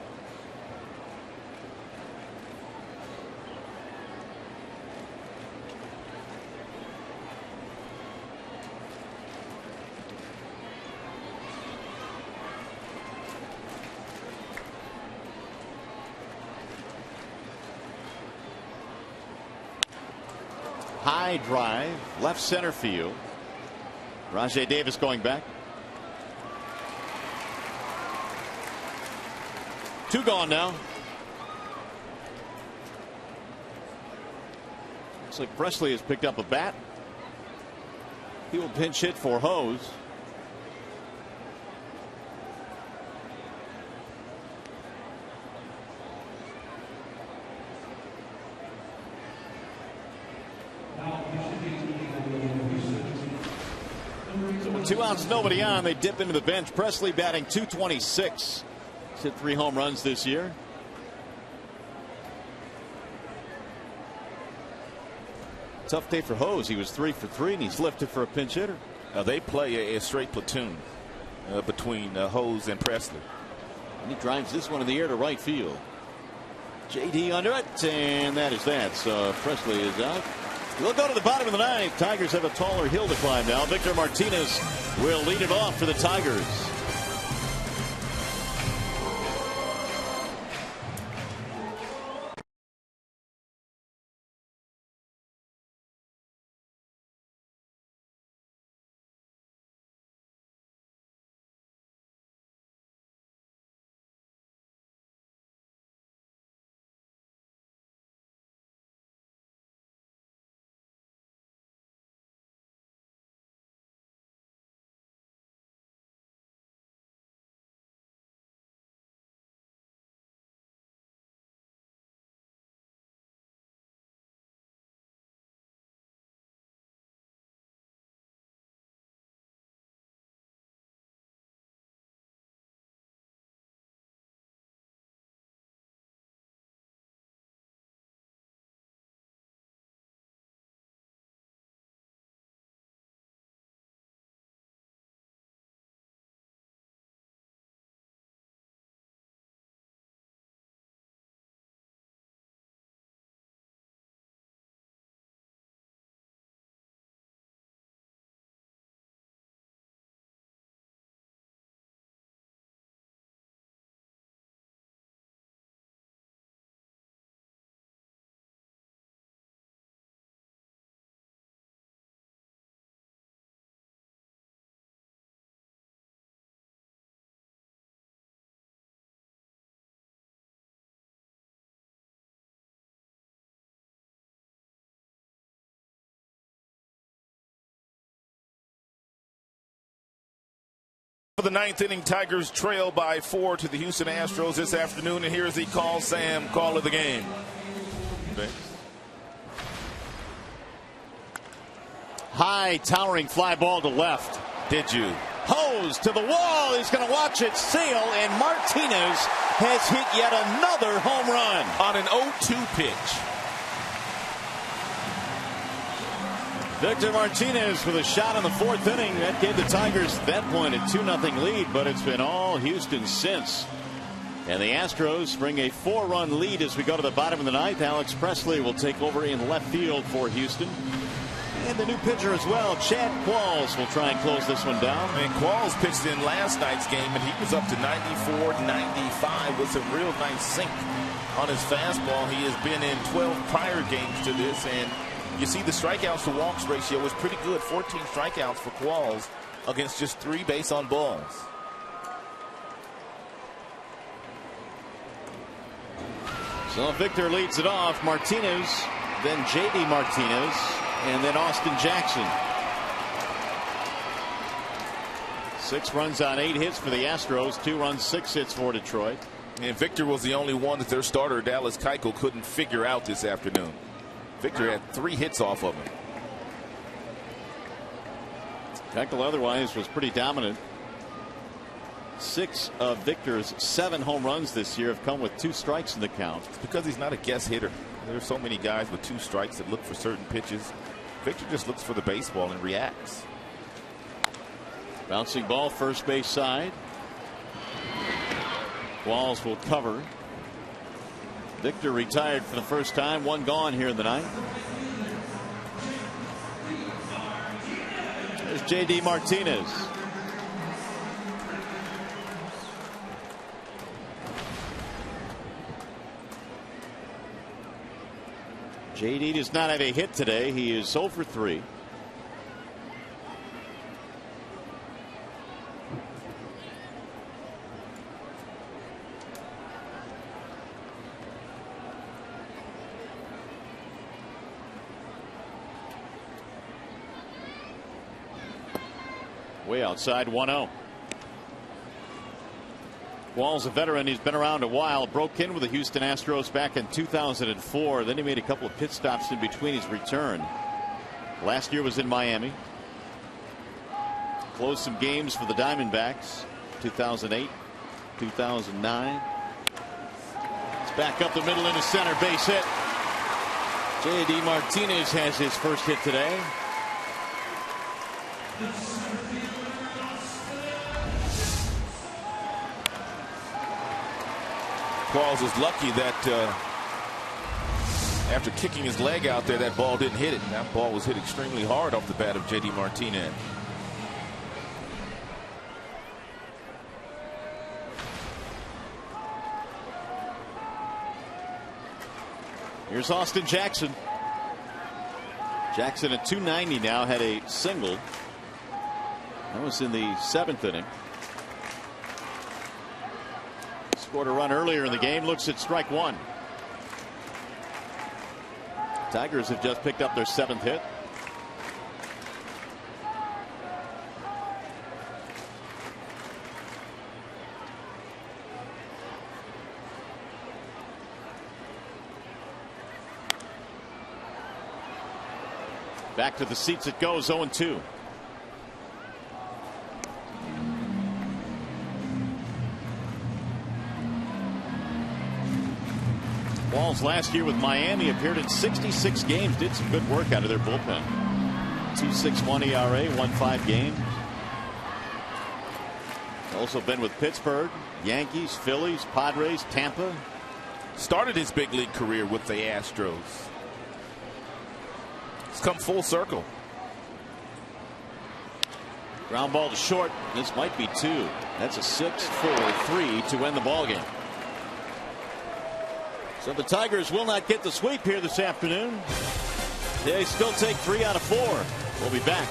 High drive, left center field. Rajai Davis going back. 2 gone now. Looks like Presley has picked up a bat. He will pinch hit for Hose. So with 2 outs, nobody on, they dip into the bench. Presley batting .226. He's hit 3 home runs this year. Tough day for Hose. He was 3 for 3, and he's lifted for a pinch hitter. Now they play a straight platoon between Hose and Presley. And he drives this one in the air to right field. JD under it, and that is that. So Presley is out. We'll go to the bottom of the 9th. Tigers have a taller hill to climb now. Victor Martinez will lead it off for the Tigers. For the 9th inning, Tigers trail by 4 to the Houston Astros this afternoon, and here's the Call Sam call of the game. High towering fly ball to left. Did you? Hose to the wall. He's going to watch it sail, and Martinez has hit yet another home run on an 0-2 pitch. Victor Martinez with a shot in the 4th inning. That gave the Tigers at that point a 2-0 lead, but it's been all Houston since. And the Astros bring a 4-run lead as we go to the bottom of the 9th. Alex Presley will take over in left field for Houston. And the new pitcher as well, Chad Qualls, will try and close this one down. And Qualls pitched in last night's game, and he was up to 94, 95 with some real nice sink on his fastball. He has been in 12 prior games to this, and you see the strikeouts to walks ratio was pretty good. 14 strikeouts for Qualls against just 3 base on balls. So Victor leads it off. Martinez, then J.D. Martinez, and then Austin Jackson. 6 runs on 8 hits for the Astros. 2 runs, 6 hits for Detroit. And Victor was the only one that their starter, Dallas Keuchel, couldn't figure out this afternoon. Victor had 3 hits off of him. Keuchel otherwise was pretty dominant. 6 of Victor's 7 home runs this year have come with 2 strikes in the count. It's because he's not a guess hitter. There are so many guys with 2 strikes that look for certain pitches. Victor just looks for the baseball and reacts. Bouncing ball first base side. Walls will cover. Victor retired for the first time. 1 gone here in the 9th. There's J.D. Martinez. J.D. does not have a hit today. He is 0 for 3. Way outside, 1-0. Wall's a veteran. He's been around a while. Broke in with the Houston Astros back in 2004. Then he made a couple of pit stops in between his return. Last year was in Miami. Closed some games for the Diamondbacks. 2008, 2009. It's back up the middle into center, base hit. J.D. Martinez has his first hit today. Qualls is lucky that after kicking his leg out there, that ball didn't hit it. That ball was hit extremely hard off the bat of J.D. Martinez. Here's Austin Jackson. Jackson at 290 now, had a single. That was in the 7th inning. Scored a run earlier in the game. Looks at strike 1. Tigers have just picked up their 7th hit. Back to the seats it goes, 0-2. Walls last year with Miami appeared in 66 games, did some good work out of their bullpen. 2.61 ERA, 1.5 games. Also been with Pittsburgh, Yankees, Phillies, Padres, Tampa. Started his big league career with the Astros. It's come full circle. Ground ball to short. This might be 2. That's a 6-4-3 to end the ball game. So the Tigers will not get the sweep here this afternoon. They still take 3 out of 4. We'll be back.